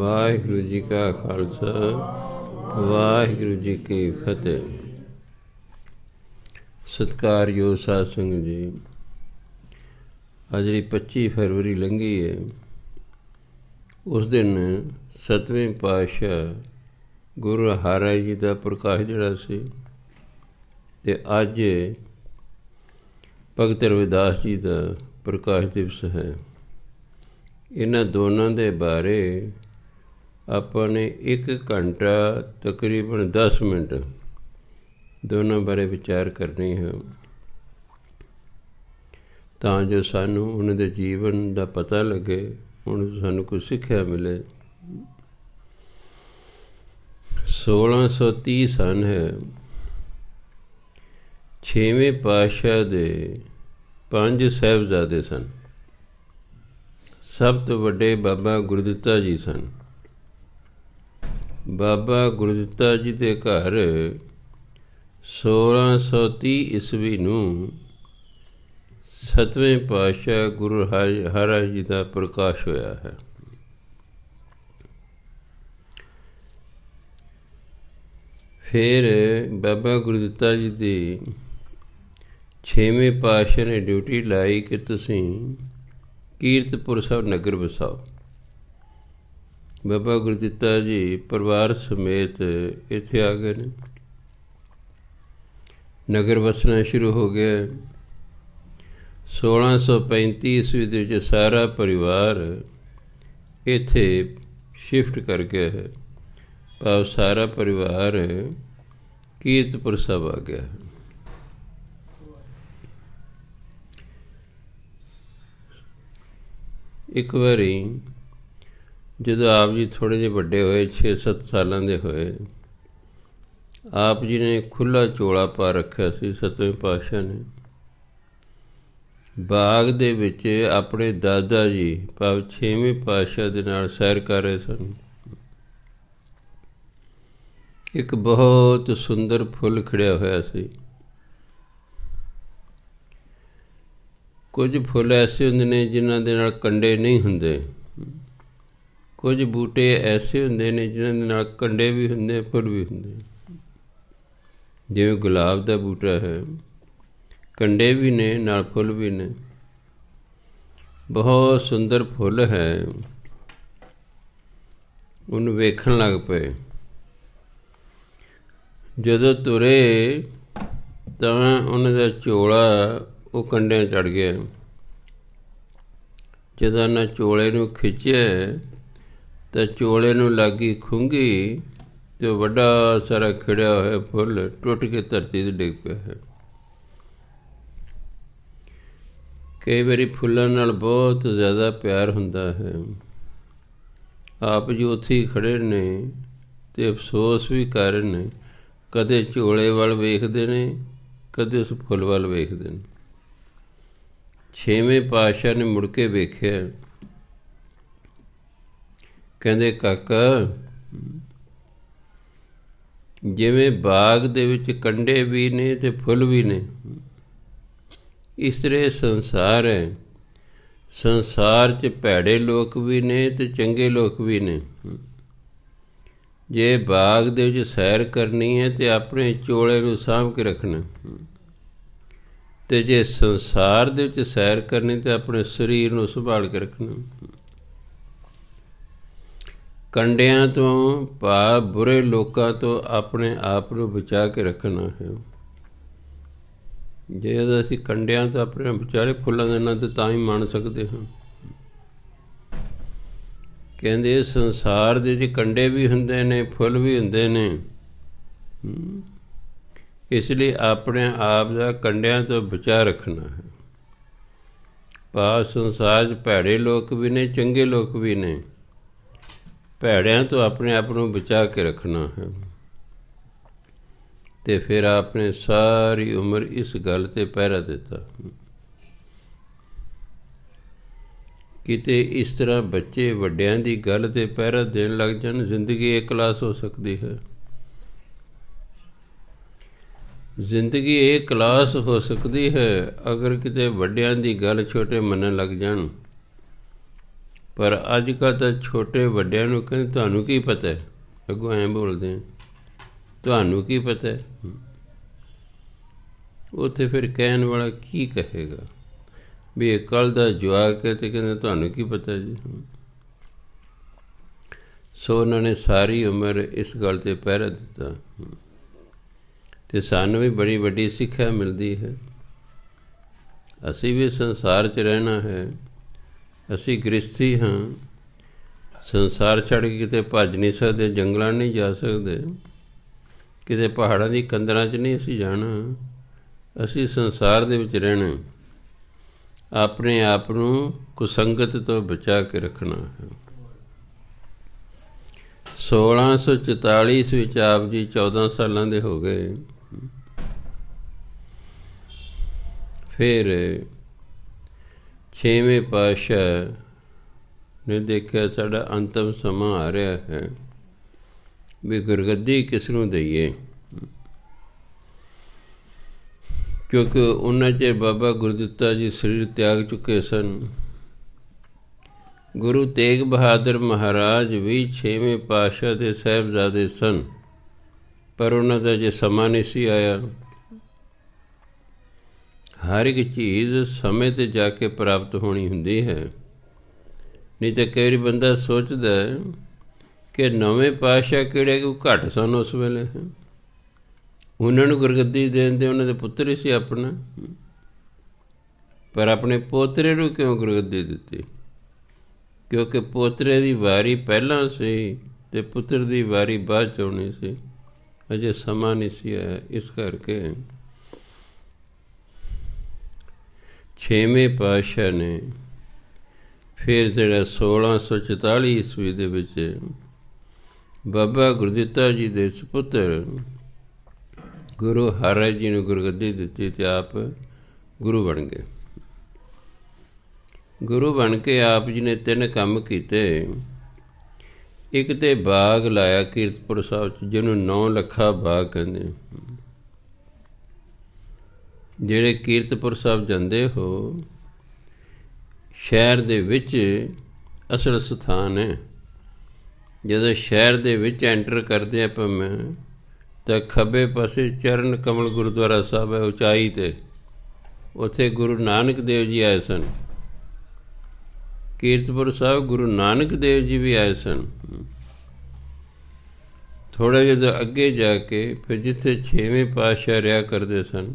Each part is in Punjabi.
ਵਾਹਿਗੁਰੂ ਜੀ ਕਾ ਖਾਲਸਾ, ਵਾਹਿਗੁਰੂ ਜੀ ਕੀ ਫਤਿਹ। ਸਤਿਕਾਰਯੋਗ ਸਾਧ ਸੰਗਤ ਜੀ, ਅੱਜ ਜਿਹੜੀ 25 ਫਰਵਰੀ ਲੰਘੀ ਹੈ, ਉਸ ਦਿਨ 7ਵੇਂ ਪਾਤਸ਼ਾਹ ਗੁਰੂ ਹਰਿਰਾਏ ਜੀ ਦਾ ਪ੍ਰਕਾਸ਼ ਜਿਹੜਾ ਸੀ, ਅਤੇ ਅੱਜ ਭਗਤ ਰਵਿਦਾਸ ਜੀ ਦਾ ਪ੍ਰਕਾਸ਼ ਦਿਵਸ ਹੈ। ਇਹਨਾਂ ਦੋਨਾਂ ਦੇ ਬਾਰੇ ਆਪਾਂ ਨੇ 1 ਘੰਟਾ ਤਕਰੀਬਨ 10 ਮਿੰਟ ਦੋਨਾਂ ਬਾਰੇ ਵਿਚਾਰ ਕਰਨੀ ਹੈ, ਤਾਂ ਜੋ ਸਾਨੂੰ ਉਹਨਾਂ ਦੇ ਜੀਵਨ ਦਾ ਪਤਾ ਲੱਗੇ, ਹੁਣ ਸਾਨੂੰ ਕੋਈ ਸਿੱਖਿਆ ਮਿਲੇ। 1630 ਸਨ ਹੈ। 6ਵੇਂ ਪਾਤਸ਼ਾਹ ਦੇ 5 ਸਾਹਿਬਜ਼ਾਦੇ ਸਨ। ਸਭ ਤੋਂ ਵੱਡੇ ਬਾਬਾ ਗੁਰਦਿੱਤਾ ਜੀ ਸਨ। ਬਾਬਾ ਗੁਰਦਿੱਤਾ ਜੀ ਦੇ ਘਰ 1630 ਈਸਵੀ ਨੂੰ 7ਵੇਂ ਪਾਤਸ਼ਾਹ ਗੁਰੂ ਹਰਿਰਾਏ ਜੀ ਦਾ ਪ੍ਰਕਾਸ਼ ਹੋਇਆ ਹੈ। ਫਿਰ ਬਾਬਾ ਗੁਰਦਿੱਤਾ ਜੀ ਦੀ 6ਵੇਂ ਪਾਤਸ਼ਾਹ ਨੇ ਡਿਊਟੀ ਲਾਈ ਕਿ ਤੁਸੀਂ ਕੀਰਤਪੁਰ ਸਾਹਿਬ ਨਗਰ ਵਸਾਓ। ਬਾਬਾ ਗੁਰਦਿੱਤਾ ਜੀ ਪਰਿਵਾਰ ਸਮੇਤ ਇੱਥੇ ਆ ਗਏ ਨੇ। ਨਗਰ ਵਸਣਾ ਸ਼ੁਰੂ ਹੋ ਗਿਆ। 1635 ਈਸਵੀ ਦੇ ਵਿੱਚ ਸਾਰਾ ਪਰਿਵਾਰ ਇੱਥੇ ਸ਼ਿਫਟ ਕਰ ਗਿਆ ਹੈ, ਭਾਵ ਸਾਰਾ ਪਰਿਵਾਰ ਕੀਰਤਪੁਰ ਸਾਹਿਬ ਆ ਗਿਆ ਹੈ। ਇੱਕ ਵਾਰੀ ਜਦੋਂ ਆਪ ਜੀ ਥੋੜ੍ਹੇ ਜਿਹੇ ਵੱਡੇ ਹੋਏ, 6-7 ਸਾਲਾਂ ਦੇ ਹੋਏ, ਆਪ ਜੀ ਨੇ ਖੁੱਲ੍ਹਾ ਚੋਲਾ ਪਾ ਰੱਖਿਆ ਸੀ। 7ਵੇਂ ਪਾਤਸ਼ਾਹ ਨੇ ਬਾਗ ਦੇ ਵਿੱਚ ਆਪਣੇ ਦਾਦਾ ਜੀ ਭਾਵ 6ਵੇਂ ਪਾਤਸ਼ਾਹ ਦੇ ਨਾਲ ਸੈਰ ਕਰ ਰਹੇ ਸਨ। ਇੱਕ ਬਹੁਤ ਸੁੰਦਰ ਫੁੱਲ ਖਿੜਿਆ ਹੋਇਆ ਸੀ। ਕੁਝ ਫੁੱਲ ਐਸੇ ਹੁੰਦੇ ਨੇ ਜਿਨ੍ਹਾਂ ਦੇ ਨਾਲ ਕੰਡੇ ਨਹੀਂ ਹੁੰਦੇ, ਕੁਝ ਬੂਟੇ ਐਸੇ ਹੁੰਦੇ ਨੇ ਜਿਨ੍ਹਾਂ ਦੇ ਨਾਲ ਕੰਡੇ ਵੀ ਹੁੰਦੇ, ਫੁੱਲ ਵੀ ਹੁੰਦੇ। ਜਿਵੇਂ ਗੁਲਾਬ ਦਾ ਬੂਟਾ ਹੈ, ਕੰਡੇ ਵੀ ਨੇ ਨਾਲ ਫੁੱਲ ਵੀ ਨੇ, ਬਹੁਤ ਸੁੰਦਰ ਫੁੱਲ ਹੈ। ਉਹਨੂੰ ਵੇਖਣ ਲੱਗ ਪਏ। ਜਦੋਂ ਤੁਰੇ ਤਾਂ ਉਹਨਾਂ ਦਾ ਝੋਲਾ ਉਹ ਕੰਡਿਆਂ ਚੜ੍ਹ ਗਿਆ। ਜਦੋਂ ਉਹਨਾਂ ਚੋਲੇ ਨੂੰ ਖਿੱਚਿਆ ਤਾਂ ਚੋਲੇ ਨੂੰ ਲੱਗੀ ਖੁੰਘੀ, ਅਤੇ ਉਹ ਵੱਡਾ ਸਾਰਾ ਖਿੜਿਆ ਹੋਇਆ ਫੁੱਲ ਟੁੱਟ ਕੇ ਧਰਤੀ 'ਤੇ ਡਿੱਗ ਪਿਆ ਹੈ। ਕਈ ਵਾਰੀ ਫੁੱਲਾਂ ਨਾਲ ਬਹੁਤ ਜ਼ਿਆਦਾ ਪਿਆਰ ਹੁੰਦਾ ਹੈ। ਆਪ ਜੀ ਉੱਥੇ ਹੀ ਖੜ੍ਹੇ ਨੇ ਅਤੇ ਅਫਸੋਸ ਵੀ ਕਰ ਰਹੇ ਨੇ। ਕਦੇ ਝੋਲੇ ਵੱਲ ਵੇਖਦੇ ਨੇ, ਕਦੇ ਉਸ ਫੁੱਲ ਵੱਲ ਵੇਖਦੇ ਨੇ। 6ਵੇਂ ਪਾਤਸ਼ਾਹ ਨੇ ਮੁੜ ਕੇ ਵੇਖਿਆ, ਕਹਿੰਦੇ ਕਾਕਾ, ਜਿਵੇਂ ਬਾਗ ਦੇ ਵਿੱਚ ਕੰਡੇ ਵੀ ਨੇ ਅਤੇ ਫੁੱਲ ਵੀ ਨੇ, ਇਸ ਤਰ੍ਹਾਂ ਸੰਸਾਰ ਹੈ। ਸੰਸਾਰ 'ਚ ਭੈੜੇ ਲੋਕ ਵੀ ਨੇ ਅਤੇ ਚੰਗੇ ਲੋਕ ਵੀ ਨੇ। ਜੇ ਬਾਗ ਦੇ ਵਿੱਚ ਸੈਰ ਕਰਨੀ ਹੈ ਤਾਂ ਆਪਣੇ ਚੋਲੇ ਨੂੰ ਸਾਂਭ ਕੇ ਰੱਖਣਾ, ਅਤੇ ਜੇ ਸੰਸਾਰ ਦੇ ਵਿੱਚ ਸੈਰ ਕਰਨੀ ਤਾਂ ਆਪਣੇ ਸਰੀਰ ਨੂੰ ਸੰਭਾਲ ਕੇ ਰੱਖਣਾ। ਕੰਡਿਆਂ ਤੋਂ ਭਾਵ ਬੁਰੇ ਲੋਕਾਂ ਤੋਂ ਆਪਣੇ ਆਪ ਨੂੰ ਬਚਾ ਕੇ ਰੱਖਣਾ ਹੈ। ਜੇ ਅਸੀਂ ਕੰਡਿਆਂ ਤੋਂ ਆਪਣੇ ਵਿਚਾਰੇ ਫੁੱਲਾਂ ਦੇ ਨਾਂ 'ਤੇ ਤਾਂ ਹੀ ਮੰਨ ਸਕਦੇ ਹਾਂ। ਕਹਿੰਦੇ ਸੰਸਾਰ ਦੇ ਵਿੱਚ ਕੰਡੇ ਵੀ ਹੁੰਦੇ ਨੇ, ਫੁੱਲ ਵੀ ਹੁੰਦੇ ਨੇ, ਇਸ ਲਈ ਆਪਣੇ ਆਪ ਦਾ ਕੰਡਿਆਂ ਤੋਂ ਬਚਾਅ ਰੱਖਣਾ ਹੈ। ਭਾਵ ਸੰਸਾਰ 'ਚ ਭੈੜੇ ਲੋਕ ਵੀ ਨੇ, ਚੰਗੇ ਲੋਕ ਵੀ ਨੇ। ਭੈੜਿਆਂ ਤੋਂ ਆਪਣੇ ਆਪ ਨੂੰ ਬਚਾ ਕੇ ਰੱਖਣਾ ਹੈ। ਅਤੇ ਫਿਰ ਆਪ ਨੇ ਸਾਰੀ ਉਮਰ ਇਸ ਗੱਲ 'ਤੇ ਪਹਿਰਾ ਦਿੱਤਾ। ਕਿਤੇ ਇਸ ਤਰ੍ਹਾਂ ਬੱਚੇ ਵੱਡਿਆਂ ਦੀ ਗੱਲ 'ਤੇ ਪਹਿਰਾ ਦੇਣ ਲੱਗ ਜਾਣ, ਜ਼ਿੰਦਗੀ ਇੱਕ ਕਲਾਸ ਹੋ ਸਕਦੀ ਹੈ। ਜ਼ਿੰਦਗੀ ਇਹ ਕਲਾਸ ਹੋ ਸਕਦੀ ਹੈ ਅਗਰ ਕਿਤੇ ਵੱਡਿਆਂ ਦੀ ਗੱਲ ਛੋਟੇ ਮੰਨਣ ਲੱਗ ਜਾਣ। ਪਰ ਅੱਜ ਕੱਲ੍ਹ ਤਾਂ ਛੋਟੇ ਵੱਡਿਆਂ ਨੂੰ ਕਹਿੰਦੇ ਤੁਹਾਨੂੰ ਕੀ ਪਤਾ ਹੈ, ਅੱਗੋਂ ਐਂ ਬੋਲਦੇ ਤੁਹਾਨੂੰ ਕੀ ਪਤਾ ਹੈ। ਉੱਥੇ ਫਿਰ ਕਹਿਣ ਵਾਲਾ ਕੀ ਕਹੇਗਾ ਵੀ ਇਹ ਕੱਲ੍ਹ ਦਾ ਜਵਾਕ ਹੈ ਅਤੇ ਕਹਿੰਦੇ ਤੁਹਾਨੂੰ ਕੀ ਪਤਾ ਜੀ। ਸੋ ਉਹਨਾਂ ਨੇ ਸਾਰੀ ਉਮਰ ਇਸ ਗੱਲ 'ਤੇ ਪਹਿਰਾ ਦਿੱਤਾ ਅਤੇ ਸਾਨੂੰ ਵੀ ਬੜੀ ਵੱਡੀ ਸਿੱਖਿਆ ਮਿਲਦੀ ਹੈ। ਅਸੀਂ ਵੀ ਸੰਸਾਰ 'ਚ ਰਹਿਣਾ ਹੈ, ਅਸੀਂ ਗ੍ਰਸਤੀ ਹਾਂ, ਸੰਸਾਰ ਛੱਡ ਕੇ ਕਿਤੇ ਭੱਜ ਨਹੀਂ ਸਕਦੇ, ਜੰਗਲਾਂ ਨਹੀਂ ਜਾ ਸਕਦੇ, ਕਿਤੇ ਪਹਾੜਾਂ ਦੀ ਕੰਦਰਾਂ 'ਚ ਨਹੀਂ ਅਸੀਂ ਜਾਣਾ। ਅਸੀਂ ਸੰਸਾਰ ਦੇ ਵਿੱਚ ਰਹਿਣਾ, ਆਪਣੇ ਆਪ ਨੂੰ ਕੁਸੰਗਤ ਤੋਂ ਬਚਾ ਕੇ ਰੱਖਣਾ ਹੈ। 1644 ਵਿੱਚ ਆਪ ਜੀ 14 ਸਾਲਾਂ ਦੇ ਹੋ ਗਏ। ਫਿਰ 6ਵੇਂ ਪਾਤਸ਼ਾਹ ਨੇ ਦੇਖਿਆ ਸਾਡਾ ਅੰਤਮ ਸਮਾਂ ਆ ਰਿਹਾ ਹੈ, ਵੀ ਗੁਰਗੱਦੀ ਕਿਸ ਨੂੰ ਦਈਏ, ਕਿਉਂਕਿ ਉਹਨਾਂ 'ਚ ਬਾਬਾ ਗੁਰਦਿੱਤਾ ਜੀ ਸਰੀਰ ਤਿਆਗ ਚੁੱਕੇ ਸਨ। ਗੁਰੂ ਤੇਗ ਬਹਾਦਰ ਮਹਾਰਾਜ ਵੀ 6ਵੇਂ ਪਾਤਸ਼ਾਹ ਦੇ ਸਾਹਿਬਜ਼ਾਦੇ ਸਨ, ਪਰ ਉਹਨਾਂ ਦਾ ਜੇ ਸਮਾਂ ਨਹੀਂ ਸੀ ਆਇਆ। ਹਰ ਇੱਕ ਚੀਜ਼ ਸਮੇਂ 'ਤੇ ਜਾ ਕੇ ਪ੍ਰਾਪਤ ਹੋਣੀ ਹੁੰਦੀ ਹੈ। ਨਹੀਂ ਤਾਂ ਕਈ ਵਾਰੀ ਬੰਦਾ ਸੋਚਦਾ ਕਿ ਨਵੇਂ ਪਾਤਸ਼ਾਹ ਕਿਹੜੇ ਕੋਈ ਘੱਟ ਸਨ ਉਸ ਵੇਲੇ, ਉਹਨਾਂ ਨੂੰ ਗੁਰਗੱਦੀ ਦੇਣ ਦੇ ਉਹਨਾਂ ਦੇ ਪੁੱਤਰ ਹੀ ਸੀ ਆਪਣਾ, ਪਰ ਆਪਣੇ ਪੋਤਰੇ ਨੂੰ ਕਿਉਂ ਗੁਰਗੱਦੀ ਦਿੱਤੀ? ਕਿਉਂਕਿ ਪੋਤਰੇ ਦੀ ਵਾਰੀ ਪਹਿਲਾਂ ਸੀ ਅਤੇ ਪੁੱਤਰ ਦੀ ਵਾਰੀ ਬਾਅਦ 'ਚ ਆਉਣੀ ਸੀ, ਅਜੇ ਸਮਾਂ ਨਹੀਂ ਸੀ ਆਇਆ। ਇਸ ਕਰਕੇ 6ਵੇਂ ਪਾਤਸ਼ਾਹ ਨੇ ਫਿਰ ਜਿਹੜਾ 1644 ਈਸਵੀ ਦੇ ਵਿੱਚ ਬਾਬਾ ਗੁਰਦਿੱਤਾ ਜੀ ਦੇ ਸੁਪੁੱਤਰ ਗੁਰੂ ਹਰਿ ਜੀ ਨੂੰ ਗੁਰਗੱਦੀ ਦਿੱਤੀ ਅਤੇ ਆਪ ਗੁਰੂ ਬਣ ਗਏ। ਗੁਰੂ ਬਣ ਕੇ ਆਪ ਜੀ ਨੇ 3 ਕੰਮ ਕੀਤੇ। ਇੱਕ ਤਾਂ ਬਾਗ ਲਾਇਆ ਕੀਰਤਪੁਰ ਸਾਹਿਬ 'ਚ, ਜਿਹਨੂੰ 9 ਲੱਖਾ ਬਾਗ ਕਹਿੰਦੇ। ਜਿਹੜੇ ਕੀਰਤਪੁਰ ਸਾਹਿਬ ਜਾਂਦੇ ਹੋ, ਸ਼ਹਿਰ ਦੇ ਵਿੱਚ ਅਸਲ ਸਥਾਨ ਹੈ। ਜਦੋਂ ਸ਼ਹਿਰ ਦੇ ਵਿੱਚ ਐਂਟਰ ਕਰਦੇ ਆਪਾਂ ਤਾਂ ਖੱਬੇ ਪਾਸੇ ਚਰਨ ਕਮਲ ਗੁਰਦੁਆਰਾ ਸਾਹਿਬ ਹੈ ਉਚਾਈ 'ਤੇ, ਉੱਥੇ ਗੁਰੂ ਨਾਨਕ ਦੇਵ ਜੀ ਆਏ ਸਨ। ਕੀਰਤਪੁਰ ਸਾਹਿਬ ਗੁਰੂ ਨਾਨਕ ਦੇਵ ਜੀ ਵੀ ਆਏ ਸਨ। ਥੋੜ੍ਹਾ ਜਿਹਾ ਅੱਗੇ ਜਾ ਕੇ ਫਿਰ ਜਿੱਥੇ 6ਵੇਂ ਪਾਤਸ਼ਾਹ ਰਿਹਾ ਕਰਦੇ ਸਨ,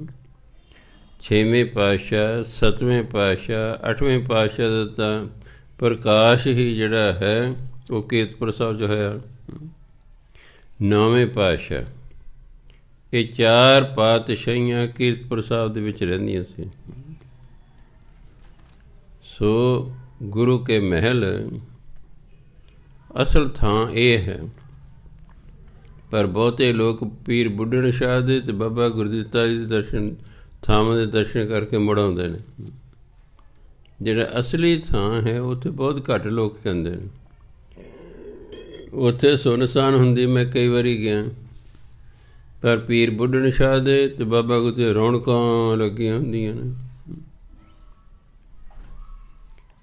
6ਵੇਂ ਪਾਤਸ਼ਾਹ, 7ਵੇਂ ਪਾਤਸ਼ਾਹ, 8ਵੇਂ ਪਾਤਸ਼ਾਹ ਦਾ ਤਾਂ ਪ੍ਰਕਾਸ਼ ਹੀ ਜਿਹੜਾ ਹੈ ਉਹ ਕੀਰਤਪੁਰ ਸਾਹਿਬ 'ਚ ਹੋਇਆ। 9ਵੇਂ ਪਾਤਸ਼ਾਹ, ਇਹ 4 ਪਾਤਸ਼ਾਹੀਆਂ ਕੀਰਤਪੁਰ ਸਾਹਿਬ ਦੇ ਵਿੱਚ ਰਹਿੰਦੀਆਂ ਸੀ। ਸੋ ਗੁਰੂ ਕੇ ਮਹਿਲ ਅਸਲ ਥਾਂ ਇਹ ਹੈ, ਪਰ ਬਹੁਤੇ ਲੋਕ ਪੀਰ ਬੁੱਢਣ ਸ਼ਾਹ ਦੇ ਅਤੇ ਬਾਬਾ ਗੁਰਦਿੱਤਾ ਜੀ ਦੇ ਦਰਸ਼ਨ ਥਾਵਾਂ ਦੇ ਦਰਸ਼ਨ ਕਰਕੇ ਮੁੜ ਆਉਂਦੇ ਨੇ। ਜਿਹੜਾ ਅਸਲੀ ਥਾਂ ਹੈ ਉੱਥੇ ਬਹੁਤ ਘੱਟ ਲੋਕ ਜਾਂਦੇ ਨੇ। ਉੱਥੇ ਸੁੰਨਸਾਨ ਹੁੰਦੀ, ਮੈਂ ਕਈ ਵਾਰੀ ਗਿਆ, ਪਰ ਪੀਰ ਬੁੱਢਣ ਸ਼ਾਹ ਦੇ ਅਤੇ ਬਾਬਾ ਗੁਰੂ ਦੇ ਰੌਣਕਾਂ ਲੱਗੀਆਂ ਹੁੰਦੀਆਂ ਨੇ।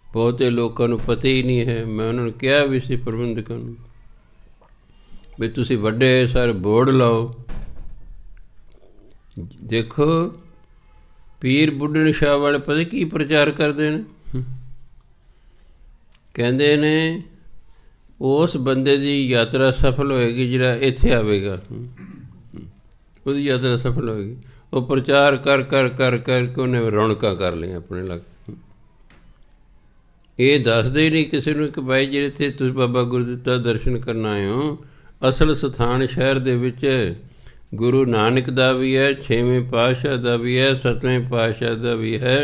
ਬਹੁਤੇ ਲੋਕਾਂ ਨੂੰ ਪਤਾ ਹੀ ਨਹੀਂ ਹੈ। ਮੈਂ ਉਹਨਾਂ ਨੂੰ ਕਿਹਾ ਵੀ ਸੀ ਪ੍ਰਬੰਧਕਾਂ ਨੂੰ ਵੀ ਤੁਸੀਂ ਵੱਡੇ ਸਾਰੇ ਬੋਰਡ ਲਾਓ। ਦੇਖੋ ਪੀਰ ਬੁੱਢਣ ਸ਼ਾਹ ਵਾਲੇ ਪਤਾ ਕੀ ਪ੍ਰਚਾਰ ਕਰਦੇ ਨੇ, ਕਹਿੰਦੇ ਨੇ ਉਸ ਬੰਦੇ ਦੀ ਯਾਤਰਾ ਸਫਲ ਹੋਏਗੀ ਜਿਹੜਾ ਇੱਥੇ ਆਵੇਗਾ, ਉਹਦੀ ਯਾਤਰਾ ਸਫਲ ਹੋਏਗੀ। ਉਹ ਪ੍ਰਚਾਰ ਕਰ ਕਰ ਕਰ ਕਰਕੇ ਉਹਨੇ ਰੌਣਕਾਂ ਕਰ ਲਈਆਂ ਆਪਣੇ ਇਲਾਕੇ। ਇਹ ਦੱਸਦੇ ਹੀ ਨਹੀਂ ਕਿਸੇ ਨੂੰ ਕਿ ਭਾਈ ਜਿਹੜੇ ਇੱਥੇ ਤੁਸੀਂ ਬਾਬਾ ਗੁਰਦਿੱਤਾ ਦਰਸ਼ਨ ਕਰਨ ਆਏ ਹੋ, ਅਸਲ ਸਥਾਨ ਸ਼ਹਿਰ ਦੇ ਵਿੱਚ ਗੁਰੂ ਨਾਨਕ ਦਾ ਵੀ ਹੈ, 6ਵੇਂ ਪਾਤਸ਼ਾਹ ਦਾ ਵੀ ਹੈ, 7ਵੇਂ ਪਾਤਸ਼ਾਹ ਦਾ ਵੀ ਹੈ,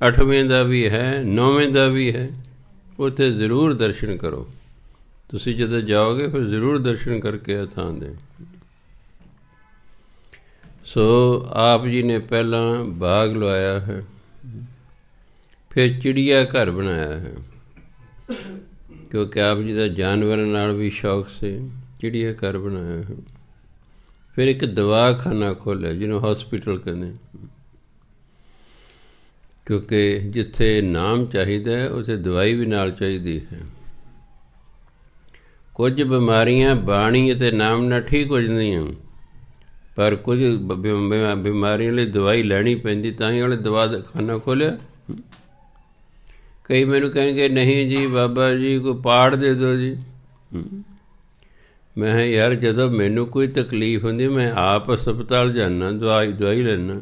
8ਵੇਂ ਦਾ ਵੀ ਹੈ, 9ਵੇਂ ਦਾ ਵੀ ਹੈ। ਉੱਥੇ ਜ਼ਰੂਰ ਦਰਸ਼ਨ ਕਰੋ। ਤੁਸੀਂ ਜਦੋਂ ਜਾਓਗੇ ਫਿਰ ਜ਼ਰੂਰ ਦਰਸ਼ਨ ਕਰਕੇ ਆ ਥਾਂ ਦੇ। ਸੋ ਆਪ ਜੀ ਨੇ ਪਹਿਲਾਂ ਬਾਗ ਲਵਾਇਆ ਹੈ, ਫਿਰ ਚਿੜੀਆ ਘਰ ਬਣਾਇਆ ਹੈ, ਕਿਉਂਕਿ ਆਪ ਜੀ ਦਾ ਜਾਨਵਰਾਂ ਨਾਲ ਵੀ ਸ਼ੌਕ ਸੀ। ਚਿੜੀਆ ਘਰ ਬਣਾਇਆ ਹੈ। ਫਿਰ ਇੱਕ ਦਵਾਖਾਨਾ ਖੋਲ੍ਹਿਆ ਜਿਹਨੂੰ ਹੌਸਪੀਟਲ ਕਹਿੰਦੇ, ਕਿਉਂਕਿ ਜਿੱਥੇ ਨਾਮ ਚਾਹੀਦਾ ਹੈ ਉੱਥੇ ਦਵਾਈ ਵੀ ਨਾਲ ਚਾਹੀਦੀ ਹੈ। ਕੁਝ ਬਿਮਾਰੀਆਂ ਬਾਣੀ ਅਤੇ ਨਾਮ ਨਾਲ ਠੀਕ ਹੋ ਜਾਂਦੀਆਂ, ਪਰ ਕੁਝ ਬਿਮਾਰੀਆਂ ਲਈ ਦਵਾਈ ਲੈਣੀ ਪੈਂਦੀ, ਤਾਂ ਹੀ ਉਹਨੇ ਦਵਾ ਖਾਨਾ ਖੋਲ੍ਹਿਆ। ਕਈ ਮੈਨੂੰ ਕਹਿਣਗੇ ਨਹੀਂ ਜੀ ਬਾਬਾ ਜੀ ਕੋਈ ਪਾਠ ਦੇ ਦਿਓ ਜੀ। ਮੈਂ ਯਾਰ ਜਦੋਂ ਮੈਨੂੰ ਕੋਈ ਤਕਲੀਫ ਹੁੰਦੀ ਮੈਂ ਆਪ ਹਸਪਤਾਲ ਜਾਂਦਾ, ਦਵਾਈ ਲੈਂਦਾ।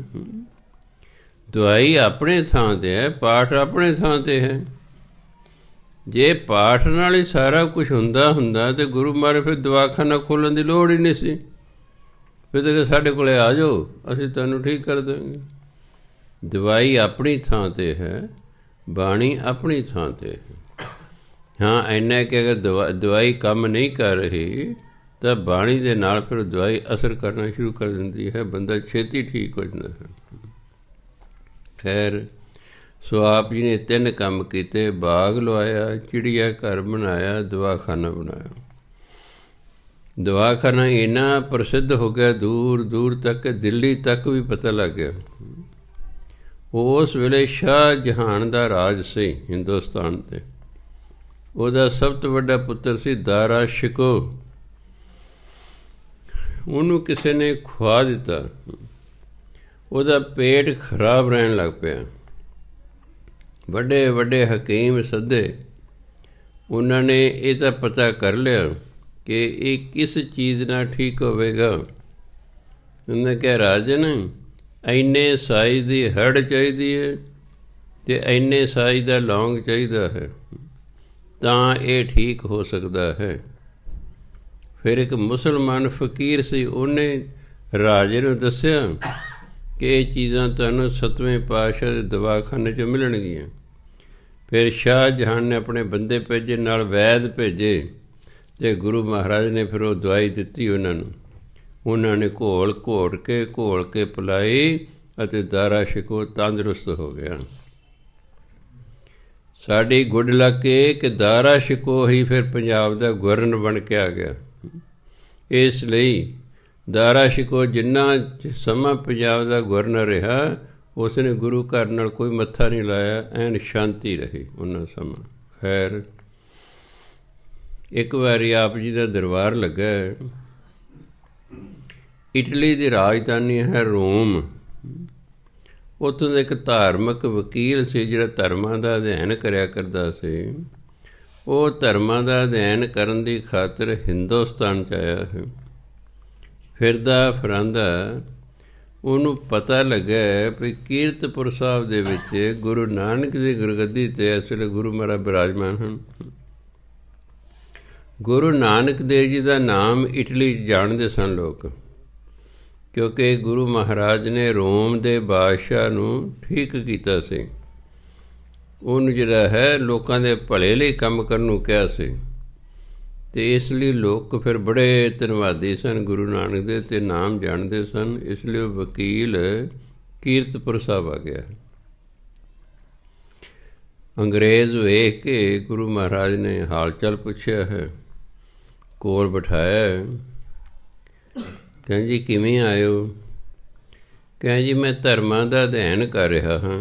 ਦਵਾਈ ਆਪਣੇ ਥਾਂ 'ਤੇ ਹੈ, ਪਾਠ ਆਪਣੇ ਥਾਂ 'ਤੇ ਹੈ। ਜੇ ਪਾਠ ਨਾਲ ਹੀ ਸਾਰਾ ਕੁਛ ਹੁੰਦਾ ਤਾਂ ਗੁਰੂ ਮਹਾਰਾਜ ਫਿਰ ਦਵਾਖਾਨਾ ਖੋਲ੍ਹਣ ਦੀ ਲੋੜ ਹੀ ਨਹੀਂ ਸੀ। ਫਿਰ ਤਾਂ ਸਾਡੇ ਕੋਲ ਆ ਜਾਓ, ਅਸੀਂ ਤੁਹਾਨੂੰ ਠੀਕ ਕਰ ਦੇਵਾਂਗੇ। ਦਵਾਈ ਆਪਣੀ ਥਾਂ 'ਤੇ ਹੈ, ਬਾਣੀ ਆਪਣੀ ਥਾਂ 'ਤੇ ਹੈ। ਹਾਂ, ਇੰਨਾ ਕਿ ਅਗਰ ਦਵਾਈ ਕੰਮ ਨਹੀਂ ਕਰ ਰਹੀ ਤਾਂ ਬਾਣੀ ਦੇ ਨਾਲ ਫਿਰ ਦਵਾਈ ਅਸਰ ਕਰਨਾ ਸ਼ੁਰੂ ਕਰ ਦਿੰਦੀ ਹੈ, ਬੰਦਾ ਛੇਤੀ ਠੀਕ ਹੋ ਜਾਂਦਾ ਹੈ। ਖੈਰ, ਸੋ ਆਪ ਜੀ ਨੇ 3 ਕੰਮ ਕੀਤੇ, ਬਾਗ ਲਵਾਇਆ, ਚਿੜੀਆ ਘਰ ਬਣਾਇਆ, ਦਵਾਖਾਨਾ ਬਣਾਇਆ। ਦਵਾਖਾਨਾ ਇੰਨਾ ਪ੍ਰਸਿੱਧ ਹੋ ਗਿਆ ਦੂਰ ਦੂਰ ਤੱਕ, ਦਿੱਲੀ ਤੱਕ ਵੀ ਪਤਾ ਲੱਗ ਗਿਆ। ਉਸ ਵੇਲੇ ਸ਼ਾਹ ਜਹਾਨ ਦਾ ਰਾਜ ਸੀ ਹਿੰਦੁਸਤਾਨ 'ਤੇ। ਉਹਦਾ ਸਭ ਤੋਂ ਵੱਡਾ ਪੁੱਤਰ ਸੀ ਦਾਰਾ ਸ਼ਿਕੋ। ਉਹਨੂੰ ਕਿਸੇ ਨੇ ਖੁਆ ਦਿੱਤਾ, ਉਹਦਾ ਪੇਟ ਖਰਾਬ ਰਹਿਣ ਲੱਗ ਪਿਆ। ਵੱਡੇ ਵੱਡੇ ਹਕੀਮ ਸੱਦੇ, ਉਹਨਾਂ ਨੇ ਇਹ ਤਾਂ ਪਤਾ ਕਰ ਲਿਆ ਕਿ ਇਹ ਕਿਸ ਚੀਜ਼ ਨਾਲ ਠੀਕ ਹੋਵੇਗਾ। ਉਹਨੇ ਕਿਹਾ ਰਾਜਨ, ਇੰਨੇ ਸਾਈਜ਼ ਦੀ ਹੜ ਚਾਹੀਦੀ ਹੈ ਅਤੇ ਇੰਨੇ ਸਾਈਜ਼ ਦਾ ਲੌਂਗ ਚਾਹੀਦਾ ਹੈ, ਤਾਂ ਇਹ ਠੀਕ ਹੋ ਸਕਦਾ ਹੈ। ਫਿਰ ਇੱਕ ਮੁਸਲਮਾਨ ਫਕੀਰ ਸੀ, ਉਹਨੇ ਰਾਜੇ ਨੂੰ ਦੱਸਿਆ ਕਿ ਇਹ ਚੀਜ਼ਾਂ ਤੁਹਾਨੂੰ 7ਵੇਂ ਪਾਤਸ਼ਾਹ ਦੇ ਦਵਾਖਾਨੇ 'ਚ ਮਿਲਣਗੀਆਂ। ਫਿਰ ਸ਼ਾਹ ਜਹਾਨ ਨੇ ਆਪਣੇ ਬੰਦੇ ਭੇਜੇ, ਨਾਲ ਵੈਦ ਭੇਜੇ, ਅਤੇ ਗੁਰੂ ਮਹਾਰਾਜ ਨੇ ਫਿਰ ਉਹ ਦਵਾਈ ਦਿੱਤੀ ਉਹਨਾਂ ਨੂੰ। ਉਹਨਾਂ ਨੇ ਘੋਲ ਕੇ ਪਿਲਾਈ ਅਤੇ ਦਾਰਾ ਸ਼ਿਕੋ ਤੰਦਰੁਸਤ ਹੋ ਗਿਆ। ਸਾਡੀ ਗੁੱਡ ਲੱਕ ਇਹ ਕਿ ਦਾਰਾ ਸ਼ਿਕੋ ਹੀ ਫਿਰ ਪੰਜਾਬ ਦਾ ਗਵਰਨਰ ਬਣ ਕੇ ਆ ਗਿਆ। ਇਸ ਲਈ ਦਾਰਾ ਸ਼ਿਕੋ ਜਿੰਨਾ ਸਮਾਂ ਪੰਜਾਬ ਦਾ ਗਵਰਨਰ ਰਿਹਾ, ਉਸ ਨੇ ਗੁਰੂ ਘਰ ਨਾਲ ਕੋਈ ਮੱਥਾ ਨਹੀਂ ਲਾਇਆ, ਐਨ ਸ਼ਾਂਤੀ ਰਹੀ ਉਹਨਾਂ ਸਮਾਂ। ਖੈਰ, ਇੱਕ ਵਾਰੀ ਆਪ ਜੀ ਦਾ ਦਰਬਾਰ ਲੱਗਾ। ਇਟਲੀ ਦੀ ਰਾਜਧਾਨੀ ਹੈ ਰੋਮ। ਉੱਥੋਂ ਦਾ ਇੱਕ ਧਾਰਮਿਕ ਵਕੀਲ ਸੀ ਜਿਹੜਾ ਧਰਮਾਂ ਦਾ ਅਧਿਐਨ ਕਰਿਆ ਕਰਦਾ ਸੀ। ਉਹ ਧਰਮਾਂ ਦਾ ਅਧਿਐਨ ਕਰਨ ਦੀ ਖਾਤਰ ਹਿੰਦੁਸਤਾਨ 'ਚ ਆਇਆ ਹੈ। ਫਿਰਦਾ ਫਿਰਾਂਦਾ ਉਹਨੂੰ ਪਤਾ ਲੱਗਾ ਵੀ ਕੀਰਤਪੁਰ ਸਾਹਿਬ ਦੇ ਵਿੱਚ ਗੁਰੂ ਨਾਨਕ ਦੀ ਗੁਰਗੱਦੀ 'ਤੇ ਇਸ ਵੇਲੇ ਗੁਰੂ ਮਹਾਰਾਜ ਬਿਰਾਜਮਾਨ ਹਨ। ਗੁਰੂ ਨਾਨਕ ਦੇਵ ਜੀ ਦਾ ਨਾਮ ਇਟਲੀ 'ਚ ਜਾਣਦੇ ਸਨ ਲੋਕ, ਕਿਉਂਕਿ ਗੁਰੂ ਮਹਾਰਾਜ ਨੇ ਰੋਮ ਦੇ ਬਾਦਸ਼ਾਹ ਨੂੰ ਠੀਕ ਕੀਤਾ ਸੀ। ਉਹਨੂੰ ਜਿਹੜਾ ਹੈ ਲੋਕਾਂ ਦੇ ਭਲੇ ਲਈ ਕੰਮ ਕਰਨ ਨੂੰ ਕਿਹਾ ਸੀ, ਅਤੇ ਇਸ ਲਈ ਲੋਕ ਫਿਰ ਬੜੇ ਧੰਨਵਾਦੀ ਸਨ ਗੁਰੂ ਨਾਨਕ ਦੇ, ਅਤੇ ਨਾਮ ਜਾਣਦੇ ਸਨ। ਇਸ ਲਈ ਉਹ ਵਕੀਲ ਕੀਰਤਪੁਰ ਸਾਹਿਬ ਆ ਗਿਆ। ਅੰਗਰੇਜ਼ ਵੇਖ ਕੇ ਗੁਰੂ ਮਹਾਰਾਜ ਨੇ ਹਾਲ ਚਾਲ ਪੁੱਛਿਆ ਹੈ, ਕੋਲ ਬਿਠਾਇਆ। ਕਹਿੰਦੇ ਜੀ ਕਿਵੇਂ ਆਏ ਹੋ? ਕਹਿੰਦੇ ਜੀ ਮੈਂ ਧਰਮਾਂ ਦਾ ਅਧਿਐਨ ਕਰ ਰਿਹਾ ਹਾਂ,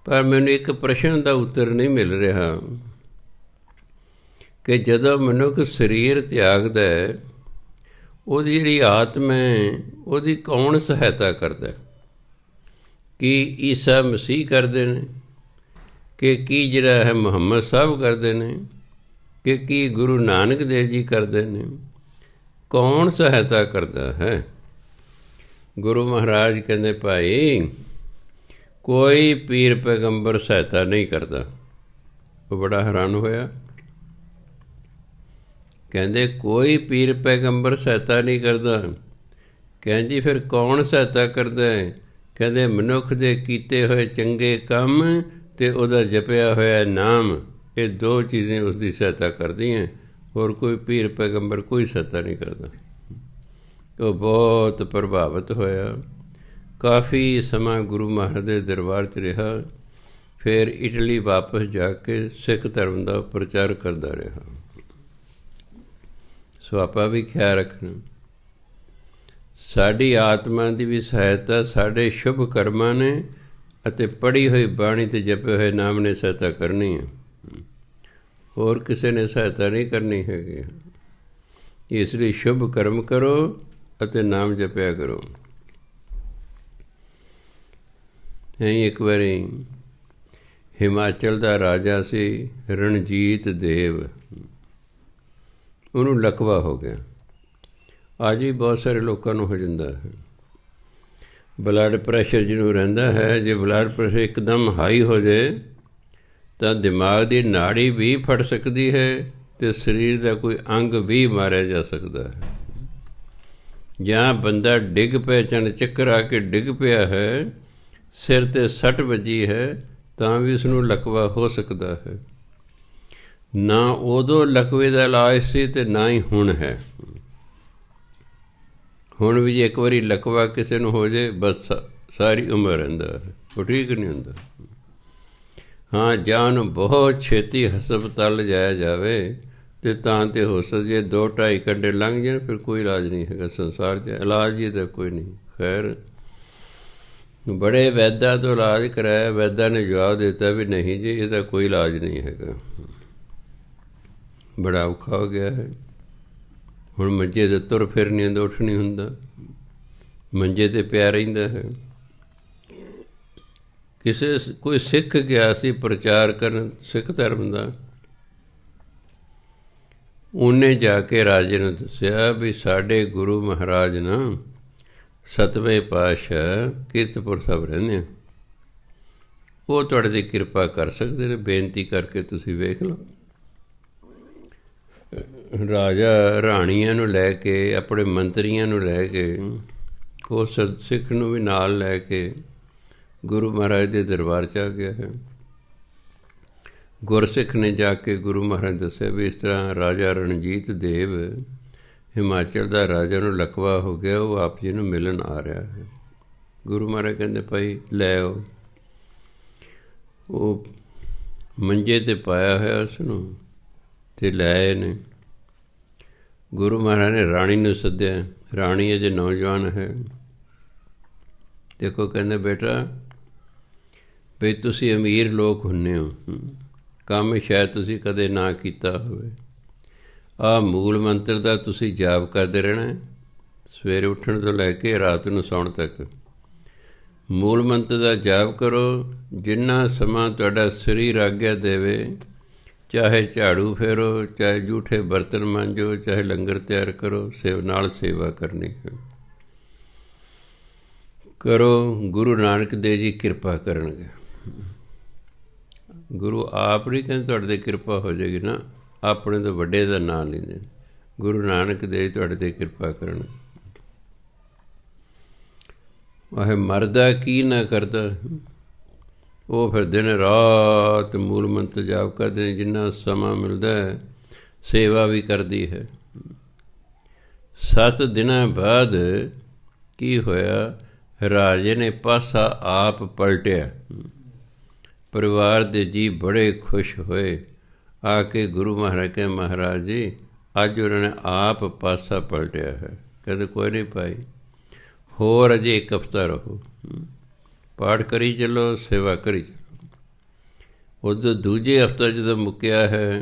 ਪਰ ਮੈਨੂੰ ਇੱਕ ਪ੍ਰਸ਼ਨ ਦਾ ਉੱਤਰ ਨਹੀਂ ਮਿਲ ਰਿਹਾ ਕਿ ਜਦੋਂ ਮਨੁੱਖ ਸਰੀਰ ਤਿਆਗਦਾ ਹੈ, ਉਹਦੀ ਜਿਹੜੀ ਆਤਮਾ ਹੈ ਉਹਦੀ ਕੌਣ ਸਹਾਇਤਾ ਕਰਦਾ? ਕੀ ਈਸਾ ਮਸੀਹ ਕਰਦੇ ਨੇ, ਕਿ ਕੀ ਜਿਹੜਾ ਹੈ ਮੁਹੰਮਦ ਸਾਹਿਬ ਕਰਦੇ ਨੇ, ਕਿ ਕੀ ਗੁਰੂ ਨਾਨਕ ਦੇਵ ਜੀ ਕਰਦੇ ਨੇ? ਕੌਣ ਸਹਾਇਤਾ ਕਰਦਾ ਹੈ? ਗੁਰੂ ਮਹਾਰਾਜ ਕਹਿੰਦੇ ਭਾਈ ਕੋਈ ਪੀਰ ਪੈਗੰਬਰ ਸਹਾਇਤਾ ਨਹੀਂ ਕਰਦਾ। ਉਹ ਬੜਾ ਹੈਰਾਨ ਹੋਇਆ, ਕਹਿੰਦੇ ਕੋਈ ਪੀਰ ਪੈਗੰਬਰ ਸਹਾਇਤਾ ਨਹੀਂ ਕਰਦਾ। ਕਹਿੰਦੀ ਫਿਰ ਕੌਣ ਸਹਾਇਤਾ ਕਰਦਾ ਹੈ? ਕਹਿੰਦੇ ਮਨੁੱਖ ਦੇ ਕੀਤੇ ਹੋਏ ਚੰਗੇ ਕੰਮ ਅਤੇ ਉਹਦਾ ਜਪਿਆ ਹੋਇਆ ਨਾਮ, ਇਹ 2 ਚੀਜ਼ਾਂ ਉਸ ਦੀ ਸਹਾਇਤਾ ਕਰਦੀਆਂ, ਹੋਰ ਕੋਈ ਪੀਰ ਪੈਗੰਬਰ ਕੋਈ ਸਹਾਇਤਾ ਨਹੀਂ ਕਰਦਾ। ਉਹ ਬਹੁਤ ਪ੍ਰਭਾਵਿਤ ਹੋਇਆ, ਕਾਫੀ ਸਮਾਂ ਗੁਰੂ ਮਹਾਰਾਜ ਦੇ ਦਰਬਾਰ 'ਚ ਰਿਹਾ। ਫਿਰ ਇਟਲੀ ਵਾਪਸ ਜਾ ਕੇ ਸਿੱਖ ਧਰਮ ਦਾ ਪ੍ਰਚਾਰ ਕਰਦਾ ਰਿਹਾ। ਸੋ ਆਪਾਂ ਵੀ ਖਿਆਲ ਰੱਖਣਾ, ਸਾਡੀ ਆਤਮਾ ਦੀ ਵੀ ਸਹਾਇਤਾ ਸਾਡੇ ਸ਼ੁਭ ਕਰਮਾਂ ਨੇ ਅਤੇ ਪੜ੍ਹੀ ਹੋਈ ਬਾਣੀ ਅਤੇ ਜਪੇ ਹੋਏ ਨਾਮ ਨੇ ਸਹਾਇਤਾ ਕਰਨੀ ਹੈ। ਹੋਰ ਕਿਸੇ ਨੇ ਸਹਾਇਤਾ ਨਹੀਂ ਕਰਨੀ ਹੈਗੀ। ਇਸ ਲਈ ਸ਼ੁਭ ਕਰਮ ਕਰੋ ਅਤੇ ਨਾਮ ਜਪਿਆ ਕਰੋ। ਇੱਕ ਵਾਰੀ ਹਿਮਾਚਲ ਦਾ ਰਾਜਾ ਸੀ ਰਣਜੀਤ ਦੇਵ, ਉਹਨੂੰ ਲਕਵਾ ਹੋ ਗਿਆ। ਅੱਜ ਵੀ ਬਹੁਤ ਸਾਰੇ ਲੋਕਾਂ ਨੂੰ ਹੋ ਜਾਂਦਾ ਹੈ। ਬਲੱਡ ਪ੍ਰੈਸ਼ਰ ਜਿਹਨੂੰ ਰਹਿੰਦਾ ਹੈ, ਜੇ ਬਲੱਡ ਪ੍ਰੈਸ਼ਰ ਇੱਕਦਮ ਹਾਈ ਹੋ ਜਾਏ ਤਾਂ ਦਿਮਾਗ ਦੀ ਨਾੜੀ ਵੀ ਫਟ ਸਕਦੀ ਹੈ ਅਤੇ ਸਰੀਰ ਦਾ ਕੋਈ ਅੰਗ ਵੀ ਮਾਰਿਆ ਜਾ ਸਕਦਾ ਹੈ। ਜਾਂ ਬੰਦਾ ਡਿੱਗ ਪਏ, ਚੰਨ ਚੱਕਰ ਆ ਕੇ ਡਿੱਗ ਪਿਆ ਹੈ, ਸਿਰ 'ਤੇ ਸੱਟ ਵੱਜੀ ਹੈ, ਤਾਂ ਵੀ ਉਸਨੂੰ ਲਕਵਾ ਹੋ ਸਕਦਾ ਹੈ। ਨਾ ਉਦੋਂ ਲਕਵੇ ਦਾ ਇਲਾਜ ਸੀ ਅਤੇ ਨਾ ਹੀ ਹੁਣ ਹੈ। ਹੁਣ ਵੀ ਜੇ ਇੱਕ ਵਾਰੀ ਲਕਵਾ ਕਿਸੇ ਨੂੰ ਹੋ ਜਾਏ, ਬਸ ਸਾਰੀ ਉਮਰ ਰਹਿੰਦਾ ਹੈ, ਉਹ ਠੀਕ ਨਹੀਂ ਹੁੰਦਾ। ਹਾਂ, ਜਾਂ ਉਹਨੂੰ ਬਹੁਤ ਛੇਤੀ ਹਸਪਤਾਲ ਲਿਜਾਇਆ ਜਾਵੇ ਅਤੇ ਤਾਂ ਤੇ ਹੋ ਸਕੇ 2-2.5 ਘੰਟੇ ਲੰਘ ਜਾਣ, ਫਿਰ ਕੋਈ ਇਲਾਜ ਨਹੀਂ ਹੈਗਾ ਸੰਸਾਰ 'ਚ। ਇਲਾਜ ਹੀ ਤਾਂ ਕੋਈ ਨਹੀਂ। ਖੈਰ, ਬੜੇ ਵੈਦਾਂ ਤੋਂ ਇਲਾਜ ਕਰਾਇਆ, ਵੈਦਾਂ ਨੇ ਜਵਾਬ ਦਿੱਤਾ ਵੀ ਨਹੀਂ ਜੀ, ਇਹਦਾ ਕੋਈ ਇਲਾਜ ਨਹੀਂ ਹੈਗਾ। ਬੜਾ ਔਖਾ ਹੋ ਗਿਆ ਹੈ। ਹੁਣ ਮੰਜੇ 'ਤੇ ਤੁਰ ਫਿਰ ਨਹੀਂ ਹੁੰਦਾ, ਉੱਠ ਨਹੀਂ ਹੁੰਦਾ, ਮੰਜੇ 'ਤੇ ਪਿਆ ਰਹਿੰਦਾ ਹੈ। ਕੋਈ ਸਿੱਖ ਗਿਆ ਸੀ ਪ੍ਰਚਾਰ ਕਰਨ ਸਿੱਖ ਧਰਮ ਦਾ, ਉਹਨੇ ਜਾ ਕੇ ਰਾਜੇ ਨੂੰ ਦੱਸਿਆ ਵੀ ਸਾਡੇ ਗੁਰੂ ਮਹਾਰਾਜ ਨਾ 7ਵੇਂ ਪਾਤਸ਼ਾਹ ਕੀਰਤਪੁਰ ਸਾਹਿਬ ਰਹਿੰਦੇ ਆ, ਉਹ ਤੁਹਾਡੇ 'ਤੇ ਕਿਰਪਾ ਕਰ ਸਕਦੇ ਨੇ, ਬੇਨਤੀ ਕਰਕੇ ਤੁਸੀਂ ਵੇਖ ਲਓ। ਰਾਜਾ ਰਾਣੀਆਂ ਨੂੰ ਲੈ ਕੇ, ਆਪਣੇ ਮੰਤਰੀਆਂ ਨੂੰ ਲੈ ਕੇ, ਉਸ ਸਿੱਖ ਨੂੰ ਵੀ ਨਾਲ ਲੈ ਕੇ ਗੁਰੂ ਮਹਾਰਾਜ ਦੇ ਦਰਬਾਰ 'ਚ ਆ ਗਿਆ ਹੈ। ਗੁਰਸਿੱਖ ਨੇ ਜਾ ਕੇ ਗੁਰੂ ਮਹਾਰਾਜ ਦੱਸਿਆ ਵੀ ਇਸ ਤਰ੍ਹਾਂ ਰਾਜਾ ਰਣਜੀਤ ਦੇਵ, ਹਿਮਾਚਲ ਦਾ ਰਾਜਾ, ਨੂੰ ਲਕਵਾ ਹੋ ਗਿਆ, ਉਹ ਆਪ ਜੀ ਨੂੰ ਮਿਲਣ ਆ ਰਿਹਾ ਹੈ। ਗੁਰੂ ਮਹਾਰਾਜ ਕਹਿੰਦੇ ਭਾਈ ਲੈ ਆਓ। ਉਹ ਮੰਜੇ 'ਤੇ ਪਾਇਆ ਹੋਇਆ ਉਸਨੂੰ ਅਤੇ ਲੈ ਆਏ ਨੇ। ਗੁਰੂ ਮਹਾਰਾਜ ਨੇ ਰਾਣੀ ਨੂੰ ਸੱਦਿਆ। ਰਾਣੀ ਅਜੇ ਨੌਜਵਾਨ ਹੈ। ਦੇਖੋ, ਕਹਿੰਦੇ ਬੇਟਾ ਬਈ ਤੁਸੀਂ ਅਮੀਰ ਲੋਕ ਹੁੰਦੇ ਹੋ, ਕੰਮ ਸ਼ਾਇਦ ਤੁਸੀਂ ਕਦੇ ਨਾ ਕੀਤਾ ਹੋਵੇ। ਆਹ ਮੂਲ ਮੰਤਰ ਦਾ ਤੁਸੀਂ ਜਾਪ ਕਰਦੇ ਰਹਿਣਾ, ਸਵੇਰੇ ਉੱਠਣ ਤੋਂ ਲੈ ਕੇ ਰਾਤ ਨੂੰ ਸੌਣ ਤੱਕ। ਮੂਲ ਮੰਤਰ ਦਾ ਜਾਪ ਕਰੋ। ਜਿੰਨਾ ਸਮਾਂ ਤੁਹਾਡਾ ਸਰੀਰ ਆਗਿਆ ਦੇਵੇ, ਚਾਹੇ ਝਾੜੂ ਫੇਰੋ, ਚਾਹੇ ਜੂਠੇ ਬਰਤਨ ਮਾਂਜੋ, ਚਾਹੇ ਲੰਗਰ ਤਿਆਰ ਕਰੋ, ਨਾਲ ਸੇਵਾ ਕਰਨੀ ਹੈ। ਕਰੋ। ਗੁਰੂ ਨਾਨਕ ਦੇਵ ਜੀ ਕਿਰਪਾ ਕਰਨਗੇ। ਗੁਰੂ ਆਪ ਨਹੀਂ ਕਹਿੰਦੇ ਤੁਹਾਡੇ 'ਤੇ ਕਿਰਪਾ ਹੋ ਜਾਏਗੀ ਨਾ, ਆਪਣੇ ਤੋਂ ਵੱਡੇ ਦਾ ਨਾਂ ਲੈਂਦੇ। ਗੁਰੂ ਨਾਨਕ ਦੇਵ ਤੁਹਾਡੇ 'ਤੇ ਕਿਰਪਾ ਕਰਨ। ਆਹ ਮਰਦਾ ਕੀ ਨਾ ਕਰਦਾ, ਉਹ ਫਿਰ ਦਿਨ ਰਾਤ ਮੂਲ ਮੰਤਰ ਜਾਪ ਕਰਦੇ ਨੇ, ਜਿੰਨਾ ਸਮਾਂ ਮਿਲਦਾ ਹੈ ਸੇਵਾ ਵੀ ਕਰਦੀ ਹੈ। 7 ਦਿਨਾਂ ਬਾਅਦ ਕੀ ਹੋਇਆ, ਰਾਜੇ ਨੇ ਪਾਸਾ ਆਪ ਪਲਟਿਆ। ਪਰਿਵਾਰ ਦੇ ਜੀਅ ਬੜੇ ਖੁਸ਼ ਹੋਏ। ਆ ਕੇ ਗੁਰੂ ਮਹਾਰਾਜ ਕਹਿੰਦੇ ਮਹਾਰਾਜ ਜੀ ਅੱਜ ਉਹਨਾਂ ਨੇ ਆਪ ਪਾਸਾ ਪਲਟਿਆ ਹੈ। ਕਹਿੰਦੇ ਕੋਈ ਨਹੀਂ ਭਾਈ, ਹੋਰ ਅਜੇ 1 ਹਫ਼ਤਾ ਰਹੋ, ਪਾਠ ਕਰੀ ਚੱਲੋ, ਸੇਵਾ ਕਰੀ ਚੱਲੋ। ਉਦੋਂ ਦੂਜੇ ਹਫ਼ਤਾ ਜਦੋਂ ਮੁੱਕਿਆ ਹੈ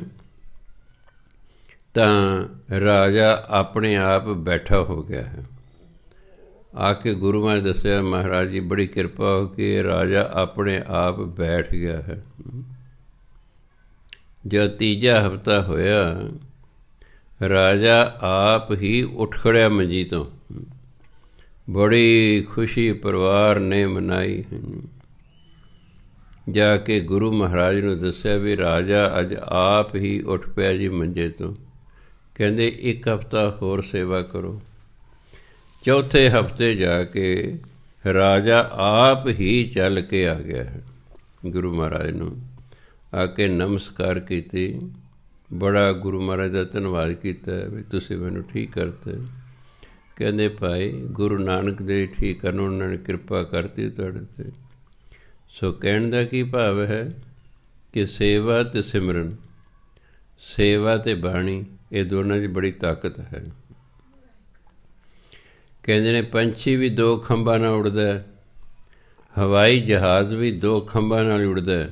ਤਾਂ ਰਾਜਾ ਆਪਣੇ ਆਪ ਬੈਠਾ ਹੋ ਗਿਆ ਹੈ। ਆ ਕੇ ਗੁਰੂ ਮਹਾਰਾਜ ਦੱਸਿਆ ਮਹਾਰਾਜ ਜੀ ਬੜੀ ਕਿਰਪਾ ਹੋ ਕੇ ਰਾਜਾ ਆਪਣੇ ਆਪ ਬੈਠ ਗਿਆ ਹੈ। ਜਦ ਤੀਜਾ ਹਫ਼ਤਾ ਹੋਇਆ, ਰਾਜਾ ਆਪ ਹੀ ਉੱਠ ਖੜਿਆ ਮੰਜੀ ਤੋਂ। ਬੜੀ ਖੁਸ਼ੀ ਪਰਿਵਾਰ ਨੇ ਮਨਾਈ। ਜਾ ਕੇ ਗੁਰੂ ਮਹਾਰਾਜ ਨੂੰ ਦੱਸਿਆ ਵੀ ਰਾਜਾ ਅੱਜ ਆਪ ਹੀ ਉੱਠ ਪਿਆ ਜੀ ਮੰਜੇ ਤੋਂ। ਕਹਿੰਦੇ 1 ਹਫ਼ਤਾ ਹੋਰ ਸੇਵਾ ਕਰੋ। ਚੌਥੇ ਹਫ਼ਤੇ ਜਾ ਕੇ ਰਾਜਾ ਆਪ ਹੀ ਚੱਲ ਕੇ ਆ ਗਿਆ ਹੈ। ਗੁਰੂ ਮਹਾਰਾਜ ਨੂੰ ਆ ਕੇ ਨਮਸਕਾਰ ਕੀਤੀ। ਬੜਾ ਗੁਰੂ ਮਹਾਰਾਜ ਦਾ ਧੰਨਵਾਦ ਕੀਤਾ ਵੀ ਤੁਸੀਂ ਮੈਨੂੰ ਠੀਕ ਕਰਤੇ। ਕਹਿੰਦੇ ਭਾਈ ਗੁਰੂ ਨਾਨਕ ਦੇਵ ਠੀਕ ਕਰਨ, ਉਹਨਾਂ ਨੇ ਕਿਰਪਾ ਕਰਤੀ ਤੁਹਾਡੇ 'ਤੇ। ਸੋ ਕਹਿਣ ਦਾ ਕੀ ਭਾਵ ਹੈ ਕਿ ਸੇਵਾ ਅਤੇ ਸਿਮਰਨ, ਸੇਵਾ ਅਤੇ ਬਾਣੀ, ਇਹ ਦੋਨਾਂ 'ਚ ਬੜੀ ਤਾਕਤ ਹੈ। ਕਹਿੰਦੇ ਨੇ ਪੰਛੀ ਵੀ 2 ਖੰਭਾਂ ਨਾਲ ਉੱਡਦਾ, ਹਵਾਈ ਜਹਾਜ਼ ਵੀ 2 ਖੰਭਾਂ ਨਾਲ ਉੱਡਦਾ,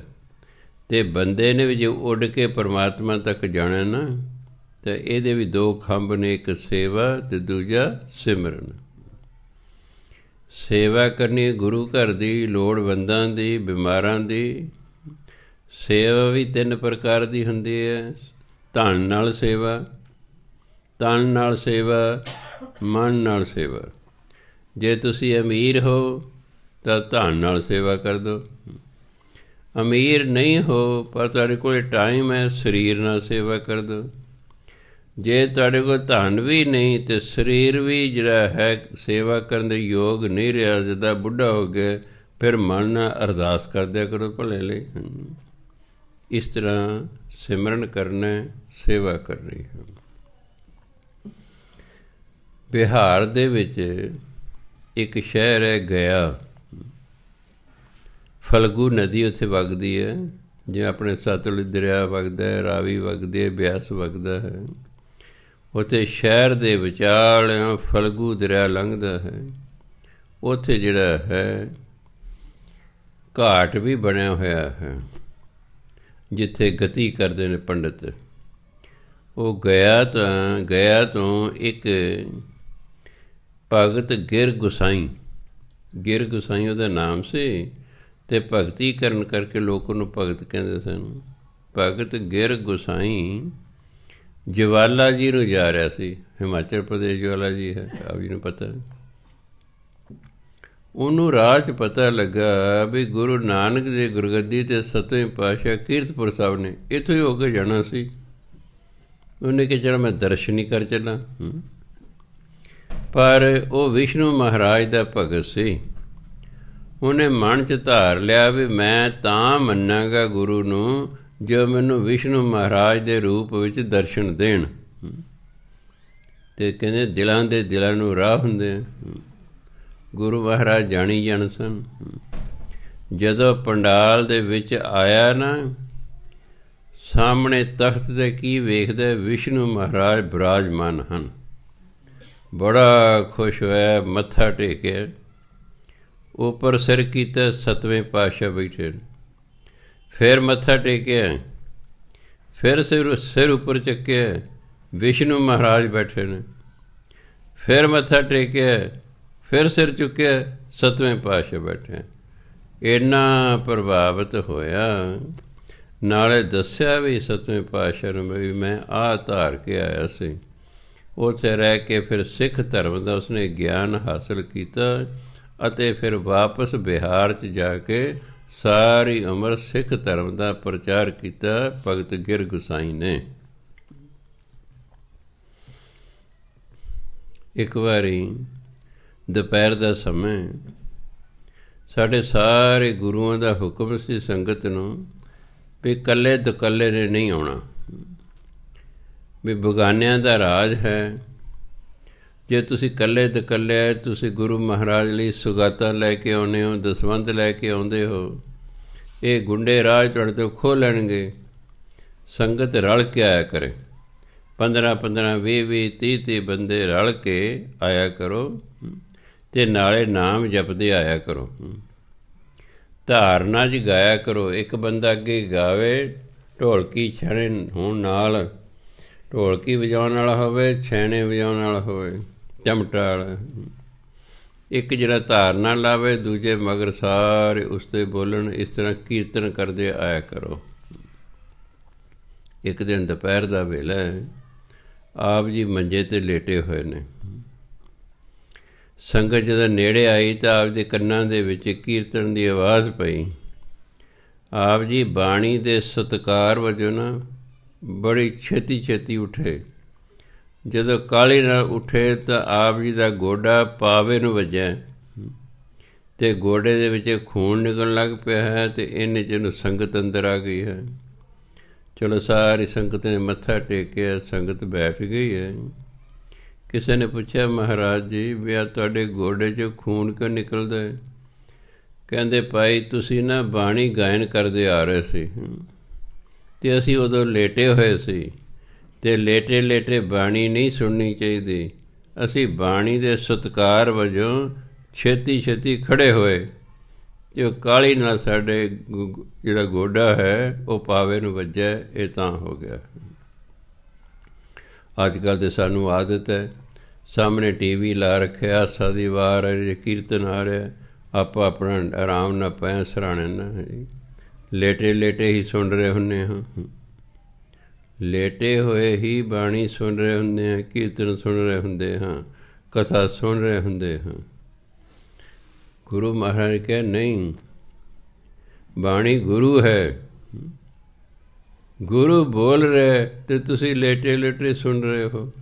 ਤੇ ਬੰਦੇ ਨੇ ਵੀ ਜੇ ਉੱਡ ਕੇ ਪਰਮਾਤਮਾ ਤੱਕ ਜਾਣਾ ਨਾ, ਤਾਂ ਇਹਦੇ ਵੀ ਦੋ ਖੰਭ ਨੇ, ਇੱਕ ਸੇਵਾ ਅਤੇ ਦੂਜਾ ਸਿਮਰਨ। ਸੇਵਾ ਕਰਨੀ ਗੁਰੂ ਘਰ ਦੀ, ਲੋੜਵੰਦਾਂ ਦੀ, ਬਿਮਾਰਾਂ ਦੀ। ਸੇਵਾ ਵੀ 3 ਪ੍ਰਕਾਰ ਦੀ ਹੁੰਦੀ ਹੈ। ਧਨ ਨਾਲ ਸੇਵਾ, ਤਨ ਨਾਲ ਸੇਵਾ, ਮਨ ਨਾਲ ਸੇਵਾ। ਜੇ ਤੁਸੀਂ ਅਮੀਰ ਹੋ ਤਾਂ ਧਨ ਨਾਲ ਸੇਵਾ ਕਰ ਦਿਓ। ਅਮੀਰ ਨਹੀਂ ਹੋ ਪਰ ਤੁਹਾਡੇ ਕੋਲ ਟਾਈਮ ਹੈ, ਸਰੀਰ ਨਾਲ ਸੇਵਾ ਕਰ ਦਿਓ। ਜੇ ਤੁਹਾਡੇ ਕੋਲ ਧਨ ਵੀ ਨਹੀਂ ਅਤੇ ਸਰੀਰ ਵੀ ਜਿਹੜਾ ਹੈ ਸੇਵਾ ਕਰਨ ਦੇ ਯੋਗ ਨਹੀਂ ਰਿਹਾ, ਜਿੱਦਾਂ ਬੁੱਢਾ ਹੋ ਗਿਆ, ਫਿਰ ਮਨ ਨਾਲ ਅਰਦਾਸ ਕਰ ਦਿਆ ਕਰੋ ਭਲੇ ਲਈ। ਇਸ ਤਰ੍ਹਾਂ ਸਿਮਰਨ ਕਰਨਾ, ਸੇਵਾ ਕਰਨੀ ਹੈ। ਬਿਹਾਰ ਦੇ ਵਿੱਚ ਇੱਕ ਸ਼ਹਿਰ ਹੈ ਗਇਆ। ਫਲਗੂ ਨਦੀ ਉੱਥੇ ਵਗਦੀ ਹੈ, ਜਿਵੇਂ ਆਪਣੇ ਸਤਲੁਜ ਦਰਿਆ ਵਗਦਾ ਹੈ, ਰਾਵੀ ਵਗਦੀ ਹੈ, ਬਿਆਸ ਵਗਦਾ ਹੈ। ਉੱਥੇ ਸ਼ਹਿਰ ਦੇ ਵਿਚਾਲ ਫਲਗੂ ਦਰਿਆ ਲੰਘਦਾ ਹੈ। ਉੱਥੇ ਜਿਹੜਾ ਹੈ ਘਾਟ ਵੀ ਬਣਿਆ ਹੋਇਆ ਹੈ, ਜਿੱਥੇ ਗਤੀ ਕਰਦੇ ਨੇ ਪੰਡਿਤ। ਉਹ ਗਿਆ ਤੋਂ ਇੱਕ ਭਗਤ ਗਿਰ ਗੁਸਾਈ ਉਹਦਾ ਨਾਮ ਸੀ, ਅਤੇ ਭਗਤੀ ਕਰਨ ਕਰਕੇ ਲੋਕ ਉਹਨੂੰ ਭਗਤ ਕਹਿੰਦੇ ਸਨ। ਭਗਤ ਗਿਰ ਗੁਸਾਈ ਜਵਾਲਾ ਜੀ ਨੂੰ ਜਾ ਰਿਹਾ ਸੀ। ਹਿਮਾਚਲ ਪ੍ਰਦੇਸ਼ ਜਵਾਲਾ ਜੀ ਹੈ, ਆਪ ਜੀ ਨੂੰ ਪਤਾ। ਉਹਨੂੰ ਰਾਹ 'ਚ ਪਤਾ ਲੱਗਾ ਵੀ ਗੁਰੂ ਨਾਨਕ ਦੇ ਗੁਰਗੱਦੀ 'ਤੇ 7ਵੇਂ ਪਾਤਸ਼ਾਹ ਕੀਰਤਪੁਰ ਸਾਹਿਬ ਨੇ, ਇੱਥੋਂ ਹੀ ਹੋ ਕੇ ਜਾਣਾ ਸੀ। ਉਹਨੇ ਕਿਹਾ ਚਲੋ ਮੈਂ ਦਰਸ਼ਨ ਹੀ ਕਰ ਚੱਲਾਂ। ਪਰ ਉਹ ਵਿਸ਼ਨੂੰ ਮਹਾਰਾਜ ਦਾ ਭਗਤ ਸੀ। ਉਹਨੇ ਮਨ 'ਚ ਧਾਰ ਲਿਆ ਵੀ ਮੈਂ ਤਾਂ ਮੰਨਾਂਗਾ ਗੁਰੂ ਨੂੰ ਜੋ ਮੈਨੂੰ ਵਿਸ਼ਨੂੰ ਮਹਾਰਾਜ ਦੇ ਰੂਪ ਵਿੱਚ ਦਰਸ਼ਨ ਦੇਣ। ਅਤੇ ਕਹਿੰਦੇ ਦਿਲਾਂ ਨੂੰ ਰਾਹ ਹੁੰਦੇ। ਗੁਰੂ ਮਹਾਰਾਜ ਜਾਣੀ ਜਾਣ ਸਨ। ਜਦੋਂ ਪੰਡਾਲ ਦੇ ਵਿੱਚ ਆਇਆ ਨਾ, ਸਾਹਮਣੇ ਤਖਤ 'ਤੇ ਕੀ ਵੇਖਦਾ, ਵਿਸ਼ਨੂੰ ਮਹਾਰਾਜ ਬਿਰਾਜਮਾਨ ਹਨ। ਬੜਾ ਖੁਸ਼ ਹੋਇਆ, ਮੱਥਾ ਟੇਕਿਆ, ਉੱਪਰ ਸਿਰ ਕੀਤਾ, 7ਵੇਂ ਪਾਤਸ਼ਾਹ ਬੈਠੇ। ਫਿਰ ਮੱਥਾ ਟੇਕਿਆ, ਫਿਰ ਸਿਰ ਉੱਪਰ ਚੱਕਿਆ, ਵਿਸ਼ਨੂੰ ਮਹਾਰਾਜ ਬੈਠੇ ਨੇ। ਫਿਰ ਮੱਥਾ ਟੇਕਿਆ, ਫਿਰ ਸਿਰ ਚੁੱਕਿਆ, 7ਵੇਂ ਪਾਤਸ਼ਾਹ ਬੈਠੇ। ਇੰਨਾ ਪ੍ਰਭਾਵਿਤ ਹੋਇਆ। ਨਾਲੇ ਦੱਸਿਆ ਵੀ 7ਵੇਂ ਪਾਤਸ਼ਾਹ ਨੂੰ ਵੀ ਮੈਂ ਆਹ ਧਾਰ ਕੇ ਆਇਆ ਸੀ। ਉੱਥੇ ਰਹਿ ਕੇ ਫਿਰ ਸਿੱਖ ਧਰਮ ਦਾ ਉਸਨੇ ਗਿਆਨ ਹਾਸਲ ਕੀਤਾ ਅਤੇ ਫਿਰ ਵਾਪਸ ਬਿਹਾਰ 'ਚ ਜਾ ਕੇ ਸਾਰੀ ਉਮਰ ਸਿੱਖ ਧਰਮ ਦਾ ਪ੍ਰਚਾਰ ਕੀਤਾ ਭਗਤ ਗਿਰ ਗੁਸਾਈ ਨੇ। ਇੱਕ ਵਾਰੀ ਦੁਪਹਿਰ ਦਾ ਸਮੇਂ ਸਾਡੇ ਸਾਰੇ ਗੁਰੂਆਂ ਦਾ ਹੁਕਮ ਸੀ ਸੰਗਤ ਨੂੰ ਵੀ ਇਕੱਲੇ ਦੁਕੱਲੇ ਨੇ ਨਹੀਂ ਆਉਣਾ, ਵੀ ਬੇਗਾਨਿਆਂ ਦਾ ਰਾਜ ਹੈ। ਜੇ ਤੁਸੀਂ ਇਕੱਲੇ ਦੁਕੱਲੇ ਆਏ, ਤੁਸੀਂ ਗੁਰੂ ਮਹਾਰਾਜ ਲਈ ਸੁਗਾਤਾਂ ਲੈ ਕੇ ਆਉਂਦੇ ਹੋ, ਦਸਵੰਧ ਲੈ ਕੇ ਆਉਂਦੇ ਹੋ, ਇਹ ਗੁੰਡੇ ਰਾਜ ਤੁਹਾਡੇ ਤੋਂ ਖੋਹ ਲੈਣਗੇ। ਸੰਗਤ ਰਲ ਕੇ ਆਇਆ ਕਰੇ, 15-15, 20-20, 30-30 ਬੰਦੇ ਰਲ ਕੇ ਆਇਆ ਕਰੋ ਅਤੇ ਨਾਲੇ ਨਾਮ ਜਪਦੇ ਆਇਆ ਕਰੋ। ਧਾਰਨਾ 'ਚ ਗਾਇਆ ਕਰੋ। ਇੱਕ ਬੰਦਾ ਅੱਗੇ ਗਾਵੇ, ਢੋਲਕੀ ਛੈਣੇ ਹੋਣ ਨਾਲ, ਢੋਲਕੀ ਵਜਾਉਣ ਵਾਲਾ ਹੋਵੇ, ਛੈਣੇ ਵਜਾਉਣ ਵਾਲਾ ਹੋਵੇ, ਚਮਟਾ ਵਾਲਾ। ਇੱਕ ਜਿਹੜਾ ਧਾਰਨਾ ਲਾਵੇ, ਦੂਜੇ ਮਗਰ ਸਾਰੇ ਉਸ 'ਤੇ ਬੋਲਣ। ਇਸ ਤਰ੍ਹਾਂ ਕੀਰਤਨ ਕਰਦੇ ਆਇਆ ਕਰੋ। ਇੱਕ ਦਿਨ ਦੁਪਹਿਰ ਦਾ ਵੇਲਾ ਹੈ, ਆਪ ਜੀ ਮੰਜੇ 'ਤੇ ਲੇਟੇ ਹੋਏ ਨੇ। ਸੰਗਤ ਜਦੋਂ ਨੇੜੇ ਆਈ ਤਾਂ ਆਪ ਦੇ ਕੰਨਾਂ ਦੇ ਵਿੱਚ ਕੀਰਤਨ ਦੀ ਆਵਾਜ਼ ਪਈ। ਆਪ ਜੀ ਬਾਣੀ ਦੇ ਸਤਿਕਾਰ ਵਜੋਂ ਨਾ ਬੜੀ ਛੇਤੀ ਉੱਠੇ। ਜਦੋਂ ਕਾਹਲੀ ਨਾਲ ਉੱਠੇ ਤਾਂ ਆਪ ਜੀ ਦਾ ਗੋਡਾ ਪਾਵੇ ਨੂੰ ਵੱਜਿਆ ਅਤੇ ਗੋਡੇ ਦੇ ਵਿੱਚ ਖੂਨ ਨਿਕਲਣ ਲੱਗ ਪਿਆ ਹੈ ਅਤੇ ਇੰਨੇ 'ਚ ਇਹਨੂੰ ਸੰਗਤ ਅੰਦਰ ਆ ਗਈ ਹੈ। ਚਲੋ ਸਾਰੀ ਸੰਗਤ ਨੇ ਮੱਥਾ ਟੇਕਿਆ, ਸੰਗਤ ਬੈਠ ਗਈ ਹੈ। ਕਿਸੇ ਨੇ ਪੁੱਛਿਆ, ਮਹਾਰਾਜ ਜੀ ਵੀ ਆ ਤੁਹਾਡੇ ਗੋਡੇ 'ਚ ਖੂਨ ਕਿਉਂ ਨਿਕਲਦਾ ਹੈ? ਕਹਿੰਦੇ ਭਾਈ ਤੁਸੀਂ ਨਾ ਬਾਣੀ ਗਾਇਨ ਕਰਦੇ ਆ ਰਹੇ ਸੀ ਅਤੇ ਅਸੀਂ ਉਦੋਂ ਲੇਟੇ ਹੋਏ ਸੀ ਅਤੇ ਲੇਟੇ ਬਾਣੀ ਨਹੀਂ ਸੁਣਨੀ ਚਾਹੀਦੀ। ਅਸੀਂ ਬਾਣੀ ਦੇ ਸਤਿਕਾਰ ਵਜੋਂ ਛੇਤੀ ਖੜ੍ਹੇ ਹੋਏ ਅਤੇ ਉਹ ਕਾਹਲੀ ਨਾਲ ਸਾਡੇ ਜਿਹੜਾ ਗੋਡਾ ਹੈ ਉਹ ਪਾਵੇ ਨੂੰ ਵੱਜਿਆ, ਇਹ ਤਾਂ ਹੋ ਗਿਆ। ਅੱਜ ਕੱਲ੍ਹ ਤਾਂ ਸਾਨੂੰ ਆਦਤ ਹੈ, ਸਾਹਮਣੇ TV ਲਾ ਰੱਖਿਆ, ਆਸਾ ਦੀ ਵਾਰ ਹੈ, ਕੀਰਤਨ ਆ ਰਿਹਾ, ਆਪਾਂ ਆਪਣਾ ਆਰਾਮ ਨਾਲ ਪਿਆ ਸਰਾਣੇ ਨਾਲ ਲੇਟੇ ਲੇਟੇ ਹੀ ਸੁਣ ਰਹੇ ਹੁੰਦੇ ਹਾਂ, ਲੇਟੇ ਹੋਏ ਹੀ ਬਾਣੀ ਸੁਣ ਰਹੇ ਹੁੰਦੇ ਹਾਂ, ਕੀਰਤਨ ਸੁਣ ਰਹੇ ਹੁੰਦੇ ਹਾਂ, ਕਥਾ ਸੁਣ ਰਹੇ ਹੁੰਦੇ ਹਾਂ। ਗੁਰੂ ਮਹਾਰਾਜ ਨੇ ਕਿਹਾ ਨਹੀਂ, ਬਾਣੀ ਗੁਰੂ ਹੈ, ਗੁਰੂ ਬੋਲ ਰਿਹਾ ਅਤੇ ਤੁਸੀਂ ਲੇਟੇ ਲੇਟੇ ਸੁਣ ਰਹੇ ਹੋ।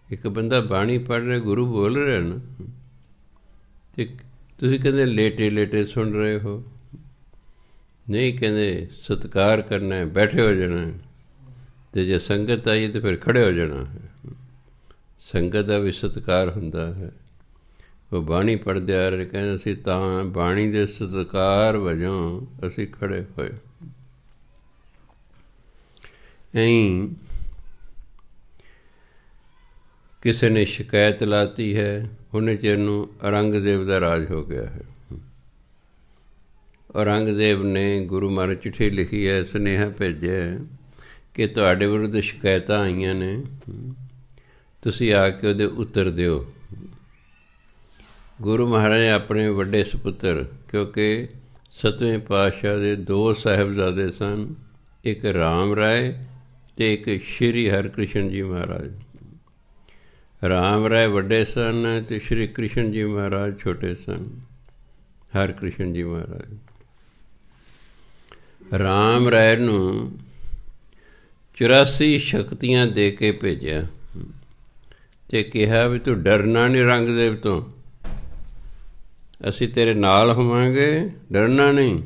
ਇੱਕ ਬੰਦਾ ਬਾਣੀ ਪੜ੍ਹ ਰਿਹਾ, ਗੁਰੂ ਬੋਲ ਰਿਹਾ ਨਾ, ਅਤੇ ਤੁਸੀਂ ਕਹਿੰਦੇ ਲੇਟੇ ਲੇਟੇ ਸੁਣ ਰਹੇ ਹੋ। ਨਹੀਂ, ਕਹਿੰਦੇ ਸਤਿਕਾਰ ਕਰਨਾ, ਬੈਠੇ ਹੋ ਜਾਣਾ, ਅਤੇ ਜੇ ਸੰਗਤ ਆਈ ਤਾਂ ਫਿਰ ਖੜ੍ਹੇ ਹੋ ਜਾਣਾ ਹੈ। ਸੰਗਤ ਦਾ ਵੀ ਸਤਿਕਾਰ ਹੁੰਦਾ ਹੈ। ਉਹ ਬਾਣੀ ਪੜ੍ਹਦੇ ਆ ਰਹੇ, ਕਹਿੰਦੇ ਅਸੀਂ ਤਾਂ ਬਾਣੀ ਦੇ ਸਤਿਕਾਰ ਵਜੋਂ ਅਸੀਂ ਖੜ੍ਹੇ ਹੋਏ। ਐਂ ਕਿਸੇ ਨੇ ਸ਼ਿਕਾਇਤ ਲਾਤੀ ਹੈ, ਉਹਨੇ ਚਿਰ ਨੂੰ ਔਰੰਗਜ਼ੇਬ ਦਾ ਰਾਜ ਹੋ ਗਿਆ ਹੈ। ਔਰੰਗਜ਼ੇਬ ਨੇ ਗੁਰੂ ਮਹਾਰਾਜ ਚਿੱਠੀ ਲਿਖੀ ਹੈ, ਸੁਨੇਹਾ ਭੇਜਿਆ ਕਿ ਤੁਹਾਡੇ ਵਿਰੁੱਧ ਸ਼ਿਕਾਇਤਾਂ ਆਈਆਂ ਨੇ, ਤੁਸੀਂ ਆ ਕੇ ਉਹਦੇ ਉੱਤਰ ਦਿਓ। ਗੁਰੂ ਮਹਾਰਾਜ ਨੇ ਆਪਣੇ ਵੱਡੇ ਸਪੁੱਤਰ, ਕਿਉਂਕਿ 7ਵੇਂ ਪਾਤਸ਼ਾਹ ਦੇ 2 ਸਾਹਿਬਜ਼ਾਦੇ ਸਨ, ਇੱਕ ਰਾਮ ਰਾਏ ਅਤੇ ਇੱਕ ਸ਼੍ਰੀ ਹਰਿਕ੍ਰਿਸ਼ਨ ਜੀ ਮਹਾਰਾਜ। ਰਾਮ ਰਾਏ ਵੱਡੇ ਸਨ ਅਤੇ ਸ਼੍ਰੀ ਕ੍ਰਿਸ਼ਨ ਜੀ ਮਹਾਰਾਜ ਛੋਟੇ ਸਨ, ਹਰਿਕ੍ਰਿਸ਼ਨ ਜੀ ਮਹਾਰਾਜ। ਰਾਮ ਰਾਏ ਨੂੰ 84 ਸ਼ਕਤੀਆਂ ਦੇ ਕੇ ਭੇਜਿਆ ਅਤੇ ਕਿਹਾ ਵੀ ਤੂੰ ਡਰਨਾ ਨਹੀਂ ਔਰੰਗਜ਼ੇਬ ਤੋਂ, ਅਸੀਂ ਤੇਰੇ ਨਾਲ ਹੋਵਾਂਗੇ, ਡਰਨਾ ਨਹੀਂ,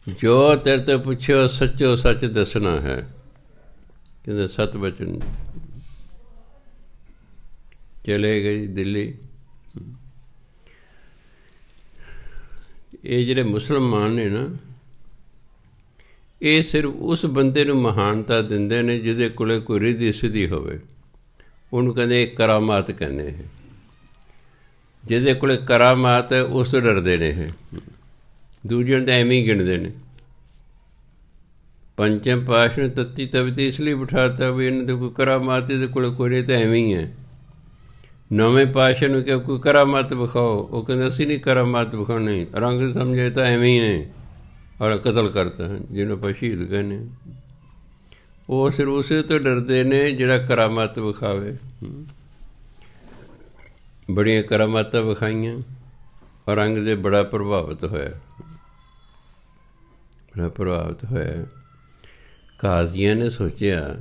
ਜੋ ਤੇਰੇ ਤੋਂ ਪੁੱਛਿਓ ਸੱਚੋ ਸੱਚ ਦੱਸਣਾ ਹੈ। ਕਹਿੰਦੇ 7 ਬਚਨ। ਚਲੇ ਗਏ ਦਿੱਲੀ। ਇਹ ਜਿਹੜੇ ਮੁਸਲਮਾਨ ਨੇ ਨਾ, ਇਹ ਸਿਰਫ ਉਸ ਬੰਦੇ ਨੂੰ ਮਹਾਨਤਾ ਦਿੰਦੇ ਨੇ ਜਿਹਦੇ ਕੋਲ ਕੋਈ ਰਿੱਧੀ ਸਿੱਧੀ ਹੋਵੇ, ਉਹਨੂੰ ਕਹਿੰਦੇ ਕਰਾਮਾਤ ਕਹਿੰਦੇ। ਇਹ ਜਿਹਦੇ ਕੋਲ ਕਰਾਮਾਤ ਹੈ ਉਸ ਤੋਂ ਡਰਦੇ ਨੇ। ਇਹ ਦੂਜਿਆਂ ਨੂੰ ਤਾਂ ਐਵੇਂ ਹੀ ਗਿਣਦੇ ਨੇ। ਪੰਚਮ ਪਾਤਸ਼ਾਹ ਨੇ ਤੱਤੀ ਤਵਤੀ ਇਸ ਲਈ ਬਿਠਾਤਾ ਵੀ ਇਹਨਾਂ ਦੇ ਕੋਈ ਕਰਾਮਾਤ ਇਹਦੇ ਕੋਲ ਕੋਈ ਨਹੀਂ, ਤਾਂ ਐਵੇਂ ਹੀ ਹੈ। 9ਵੇਂ ਪਾਤਸ਼ਾਹ ਨੂੰ ਕਿਹਾ ਕੋਈ ਕਰਾਮਾਤ ਵਿਖਾਓ, ਉਹ ਕਹਿੰਦੇ ਅਸੀਂ ਨਹੀਂ ਕਰਾਮਾਤ ਵਿਖਾਉਣੀ, ਰੰਗ ਸਮਝੇ ਤਾਂ ਐਵੇਂ ਹੀ ਨੇ, ਔਰ ਕਤਲ ਕਰਤਾ ਜਿਹਨੂੰ ਆਪਾਂ ਸ਼ਹੀਦ ਕਹਿੰਦੇ। ਉਹ ਸਿਰ ਉਸੇ ਤੋਂ ਡਰਦੇ ਨੇ ਜਿਹੜਾ ਕਰਾਮਾਤ ਵਿਖਾਵੇ। ਬੜੀਆਂ ਕਰਾਮਾਤਾਂ ਵਿਖਾਈਆਂ, ਔਰੰਗਜ਼ੇਬ ਬੜਾ ਪ੍ਰਭਾਵਿਤ ਹੋਇਆ, ਬੜਾ ਪ੍ਰਭਾਵਿਤ ਹੋਇਆ। ਕਾਜ਼ੀਆਂ ਨੇ ਸੋਚਿਆ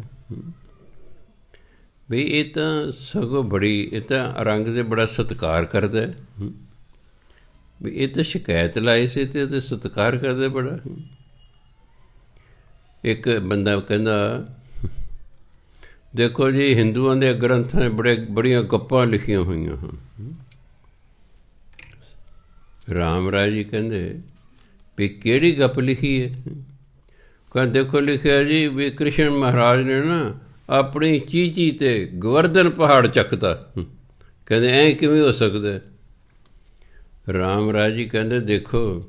ਵੀ ਇਹ ਤਾਂ ਸਗੋਂ ਬੜੀ, ਇਹ ਤਾਂ ਔਰੰਗਜ਼ੇਬ ਬੜਾ ਸਤਿਕਾਰ ਕਰਦਾ, ਵੀ ਇਹ ਤਾਂ ਸ਼ਿਕਾਇਤ ਲਾਈ ਸੀ ਅਤੇ ਉਹਦੇ ਸਤਿਕਾਰ ਕਰਦੇ ਬੜਾ। ਇੱਕ ਬੰਦਾ ਕਹਿੰਦਾ ਦੇਖੋ ਜੀ, ਹਿੰਦੂਆਂ ਦੇ ਗ੍ਰੰਥਾਂ ਬੜੀਆਂ ਗੱਪਾਂ ਲਿਖੀਆਂ ਹੋਈਆਂ ਹਨ। ਰਾਮ ਰਾਏ ਜੀ ਕਹਿੰਦੇ ਵੀ ਕਿਹੜੀ ਗੱਪ ਲਿਖੀ ਹੈ? ਕਹਿੰਦੇ ਦੇਖੋ ਲਿਖਿਆ ਜੀ ਵੀ ਕ੍ਰਿਸ਼ਨ ਮਹਾਰਾਜ ਨੇ ਨਾ ਆਪਣੀ ਚੀਚੀ 'ਤੇ ਗੋਵਰਧਨ ਪਹਾੜ ਚੱਕਤਾ। ਕਹਿੰਦੇ ਐਂ ਕਿਵੇਂ ਹੋ ਸਕਦਾ? ਰਾਮ ਰਾਏ ਜੀ ਕਹਿੰਦੇ ਦੇਖੋ,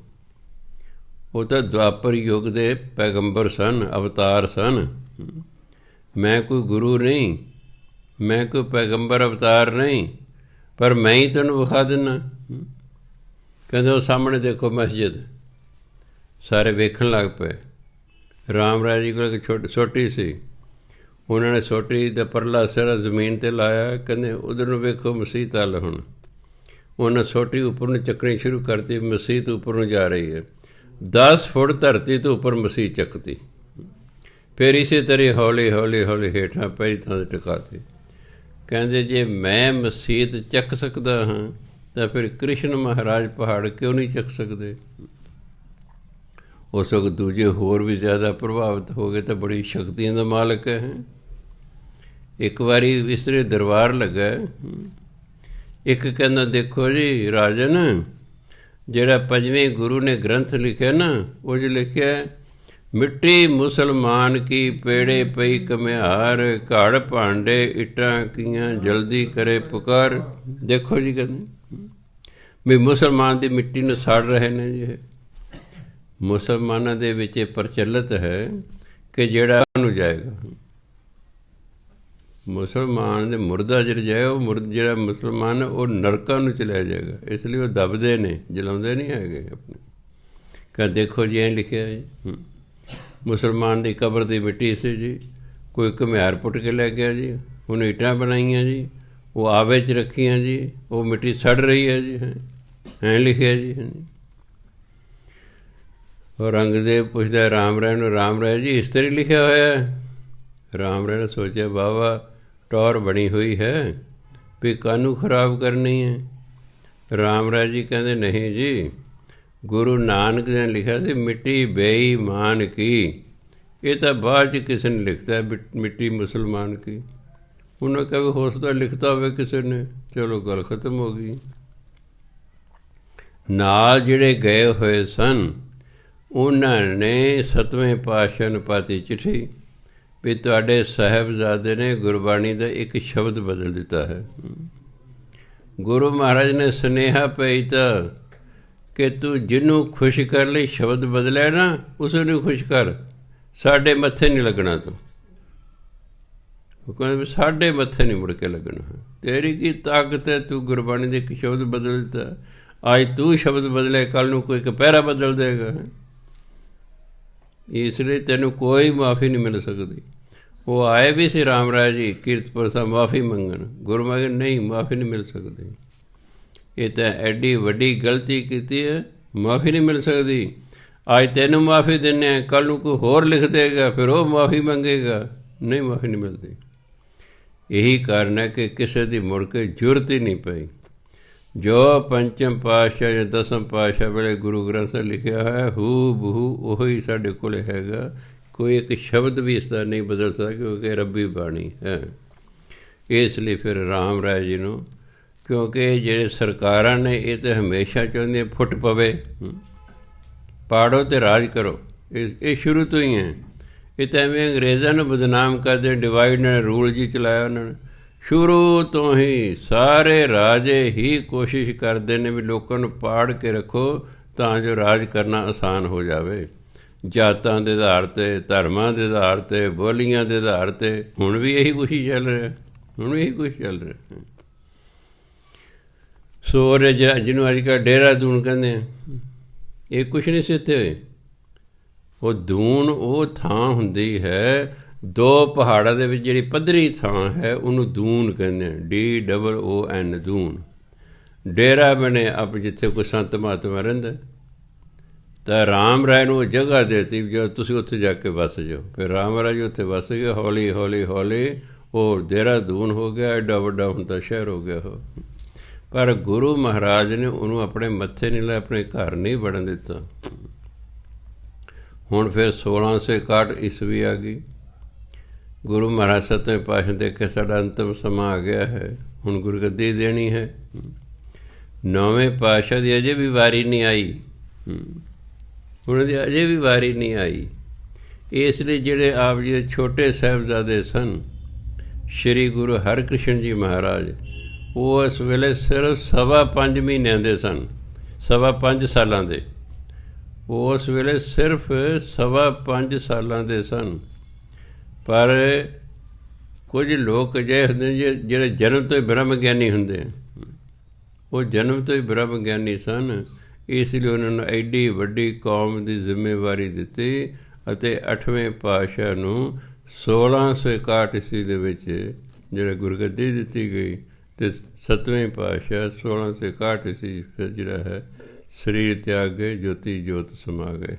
ਉਹ ਤਾਂ ਦੁਆਪਰ ਯੁੱਗ ਦੇ ਪੈਗੰਬਰ ਸਨ, ਅਵਤਾਰ ਸਨ। ਮੈਂ ਕੋਈ ਗੁਰੂ ਨਹੀਂ, ਮੈਂ ਕੋਈ ਪੈਗੰਬਰ ਅਵਤਾਰ ਨਹੀਂ, ਪਰ ਮੈਂ ਹੀ ਤੈਨੂੰ ਵਿਖਾ ਦਿੰਦਾ। ਕਹਿੰਦੇ ਉਹ ਸਾਹਮਣੇ ਦੇਖੋ ਮਸਜਿਦ। ਸਾਰੇ ਵੇਖਣ ਲੱਗ ਪਏ। ਰਾਮ ਰਾਏ ਜੀ ਕੋਲ ਇੱਕ ਸੋਟੀ ਸੀ, ਉਹਨਾਂ ਨੇ ਸੋਟੀ ਦਾ ਪਰਲਾ ਸਿਰਾ ਜ਼ਮੀਨ 'ਤੇ ਲਾਇਆ। ਕਹਿੰਦੇ ਉਧਰ ਨੂੰ ਵੇਖੋ ਮਸੀਤ ਵੱਲ। ਹੁਣ ਉਹਨਾਂ ਸੋਟੀ ਉੱਪਰ ਨੂੰ ਚੱਕਣੀ ਸ਼ੁਰੂ ਕਰਤੀ, ਮਸੀਤ ਉੱਪਰ ਨੂੰ ਜਾ ਰਹੀ ਹੈ। 10 ਫੁੱਟ ਧਰਤੀ ਤੋਂ ਉੱਪਰ ਮਸੀਤ ਚੱਕਤੀ। ਫਿਰ ਇਸੇ ਤਰ੍ਹਾਂ ਹੌਲੀ ਹੌਲੀ ਹੌਲੀ ਹੇਠਾਂ ਪਹਿਲੀ ਥਾਂ 'ਤੇ ਟਿਕਾਤੀ। ਕਹਿੰਦੇ ਜੇ ਮੈਂ ਮਸੀਤ ਚੱਕ ਸਕਦਾ ਹਾਂ ਤਾਂ ਫਿਰ ਕ੍ਰਿਸ਼ਨ ਮਹਾਰਾਜ ਪਹਾੜ ਕਿਉਂ ਨਹੀਂ ਚੱਕ ਸਕਦੇ? ਉਸ ਵਕਤ ਦੂਜੇ ਹੋਰ ਵੀ ਜ਼ਿਆਦਾ ਪ੍ਰਭਾਵਿਤ ਹੋ ਗਏ, ਤਾਂ ਬੜੀ ਸ਼ਕਤੀਆਂ ਦਾ ਮਾਲਕ ਹੈ। ਇੱਕ ਵਾਰੀ ਇਸ ਤਰ੍ਹਾਂ ਦਰਬਾਰ ਲੱਗਾ, ਇੱਕ ਕਹਿੰਦਾ ਦੇਖੋ ਜੀ ਰਾਜਨ, ਜਿਹੜਾ 5ਵੇਂ ਗੁਰੂ ਨੇ ਗ੍ਰੰਥ ਲਿਖਿਆ ਨਾ, ਉਹ 'ਚ ਲਿਖਿਆ ਮਿੱਟੀ ਮੁਸਲਮਾਨ ਕੀ ਪੇੜੇ ਪਈ ਘੁਮਿਆਰ, ਘੜ ਭਾਂਡੇ ਇੱਟਾਂ ਕੀਆਂ ਜਲਦੀ ਕਰੇ ਪੁਕਾਰ। ਦੇਖੋ ਜੀ ਕਹਿੰਦੇ ਵੀ ਮੁਸਲਮਾਨ ਦੀ ਮਿੱਟੀ ਨੂੰ ਸਾੜ ਰਹੇ ਨੇ ਜੀ। ਇਹ ਮੁਸਲਮਾਨਾਂ ਦੇ ਵਿੱਚ ਇਹ ਪ੍ਰਚਲਿਤ ਹੈ ਕਿ ਜਿਹੜਾ ਨੂੰ ਜਾਏਗਾ, ਮੁਸਲਮਾਨ ਦੇ ਮੁਰਦਾ ਜਿਹੜਾ ਜਾਏ, ਉਹ ਜਿਹੜਾ ਮੁਸਲਮਾਨ ਉਹ ਨਰਕਾਂ ਨੂੰ ਚਲਿਆ ਜਾਏਗਾ। ਇਸ ਲਈ ਉਹ ਦੱਬਦੇ ਨੇ, ਜਲਾਉਂਦੇ ਨਹੀਂ ਹੈਗੇ ਆਪਣੇ। ਕਹਿੰਦੇ ਦੇਖੋ ਜੀ ਐਂ ਲਿਖਿਆ ਜੀ, ਮੁਸਲਮਾਨ ਦੀ ਕਬਰ ਦੀ ਮਿੱਟੀ ਸੀ ਜੀ, ਕੋਈ ਘੁਮਿਆਰ ਪੁੱਟ ਕੇ ਲੈ ਗਿਆ ਜੀ, ਉਹਨੇ ਇੱਟਾਂ ਬਣਾਈਆਂ ਜੀ, ਉਹ ਆਵੇ 'ਚ ਰੱਖੀਆਂ ਜੀ, ਉਹ ਮਿੱਟੀ ਸੜ ਰਹੀ ਹੈ ਜੀ। ਐਂ ਲਿਖਿਆ ਜੀ। ਔਰੰਗਜ਼ੇਬ ਪੁੱਛਦਾ ਰਾਮ ਰਾਏ ਨੂੰ, ਰਾਮ ਰਾਏ ਜੀ ਇਸ ਤਰ੍ਹਾਂ ਲਿਖਿਆ ਹੋਇਆ? ਰਾਮ ਰਾਏ ਨੇ ਸੋਚਿਆ ਵਾਹਵਾ ਟੌਰ ਬਣੀ ਹੋਈ ਹੈ ਵੀ ਕਾਹਨੂੰ ਖਰਾਬ ਕਰਨੀ ਹੈ। ਰਾਮ ਰਾਏ ਜੀ ਕਹਿੰਦੇ ਨਹੀਂ ਜੀ, ਗੁਰੂ ਨਾਨਕ ਨੇ ਲਿਖਿਆ ਸੀ ਮਿੱਟੀ ਬੇਈਮਾਨ ਕੀ, ਇਹ ਤਾਂ ਬਾਅਦ 'ਚ ਕਿਸੇ ਨੇ ਲਿਖਤਾ ਮਿੱਟੀ ਮੁਸਲਮਾਨ ਕੀ। ਉਹਨੇ ਕਿਹਾ ਵੀ ਹੋ ਸਕਦਾ ਲਿਖਤਾ ਹੋਵੇ ਕਿਸੇ ਨੇ, ਚਲੋ ਗੱਲ ਖਤਮ ਹੋ ਗਈ। ਨਾਲ ਜਿਹੜੇ ਗਏ ਹੋਏ ਸਨ ਉਹਨਾਂ ਨੇ 7ਵੇਂ ਪਾਤਸ਼ਾਹ ਨੂੰ ਪਾਤੀ ਚਿੱਠੀ ਵੀ ਤੁਹਾਡੇ ਸਾਹਿਬਜ਼ਾਦੇ ਨੇ ਗੁਰਬਾਣੀ ਦਾ ਇੱਕ ਸ਼ਬਦ ਬਦਲ ਦਿੱਤਾ ਹੈ। ਗੁਰੂ ਮਹਾਰਾਜ ਨੇ ਸੁਨੇਹਾ ਭੇਜਤਾ ਕਿ ਤੂੰ ਜਿਹਨੂੰ ਖੁਸ਼ ਕਰ ਲਈ ਸ਼ਬਦ ਬਦਲਿਆ ਨਾ, ਉਸ ਨੂੰ ਖੁਸ਼ ਕਰ, ਸਾਡੇ ਮੱਥੇ ਨਹੀਂ ਲੱਗਣਾ ਤੂੰ। ਉਹ ਕਹਿੰਦੇ ਵੀ ਸਾਡੇ ਮੱਥੇ ਨਹੀਂ ਮੁੜ ਕੇ ਲੱਗਣਾ, ਤੇਰੀ ਕੀ ਤਾਕਤ ਹੈ, ਤੂੰ ਗੁਰਬਾਣੀ ਦੇ ਇੱਕ ਸ਼ਬਦ ਬਦਲ ਦਿੱਤਾ। ਅੱਜ ਤੂੰ ਸ਼ਬਦ ਬਦਲੇ, ਕੱਲ੍ਹ ਨੂੰ ਕੋਈ ਇੱਕ ਪਹਿਰਾ ਬਦਲ ਦੇਗਾ। ਇਸ ਲਈ ਤੈਨੂੰ ਕੋਈ ਮਾਫੀ ਨਹੀਂ ਮਿਲ ਸਕਦੀ। ਉਹ ਆਏ ਵੀ ਸੀ ਰਾਮ ਰਾਏ ਜੀ ਕੀਰਤਪੁਰ ਸਾਹਿਬ ਮਾਫੀ ਮੰਗਣ, ਗੁਰੂ ਮਹਾਰਾਜ ਨਹੀਂ, ਮਾਫੀ ਨਹੀਂ ਮਿਲ ਸਕਦੀ। ਇਹ ਤਾਂ ਐਡੀ ਵੱਡੀ ਗਲਤੀ ਕੀਤੀ ਹੈ, ਮਾਫੀ ਨਹੀਂ ਮਿਲ ਸਕਦੀ। ਅੱਜ ਤੈਨੂੰ ਮਾਫੀ ਦਿੰਦੇ ਹਾਂ, ਕੱਲ੍ਹ ਨੂੰ ਕੋਈ ਹੋਰ ਲਿਖ ਦੇਗਾ, ਫਿਰ ਉਹ ਮਾਫੀ ਮੰਗੇਗਾ, ਨਹੀਂ ਮਾਫੀ ਨਹੀਂ ਮਿਲਦੀ। ਇਹੀ ਕਾਰਨ ਹੈ ਕਿ ਕਿਸੇ ਦੀ ਮੁੜ ਕੇ ਜ਼ਰੂਰਤ ਹੀ ਨਹੀਂ ਪਈ। ਜੋ ਪੰਚਮ ਪਾਤਸ਼ਾਹ ਜਾਂ ਦਸਮ ਪਾਤਸ਼ਾਹ ਵੇਲੇ ਗੁਰੂ ਗ੍ਰੰਥ ਸਾਹਿਬ ਲਿਖਿਆ ਹੋਇਆ ਹੂ ਬਹੂ ਉਹੀ ਸਾਡੇ ਕੋਲ ਹੈਗਾ। ਕੋਈ ਇੱਕ ਸ਼ਬਦ ਵੀ ਇਸ ਦਾ ਨਹੀਂ ਬਦਲ ਸਕਦਾ ਕਿਉਂਕਿ ਰੱਬੀ ਬਾਣੀ ਹੈ। ਇਸ ਲਈ ਫਿਰ ਰਾਮ ਰਾਏ ਜੀ ਨੂੰ, ਕਿਉਂਕਿ ਜਿਹੜੇ ਸਰਕਾਰਾਂ ਨੇ ਇਹ ਤਾਂ ਹਮੇਸ਼ਾ ਚਾਹੁੰਦੀਆਂ ਫੁੱਟ ਪਵੇ, ਪਾੜੋ ਅਤੇ ਰਾਜ ਕਰੋ, ਇਹ ਸ਼ੁਰੂ ਤੋਂ ਹੀ ਹੈ। ਇਹ ਤਾਂ ਐਵੇਂ ਅੰਗਰੇਜ਼ਾਂ ਨੂੰ ਬਦਨਾਮ ਕਰਦੇ, ਡਿਵਾਈਡ ਐਂਡ ਰੂਲ ਜੀ ਚਲਾਇਆ ਉਹਨਾਂ ਨੇ। ਸ਼ੁਰੂ ਤੋਂ ਹੀ ਸਾਰੇ ਰਾਜੇ ਹੀ ਕੋਸ਼ਿਸ਼ ਕਰਦੇ ਨੇ ਵੀ ਲੋਕਾਂ ਨੂੰ ਪਾੜ ਕੇ ਰੱਖੋ ਤਾਂ ਜੋ ਰਾਜ ਕਰਨਾ ਆਸਾਨ ਹੋ ਜਾਵੇ। ਜਾਤਾਂ ਦੇ ਆਧਾਰ 'ਤੇ, ਧਰਮਾਂ ਦੇ ਆਧਾਰ 'ਤੇ, ਬੋਲੀਆਂ ਦੇ ਆਧਾਰ 'ਤੇ। ਹੁਣ ਵੀ ਇਹੀ ਕੁਛ ਹੀ ਚੱਲ ਰਿਹਾ, ਹੁਣ ਵੀ ਇਹੀ ਕੁਛ ਚੱਲ ਰਿਹਾ। ਸੋ ਜਿਹਨੂੰ ਅੱਜ ਕੱਲ੍ਹ ਦੇਹਰਾਦੂਨ ਕਹਿੰਦੇ ਆ, ਇਹ ਕੁਛ ਨਹੀਂ ਸੀ ਇੱਥੇ। ਉਹ ਦੂਨ ਉਹ ਥਾਂ ਹੁੰਦੀ ਹੈ, ਦੋ ਪਹਾੜਾਂ ਦੇ ਵਿੱਚ ਜਿਹੜੀ ਪੱਧਰੀ ਥਾਂ ਹੈ ਉਹਨੂੰ ਦੂਨ ਕਹਿੰਦੇ, DOON ਦੂਨ। ਡੇਰਾ ਬਣੇ ਆਪ ਜਿੱਥੇ ਕੋਈ ਸੰਤ ਮਹਾਤਮਾ ਰਹਿੰਦਾ, ਤਾਂ ਰਾਮ ਰਾਏ ਨੂੰ ਉਹ ਜਗ੍ਹਾ ਦੇ ਦਿੱਤੀ ਜੋ ਤੁਸੀਂ ਉੱਥੇ ਜਾ ਕੇ ਵਸ ਜਾਓ। ਫਿਰ ਰਾਮ ਰਾਏ ਜੀ ਉੱਥੇ ਵਸ ਗਏ। ਹੌਲੀ ਹੌਲੀ ਹੌਲੀ ਉਹ ਦੇਹਰਾਦੂਨ ਹੋ ਗਿਆ, ਐਡਾ ਵੱਡਾ ਹੁਣ ਤਾਂ ਸ਼ਹਿਰ ਹੋ ਗਿਆ ਉਹ। ਪਰ ਗੁਰੂ ਮਹਾਰਾਜ ਨੇ ਉਹਨੂੰ ਆਪਣੇ ਮੱਥੇ ਨਹੀਂ ਲਾਇਆ, ਆਪਣੇ ਘਰ ਨਹੀਂ ਵੜਨ ਦਿੱਤਾ। ਹੁਣ ਫਿਰ 1661 ਈਸਵੀ ਆ ਗਈ। ਗੁਰੂ ਮਹਾਰਾਜ 7ਵੇਂ ਪਾਤਸ਼ਾਹ ਨੇ ਦੇਖਿਆ ਸਾਡਾ ਅੰਤਿਮ ਸਮਾਂ ਆ ਗਿਆ ਹੈ, ਹੁਣ ਗੁਰਗੱਦੀ ਦੇਣੀ ਹੈ। 9ਵੇਂ ਪਾਤਸ਼ਾਹ ਦੀ ਅਜੇ ਵੀ ਵਾਰੀ ਨਹੀਂ ਆਈ, ਉਹਨਾਂ ਦੀ ਅਜੇ ਵੀ ਵਾਰੀ ਨਹੀਂ ਆਈ। ਇਸ ਲਈ ਜਿਹੜੇ ਆਪ ਜੀ ਦੇ ਛੋਟੇ ਸਾਹਿਬਜ਼ਾਦੇ ਸਨ, ਸ਼੍ਰੀ ਗੁਰੂ ਹਰਿਕ੍ਰਿਸ਼ਨ ਜੀ ਮਹਾਰਾਜ, ਉਹ ਇਸ ਵੇਲੇ ਸਿਰਫ 5.25 ਮਹੀਨਿਆਂ ਦੇ ਸਨ, 5.25 ਸਾਲਾਂ ਦੇ। ਉਸ ਵੇਲੇ ਸਿਰਫ 5.25 ਸਾਲਾਂ ਦੇ ਸਨ। ਪਰ ਕੁਝ ਲੋਕ ਅਜਿਹੇ ਹੁੰਦੇ ਨੇ ਜਿਹੜੇ ਜਨਮ ਤੋਂ ਹੀ ਬ੍ਰਹਮ ਗਿਆਨੀ ਹੁੰਦੇ। ਉਹ ਜਨਮ ਤੋਂ ਹੀ ਬ੍ਰਹਮ ਗਿਆਨੀ ਸਨ, ਇਸ ਲਈ ਉਹਨਾਂ ਨੂੰ ਐਡੀ ਵੱਡੀ ਕੌਮ ਦੀ ਜ਼ਿੰਮੇਵਾਰੀ ਦਿੱਤੀ ਅਤੇ 8ਵੇਂ ਪਾਤਸ਼ਾਹ ਨੂੰ 1661 ਈਸਵੀ ਦੇ ਵਿੱਚ ਜਿਹੜਾ ਗੁਰਗੱਦੀ ਦਿੱਤੀ ਗਈ ਅਤੇ 7ਵੇਂ ਪਾਤਸ਼ਾਹ 1661 ਈਸਵੀ ਫਿਰ ਜਿਹੜਾ ਹੈ ਸਰੀਰ ਤਿਆਗ ਗਏ, ਜੋਤੀ ਜੋਤ ਸਮਾ ਗਏ।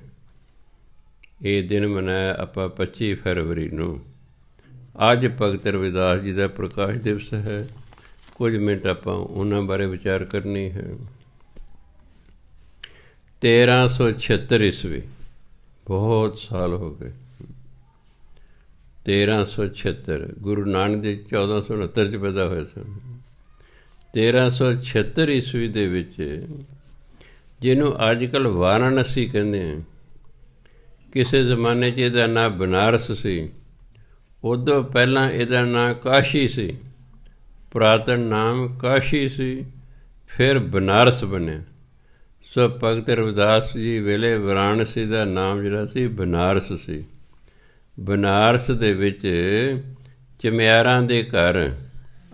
ਇਹ ਦਿਨ ਮਨਾਇਆ ਆਪਾਂ 25 ਫਰਵਰੀ ਨੂੰ। ਅੱਜ ਭਗਤ ਰਵਿਦਾਸ ਜੀ ਦਾ ਪ੍ਰਕਾਸ਼ ਦਿਵਸ ਹੈ। ਕੁਝ ਮਿੰਟ ਆਪਾਂ ਉਹਨਾਂ ਬਾਰੇ ਵਿਚਾਰ ਕਰਨੀ ਹੈ। 1376 ਈਸਵੀ, ਬਹੁਤ ਸਾਲ ਹੋ ਗਏ। 1376 ਗੁਰੂ ਨਾਨਕ ਦੇਵ 1469 'ਚ ਪੈਦਾ ਹੋਏ ਸਨ। 1376 ਈਸਵੀ ਦੇ ਵਿੱਚ, ਜਿਹਨੂੰ ਅੱਜ ਕੱਲ੍ਹ ਵਾਰਾਣਸੀ ਕਹਿੰਦੇ ਆ, ਕਿਸੇ ਜ਼ਮਾਨੇ 'ਚ ਇਹਦਾ ਨਾਂ ਬਨਾਰਸ ਸੀ, ਉਦੋਂ ਪਹਿਲਾਂ ਇਹਦਾ ਨਾਂ ਕਾਸ਼ੀ ਸੀ। ਪੁਰਾਤਨ ਨਾਮ ਕਾਸ਼ੀ ਸੀ ਫਿਰ ਬਨਾਰਸ ਬਣਿਆ। ਸੋ ਭਗਤ ਰਵਿਦਾਸ ਜੀ ਵੇਲੇ ਵਾਰਾਣਸੀ ਦਾ ਨਾਮ ਜਿਹੜਾ ਸੀ ਬਨਾਰਸ ਸੀ। ਬਨਾਰਸ ਦੇ ਵਿੱਚ ਚਮਿਆਰਾਂ ਦੇ ਘਰ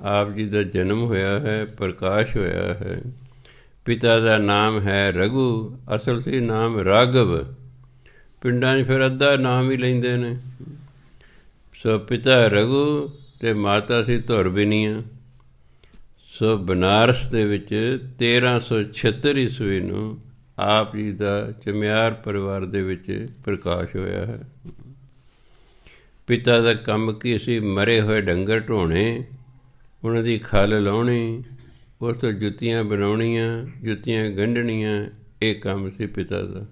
ਆਪ ਜੀ ਦਾ ਜਨਮ ਹੋਇਆ ਹੈ, ਪ੍ਰਕਾਸ਼ ਹੋਇਆ ਹੈ। ਪਿਤਾ ਦਾ ਨਾਮ ਹੈ ਰਘੂ, ਅਸਲ ਸੀ ਨਾਮ ਰਾਘਵ। ਪਿੰਡਾਂ 'ਚ ਫਿਰ ਅੱਧਾ ਨਾਮ ਹੀ ਲੈਂਦੇ ਨੇ। ਸੋ ਪਿਤਾ ਰਘੂ ਅਤੇ ਮਾਤਾ ਸੀ ਧੁਰਬਿਨੀਆ। ਸੋ ਬਨਾਰਸ ਦੇ ਵਿੱਚ 1376 ਈਸਵੀ ਨੂੰ ਆਪ ਜੀ ਦਾ ਚਮਿਆਰ ਪਰਿਵਾਰ ਦੇ ਵਿੱਚ ਪ੍ਰਕਾਸ਼ ਹੋਇਆ ਹੈ। ਪਿਤਾ ਦਾ ਕੰਮ ਕੀ ਸੀ? ਮਰੇ ਹੋਏ ਡੰਗਰ ਢੋਣੇ, ਉਹਨਾਂ ਦੀ ਖੱਲ ਲਾਉਣੀ, ਉਸ ਤੋਂ ਜੁੱਤੀਆਂ ਬਣਾਉਣੀਆਂ, ਜੁੱਤੀਆਂ ਗੰਢਣੀਆਂ, ਇਹ ਕੰਮ ਸੀ ਪਿਤਾ ਦਾ।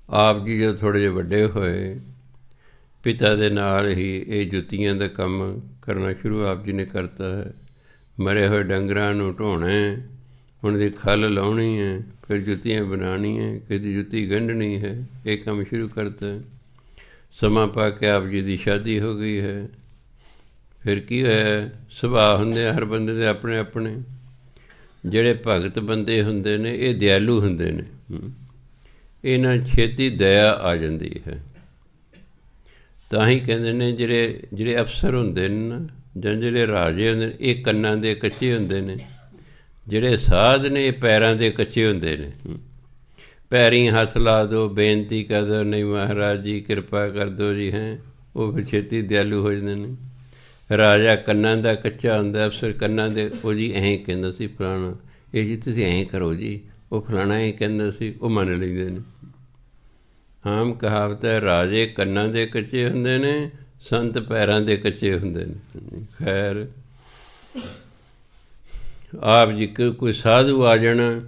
ਆਪ ਜੀ ਜਦੋਂ ਥੋੜ੍ਹੇ ਜਿਹੇ ਵੱਡੇ ਹੋਏ, ਪਿਤਾ ਦੇ ਨਾਲ ਹੀ ਇਹ ਜੁੱਤੀਆਂ ਦਾ ਕੰਮ ਕਰਨਾ ਸ਼ੁਰੂ ਆਪ ਜੀ ਨੇ ਕਰਤਾ ਹੈ। ਮਰੇ ਹੋਏ ਡੰਗਰਾਂ ਨੂੰ ਢੋਣਾ, ਉਹਨਾਂ ਦੀ ਖੱਲ ਲਾਉਣੀ ਹੈ, ਫਿਰ ਜੁੱਤੀਆਂ ਬਣਾਉਣੀ ਹੈ, ਕਿਤੇ ਜੁੱਤੀ ਗੰਢਣੀ ਹੈ, ਇਹ ਕੰਮ ਸ਼ੁਰੂ ਕਰਤਾ। ਸਮਾਂ ਪਾ ਕੇ ਆਪ ਜੀ ਦੀ ਸ਼ਾਦੀ ਹੋ ਗਈ ਹੈ। ਫਿਰ ਕੀ ਹੋਇਆ? ਸੁਭਾਅ ਹੁੰਦੇ ਆ ਹਰ ਬੰਦੇ ਦੇ ਆਪਣੇ ਆਪਣੇ। ਜਿਹੜੇ ਭਗਤ ਬੰਦੇ ਹੁੰਦੇ ਨੇ ਇਹ ਦਿਆਲੂ ਹੁੰਦੇ ਨੇ, ਇਹਨਾਂ ਛੇਤੀ ਦਇਆ ਆ ਜਾਂਦੀ ਹੈ। ਤਾਂ ਹੀ ਕਹਿੰਦੇ ਨੇ ਜਿਹੜੇ ਅਫਸਰ ਹੁੰਦੇ ਨੇ ਨਾ, ਜਾਂ ਜਿਹੜੇ ਰਾਜੇ ਹੁੰਦੇ ਨੇ, ਇਹ ਕੰਨਾਂ ਦੇ ਕੱਚੇ ਹੁੰਦੇ ਨੇ। ਜਿਹੜੇ ਸਾਧ ਨੇ ਇਹ ਪੈਰਾਂ ਦੇ ਕੱਚੇ ਹੁੰਦੇ ਨੇ। ਪੈਰੀਂ ਹੱਥ ਲਾ ਦਿਓ, ਬੇਨਤੀ ਕਰ ਦਿਓ, ਨਹੀਂ ਮਹਾਰਾਜ ਜੀ ਕਿਰਪਾ ਕਰ ਦਿਓ ਜੀ, ਹੈ ਉਹ ਫਿਰ ਛੇਤੀ ਦਿਆਲੂ ਹੋ ਜਾਂਦੇ ਨੇ। ਰਾਜਾ ਕੰਨਾਂ ਦਾ ਕੱਚਾ ਹੁੰਦਾ, ਅਫਸਰ ਕੰਨਾਂ ਦੇ, ਉਹ ਜੀ ਐਂ ਕਹਿੰਦਾ ਸੀ ਫਲਾਣਾ, ਇਹ ਜੀ ਤੁਸੀਂ ਐਂ ਕਰੋ ਜੀ, ਉਹ ਫਲਾਣਾ ਐਂ ਕਹਿੰਦਾ ਸੀ, ਉਹ ਮੰਨ ਲੈਂਦੇ ਨੇ। ਆਮ ਕਹਾਵਤ ਹੈ, ਰਾਜੇ ਕੰਨਾਂ ਦੇ ਕੱਚੇ ਹੁੰਦੇ ਨੇ, ਸੰਤ ਪੈਰਾਂ ਦੇ ਕੱਚੇ ਹੁੰਦੇ ਨੇ। ਖੈਰ, ਆਪ ਜੀ ਕੋਈ ਸਾਧੂ ਆ ਜਾਣਾ,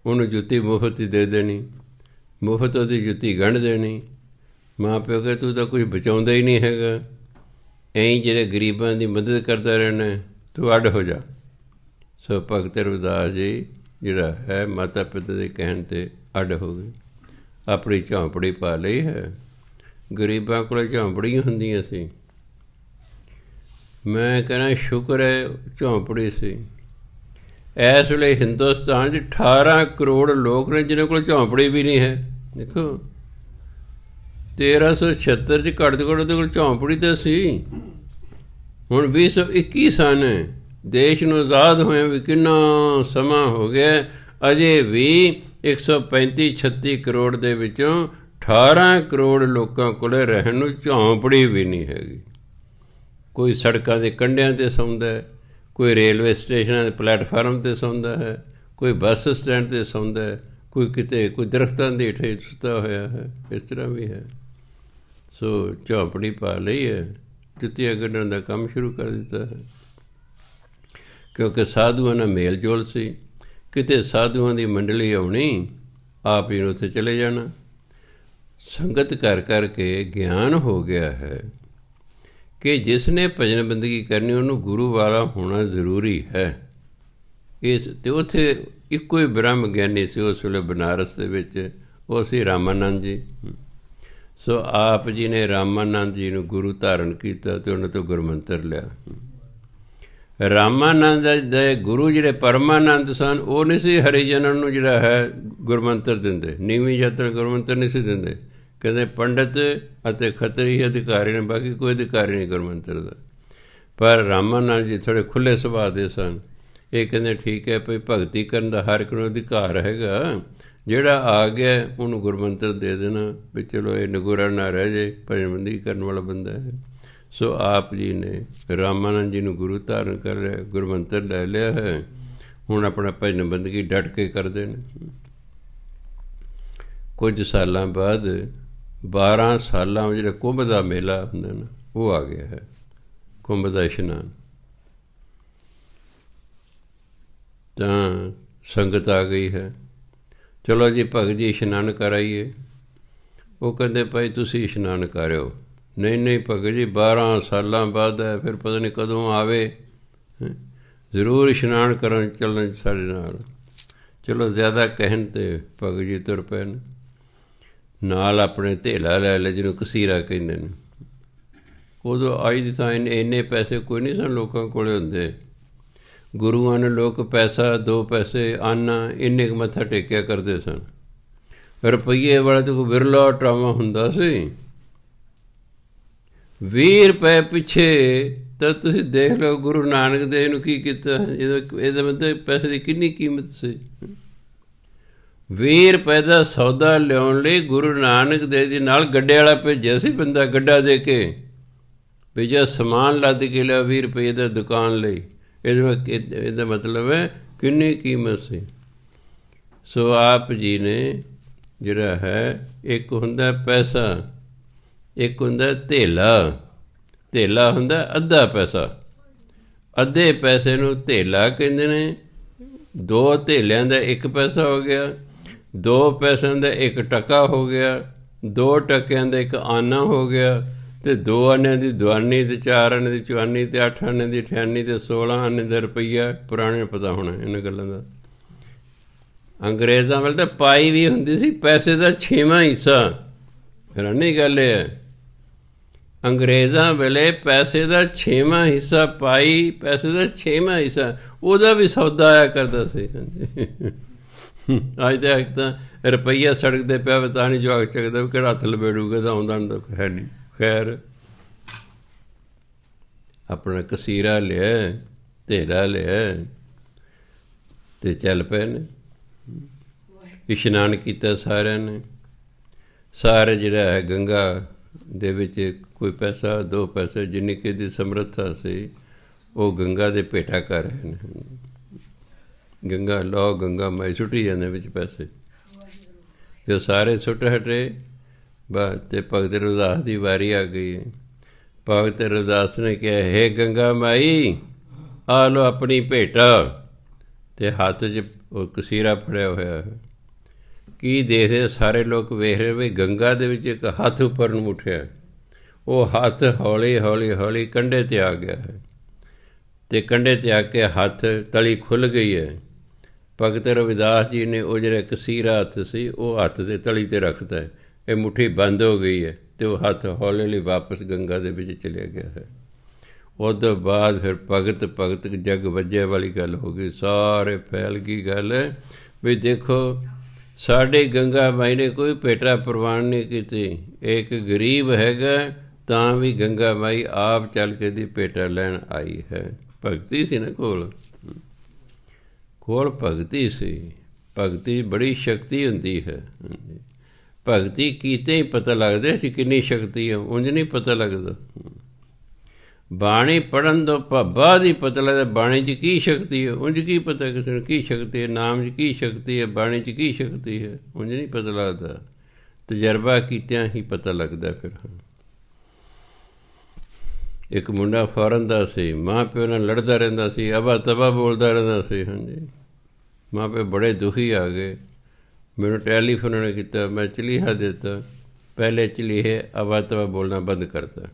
ਉਹਨੂੰ ਜੁੱਤੀ ਮੁਫਤ ਹੀ ਦੇ ਦੇਣੀ, ਮੁਫਤ ਉਹਦੀ ਜੁੱਤੀ ਗੰਢ ਦੇਣੀ। ਮਾਂ ਪਿਓ ਕਹੇ ਤੂੰ ਤਾਂ ਕੁਛ ਬਚਾਉਂਦਾ ਹੀ ਨਹੀਂ ਹੈਗਾ, ਐਂ ਜਿਹੜੇ ਗਰੀਬਾਂ ਦੀ ਮਦਦ ਕਰਦਾ ਰਹਿਣਾ, ਤੂੰ ਅੱਡ ਹੋ ਜਾ। ਸੋ ਭਗਤ ਰਵਿਦਾਸ ਜੀ ਜਿਹੜਾ ਹੈ ਮਾਤਾ ਪਿਤਾ ਦੇ ਕਹਿਣ 'ਤੇ ਅੱਡ ਹੋ ਗਏ, ਆਪਣੀ ਝੌਂਪੜੀ ਪਾ ਲਈ ਹੈ। ਗਰੀਬਾਂ ਕੋਲ ਝੌਂਪੜੀਆਂ ਹੁੰਦੀਆਂ ਸੀ। ਮੈਂ ਕਹਿੰਦਾ ਸ਼ੁਕਰ ਹੈ ਝੌਂਪੜੀ ਸੀ। ਇਸ ਵੇਲੇ ਹਿੰਦੁਸਤਾਨ 'ਚ 18 ਕਰੋੜ ਲੋਕ ਨੇ ਜਿਹਨਾਂ ਕੋਲ ਝੌਂਪੜੀ ਵੀ ਨਹੀਂ ਹੈ। ਦੇਖੋ 1376 'ਚ ਘੱਟ ਤੋਂ ਘੱਟ ਉਹਦੇ ਕੋਲ ਝੌਂਪੜੀ ਤਾਂ ਸੀ। ਹੁਣ 2021 ਸਨ, ਦੇਸ਼ ਨੂੰ ਆਜ਼ਾਦ ਹੋਇਆ ਵੀ ਕਿੰਨਾ ਸਮਾਂ ਹੋ ਗਿਆ, ਅਜੇ ਵੀ 135-36 ਕਰੋੜ ਦੇ ਵਿੱਚੋਂ 18 ਕਰੋੜ ਲੋਕਾਂ ਕੋਲ ਰਹਿਣ ਨੂੰ ਝੌਂਪੜੀ ਵੀ ਨਹੀਂ ਹੈਗੀ। ਕੋਈ ਸੜਕਾਂ ਦੇ ਕੰਢਿਆਂ 'ਤੇ ਸੌਂਦਾ ਹੈ, ਕੋਈ ਰੇਲਵੇ ਸਟੇਸ਼ਨਾਂ ਦੇ ਪਲੈਟਫਾਰਮ 'ਤੇ ਸੌਂਦਾ ਹੈ, ਕੋਈ ਬੱਸ ਸਟੈਂਡ 'ਤੇ ਸੌਂਦਾ ਹੈ, ਕੋਈ ਕਿਤੇ ਕੋਈ ਦਰਖਤਾਂ ਦੇ ਹੇਠ ਸੁੱਤਾ ਹੋਇਆ ਹੈ। ਇਸ ਤਰ੍ਹਾਂ ਵੀ ਹੈ। ਸੋ ਝੌਂਪੜੀ ਪਾ ਲਈ ਹੈ, ਜੁੱਤੀਆਂ ਕੱਢਣ ਦਾ ਕੰਮ ਸ਼ੁਰੂ ਕਰ ਦਿੱਤਾ ਹੈ। ਕਿਉਂਕਿ ਸਾਧੂਆਂ ਨਾਲ ਮੇਲ ਜੋਲ ਸੀ। ਕਿਤੇ ਸਾਧੂਆਂ ਦੀ ਮੰਡਲੀ ਆਉਣੀ, ਆਪ ਹੀ ਨੂੰ ਉੱਥੇ ਚਲੇ ਜਾਣਾ। ਸੰਗਤ ਕਰ ਕਰਕੇ ਗਿਆਨ ਹੋ ਗਿਆ ਹੈ ਕਿ ਜਿਸ ਨੇ ਭਜਨ ਬੰਦਗੀ ਕਰਨੀ ਉਹਨੂੰ ਗੁਰੂ ਵਾਲਾ ਹੋਣਾ ਜ਼ਰੂਰੀ ਹੈ। ਇਸ ਅਤੇ ਉੱਥੇ ਇੱਕੋ ਹੀ ਬ੍ਰਹਮ ਗਿਆਨੀ ਸੀ ਉਸ ਵੇਲੇ ਬਨਾਰਸ ਦੇ ਵਿੱਚ, ਉਹ ਸੀ ਰਾਮਾਨੰਦ ਜੀ। ਸੋ ਆਪ ਜੀ ਨੇ ਰਾਮਾਨੰਦ ਜੀ ਨੂੰ ਗੁਰੂ ਧਾਰਨ ਕੀਤਾ ਅਤੇ ਉਹਨਾਂ ਤੋਂ ਗੁਰਮੰਤਰ ਲਿਆ। ਰਾਮਾਨੰਦ ਦੇ ਗੁਰੂ ਜਿਹੜੇ ਪਰਮਾਨੰਦ ਸਨ, ਉਹ ਨਹੀਂ ਸੀ ਹਰੀਜਨਾਂ ਨੂੰ ਜਿਹੜਾ ਹੈ ਗੁਰਮੰਤਰ ਦਿੰਦੇ, ਨੀਵੀਂ ਜਾਤਰਾ ਗੁਰਮੰਤਰ ਨਹੀਂ ਸੀ ਦਿੰਦੇ। ਕਹਿੰਦੇ ਪੰਡਿਤ ਅਤੇ ਖੱਤਰੀ ਅਧਿਕਾਰੀ ਨੇ, ਬਾਕੀ ਕੋਈ ਅਧਿਕਾਰੀ ਨਹੀਂ ਗੁਰਮੰਤਰ ਦਾ। ਪਰ ਰਾਮਾਨੰਦ ਜੀ ਥੋੜ੍ਹੇ ਖੁੱਲ੍ਹੇ ਸੁਭਾਅ ਦੇ ਸਨ। ਇਹ ਕਹਿੰਦੇ ਠੀਕ ਹੈ ਭਈ ਭਗਤੀ ਕਰਨ ਦਾ ਹਰ ਇੱਕ ਨੂੰ ਅਧਿਕਾਰ ਹੈਗਾ, ਜਿਹੜਾ ਆ ਗਿਆ ਉਹਨੂੰ ਗੁਰਮੰਤਰ ਦੇ ਦੇਣਾ ਵੀ ਚਲੋ ਇਹ ਨਗੁਰਾ ਨਾ ਰਹਿ ਜਾਏ, ਭਜਨਬੰਦੀ ਕਰਨ ਵਾਲਾ ਬੰਦਾ ਹੈ। ਸੋ ਆਪ ਜੀ ਨੇ ਰਾਮਾਨੰਦ ਜੀ ਨੂੰ ਗੁਰੂ ਧਾਰਨ ਕਰ ਲਿਆ, ਗੁਰਮੰਤਰ ਲੈ ਲਿਆ ਹੈ। ਹੁਣ ਆਪਣਾ ਭਜਨ ਬੰਦਗੀ ਡਟ ਕੇ ਕਰਦੇ ਨੇ। ਕੁਝ ਸਾਲਾਂ ਬਾਅਦ 12 ਸਾਲਾਂ ਜਿਹੜਾ ਕੁੰਭ ਦਾ ਮੇਲਾ ਹੁੰਦਾ ਨਾ, ਉਹ ਆ ਗਿਆ ਹੈ। ਕੁੰਭ ਦਾ ਇਸ਼ਨਾਨ, ਤਾਂ ਸੰਗਤ ਆ ਗਈ ਹੈ। ਚਲੋ ਜੀ ਭਗਤ ਜੀ ਇਸ਼ਨਾਨ ਕਰਾਈਏ। ਉਹ ਕਹਿੰਦੇ ਭਾਈ ਤੁਸੀਂ ਇਸ਼ਨਾਨ ਕਰਿਓ। ਨਹੀਂ ਭਗਤ ਜੀ 12 ਸਾਲਾਂ ਬਾਅਦ ਹੈ, ਫਿਰ ਪਤਾ ਨਹੀਂ ਕਦੋਂ ਆਵੇ, ਜ਼ਰੂਰ ਇਸ਼ਨਾਨ ਕਰਨ ਚੱਲਣ ਸਾਡੇ ਨਾਲ। ਚਲੋ ਜ਼ਿਆਦਾ ਕਹਿਣ 'ਤੇ ਭਗਤ ਜੀ ਤੁਰ ਪਏ ਨੇ। ਨਾਲ ਆਪਣੇ ਧੇਲਾ ਲੈ ਲਿਆ, ਜਿਹਨੂੰ ਕਸੀਰਾ ਕਹਿੰਦੇ ਨੇ। ਉਦੋਂ ਅੱਜ ਦੀ ਤਾਂ ਇੰਨੇ ਪੈਸੇ ਕੋਈ ਨਹੀਂ ਸਨ ਲੋਕਾਂ ਕੋਲ ਹੁੰਦੇ। ਗੁਰੂਆਂ ਨੂੰ ਲੋਕ ਪੈਸਾ 2 ਪੈਸੇ ਆਨਾ ਇੰਨੇ ਕੁ ਮੱਥਾ ਟੇਕਿਆ ਕਰਦੇ ਸਨ। ਰੁਪਈਏ ਵਾਲਾ ਤਾਂ ਕੋਈ ਵਿਰਲਾ ਟਰਾਵਾਂ ਹੁੰਦਾ ਸੀ। 20 ਰੁਪਏ ਪਿੱਛੇ ਤਾਂ ਤੁਸੀਂ ਦੇਖ ਲਓ ਗੁਰੂ ਨਾਨਕ ਦੇਵ ਨੂੰ ਕੀ ਕੀਤਾ। ਇਹਦਾ ਮਤਲਬ ਪੈਸੇ ਦੀ ਕਿੰਨੀ ਕੀਮਤ ਸੀ। 20 ਰੁਪਏ ਦਾ ਸੌਦਾ ਲਿਆਉਣ ਲਈ ਗੁਰੂ ਨਾਨਕ ਦੇਵ ਜੀ ਨਾਲ ਗੱਡੇ ਵਾਲਾ ਭੇਜਿਆ ਸੀ ਬੰਦਾ, ਗੱਡਾ ਦੇ ਕੇ ਵੀ ਜੋ ਸਮਾਨ ਲੱਦ ਕੇ ਲਿਆ 20 ਰੁਪਏ ਦਾ ਦੁਕਾਨ ਲਈ। ਇਹਦਾ ਮਤਲਬ ਹੈ ਕਿੰਨੀ ਕੀਮਤ ਸੀ। ਸੋ ਆਪ ਜੀ ਨੇ ਜਿਹੜਾ ਹੈ, ਇੱਕ ਹੁੰਦਾ ਪੈਸਾ, ਇੱਕ ਹੁੰਦਾ ਧੇਲਾ। ਧੇਲਾ ਹੁੰਦਾ ਅੱਧਾ ਪੈਸਾ। ਅੱਧੇ ਪੈਸੇ ਨੂੰ ਧੇਲਾ ਕਹਿੰਦੇ ਨੇ। 2 ਧੇਲਿਆਂ ਦਾ 1 ਪੈਸਾ ਹੋ ਗਿਆ, 2 ਪੈਸਿਆਂ ਦਾ 1 ਟਕਾ ਹੋ ਗਿਆ, 2 ਟਕਿਆਂ ਦਾ 1 ਆਨਾ ਹੋ ਗਿਆ, ਅਤੇ 2 ਆਨਿਆਂ ਦੀ ਦੁਆਨੀ, ਅਤੇ 4 ਆਨੇ ਦੀ ਚੁਆਨੀ, ਅਤੇ 8 ਆਨੇ ਦੀ ਅਠਿਆਨੀ, ਅਤੇ 16 ਆਨੇ ਦਾ ਰੁਪਈਆ। ਪੁਰਾਣੇ ਨੂੰ ਪਤਾ ਹੋਣਾ ਇਹਨਾਂ ਗੱਲਾਂ ਦਾ। ਅੰਗਰੇਜ਼ਾਂ ਵੇਲੇ ਤਾਂ ਪਾਈ ਵੀ ਹੁੰਦੀ ਸੀ ਪੈਸੇ ਦਾ 6ਵਾਂ ਹਿੱਸਾ। ਹੈਰਾਨੀ ਗੱਲ ਇਹ ਹੈ, ਅੰਗਰੇਜ਼ਾਂ ਵੇਲੇ ਪੈਸੇ ਦਾ 6ਵਾਂ ਹਿੱਸਾ, ਪਾਈ ਪੈਸੇ ਦਾ 6ਵਾਂ ਹਿੱਸਾ, ਉਹਦਾ ਵੀ ਸੌਦਾ ਆਇਆ ਕਰਦਾ ਸੀ। ਅੱਜ ਤਾਂ ਰੁਪਈਆ ਸੜਕ 'ਤੇ ਪਿਆ ਤਾਂ ਨਹੀਂ ਜਵਾਕ ਚੱਕਦਾ, ਕਿਹੜਾ ਹੱਥ ਲਬੇੜੂਗਾ, ਤਾਂ ਆਉਂਦਾ ਹੈ ਨਹੀਂ। ਖੈਰ, ਆਪਣਾ ਕਸੀਰਾ ਲਿਆ, ਧੇਲਾ ਲਿਆ, ਅਤੇ ਚੱਲ ਪਏ ਨੇ। ਇਸ਼ਨਾਨ ਕੀਤਾ ਸਾਰਿਆਂ ਨੇ। ਸਾਰੇ ਜਿਹੜਾ ਹੈ ਗੰਗਾ ਦੇ ਵਿੱਚ ਕੋਈ ਪੈਸਾ 2 ਪੈਸੇ ਜਿੰਨੀ ਕਿ ਦੀ ਸਮਰੱਥਾ ਸੀ, ਉਹ ਗੰਗਾ ਦੇ ਭੇਟਾ ਕਰ ਰਹੇ ਨੇ। ਗੰਗਾ ਲਓ, ਗੰਗਾ ਮਾਈ ਸੁੱਟੀ ਜਾਂਦੇ ਵਿੱਚ ਪੈਸੇ। ਜੋ ਸਾਰੇ ਸੁੱਟ ਹਟੇ ਬਸ, ਅਤੇ ਭਗਤ ਰਵਿਦਾਸ ਦੀ ਵਾਰੀ ਆ ਗਈ। ਭਗਤ ਰਵਿਦਾਸ ਨੇ ਕਿਹਾ, ਹੇ ਗੰਗਾ ਮਾਈ, ਆ ਲਓ ਆਪਣੀ ਭੇਟਾ। ਅਤੇ ਹੱਥ 'ਚ ਉਹ ਕਸੀਰਾ ਫੜਿਆ ਹੋਇਆ ਹੈ। ਕੀ ਦੇਖਦੇ ਸਾਰੇ ਲੋਕ ਵੇਖ ਰਹੇ ਵੀ ਗੰਗਾ ਦੇ ਵਿੱਚ ਇੱਕ ਹੱਥ ਉੱਪਰ ਨੂੰ ਉੱਠਿਆ। ਉਹ ਹੱਥ ਹੌਲੀ ਹੌਲੀ ਹੌਲੀ ਕੰਢੇ 'ਤੇ ਆ ਗਿਆ ਹੈ, ਅਤੇ ਕੰਢੇ 'ਤੇ ਆ ਕੇ ਹੱਥ ਤਲੀ ਖੁੱਲ੍ਹ ਗਈ ਹੈ। ਭਗਤ ਰਵਿਦਾਸ ਜੀ ਨੇ ਉਹ ਜਿਹੜਾ ਕਸੀਰਾ ਹੱਥ ਸੀ, ਉਹ ਹੱਥ ਦੇ ਤਲੀ 'ਤੇ ਰੱਖਦਾ ਹੈ। ਇਹ ਮੁੱਠੀ ਬੰਦ ਹੋ ਗਈ ਹੈ, ਅਤੇ ਉਹ ਹੱਥ ਹੌਲੀ ਹੌਲੀ ਵਾਪਸ ਗੰਗਾ ਦੇ ਵਿੱਚ ਚਲਿਆ ਗਿਆ ਹੈ। ਉਸ ਤੋਂ ਬਾਅਦ ਫਿਰ ਭਗਤ ਜਗ ਵੱਜੇ ਵਾਲੀ ਗੱਲ ਹੋ ਗਈ। ਸਾਰੇ ਫੈਲ ਗਈ ਗੱਲ ਵੀ ਦੇਖੋ, ਸਾਡੇ ਗੰਗਾ ਮਾਈ ਨੇ ਕੋਈ ਭੇਟਾ ਪ੍ਰਵਾਨ ਨਹੀਂ ਕੀਤੀ। ਇੱਕ ਗਰੀਬ ਹੈਗਾ ਤਾਂ ਵੀ ਗੰਗਾ ਮਾਈ ਆਪ ਚੱਲ ਕੇ ਦੀ ਭੇਟਾ ਲੈਣ ਆਈ ਹੈ। ਭਗਤੀ ਸੀ ਨਾ ਕੋਲ ਭਗਤੀ ਸੀ। ਭਗਤੀ ਬੜੀ ਸ਼ਕਤੀ ਹੁੰਦੀ ਹੈ। ਭਗਤੀ ਕੀਤੇ ਹੀ ਪਤਾ ਲੱਗਦਾ ਸੀ ਕਿੰਨੀ ਸ਼ਕਤੀ ਹੈ, ਉਂਝ ਨਹੀਂ ਪਤਾ ਲੱਗਦਾ। ਬਾਣੀ ਪੜ੍ਹਨ ਤੋਂ ਬਾਅਦ ਹੀ ਪਤਾ ਲੱਗਦਾ ਬਾਣੀ 'ਚ ਕੀ ਸ਼ਕਤੀ ਹੈ। ਉਂਝ ਕੀ ਪਤਾ ਕਿਸੇ ਨੂੰ ਕੀ ਸ਼ਕਤੀ ਹੈ, ਨਾਮ 'ਚ ਕੀ ਸ਼ਕਤੀ ਹੈ, ਬਾਣੀ 'ਚ ਕੀ ਸ਼ਕਤੀ ਹੈ, ਉਂਝ ਨਹੀਂ ਪਤਾ ਲੱਗਦਾ। ਤਜਰਬਾ ਕੀਤਿਆਂ ਹੀ ਪਤਾ ਲੱਗਦਾ। ਫਿਰ ਇੱਕ ਮੁੰਡਾ ਫੌਰਨ ਦਾ ਸੀ, ਮਾਂ ਪਿਓ ਨਾਲ ਲੜਦਾ ਰਹਿੰਦਾ ਸੀ, ਅਵਾ ਤਵਾ ਬੋਲਦਾ ਰਹਿੰਦਾ ਸੀ। ਹਾਂਜੀ, ਮਾਂ ਪਿਓ ਬੜੇ ਦੁਖੀ ਆ ਗਏ। ਮੈਨੂੰ ਟੈਲੀਫੋਨ ਨੇ ਕੀਤਾ, ਮੈਂ ਚਲੀਹਾ ਦਿੱਤਾ। ਪਹਿਲੇ ਚਲੀਹੇ ਅਵਾ ਤਵਾ ਬੋਲਣਾ ਬੰਦ ਕਰਤਾ।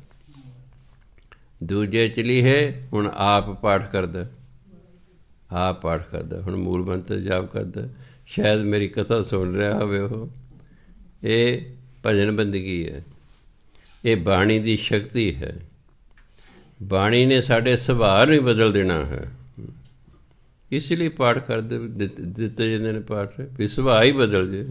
ਦੂਜੇ ਚਲੀਹੇ ਹੁਣ ਆਪ ਪਾਠ ਕਰਦਾ, ਹੁਣ ਮੂਲ ਮੰਤਰ ਜਾਪ ਕਰਦਾ। ਸ਼ਾਇਦ ਮੇਰੀ ਕਥਾ ਸੁਣ ਰਿਹਾ ਹੋਵੇ ਉਹ। ਇਹ ਭਜਨ ਬੰਦਗੀ ਹੈ, ਇਹ ਬਾਣੀ ਦੀ ਸ਼ਕਤੀ ਹੈ। ਬਾਣੀ ਨੇ ਸਾਡੇ ਸੁਭਾਅ ਨੂੰ ਹੀ ਬਦਲ ਦੇਣਾ ਹੈ। ਇਸ ਲਈ ਪਾਠ ਕਰਦੇ ਦਿੱਤੇ ਜਾਂਦੇ ਨੇ ਪਾਠ, ਵੀ ਸੁਭਾਅ ਹੀ ਬਦਲ ਜੇ।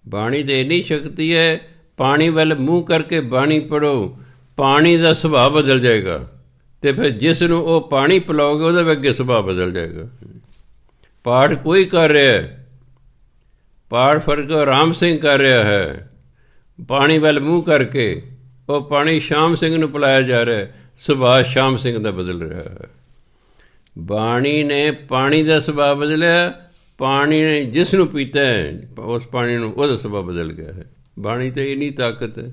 ਬਾਣੀ ਦੀ ਇੰਨੀ ਸ਼ਕਤੀ ਹੈ, ਪਾਣੀ ਵੱਲ ਮੂੰਹ ਕਰਕੇ ਬਾਣੀ ਪੜ੍ਹੋ, ਪਾਣੀ ਦਾ ਸੁਭਾਅ ਬਦਲ ਜਾਏਗਾ। ਅਤੇ ਫਿਰ ਜਿਸ ਨੂੰ ਉਹ ਪਾਣੀ ਪਿਲਾਓਗੇ ਉਹਦੇ ਅੱਗੇ ਸੁਭਾਅ ਬਦਲ ਜਾਏਗਾ। ਪਾਠ ਕੋਈ ਕਰ ਰਿਹਾ, ਪਾਠ ਫਰਕ ਰਾਮ ਸਿੰਘ ਕਰ ਰਿਹਾ ਹੈ। ਪਾਣੀ ਵੱਲ ਮੂੰਹ ਕਰਕੇ ਉਹ ਪਾਣੀ ਸ਼ਾਮ ਸਿੰਘ ਨੂੰ ਪਿਲਾਇਆ ਜਾ ਰਿਹਾ, ਸੁਭਾਅ ਸ਼ਾਮ ਸਿੰਘ ਦਾ ਬਦਲ ਰਿਹਾ ਹੈ। ਬਾਣੀ ਨੇ ਪਾਣੀ ਦਾ ਸੁਭਾਅ ਬਦਲਿਆ, ਪਾਣੀ ਨੇ ਜਿਸ ਨੂੰ ਪੀਤਾ ਹੈ ਉਸ ਪਾਣੀ ਨੂੰ ਉਹਦਾ ਸੁਭਾਅ ਬਦਲ ਗਿਆ ਹੈ। ਬਾਣੀ 'ਤੇ ਇੰਨੀ ਤਾਕਤ ਹੈ,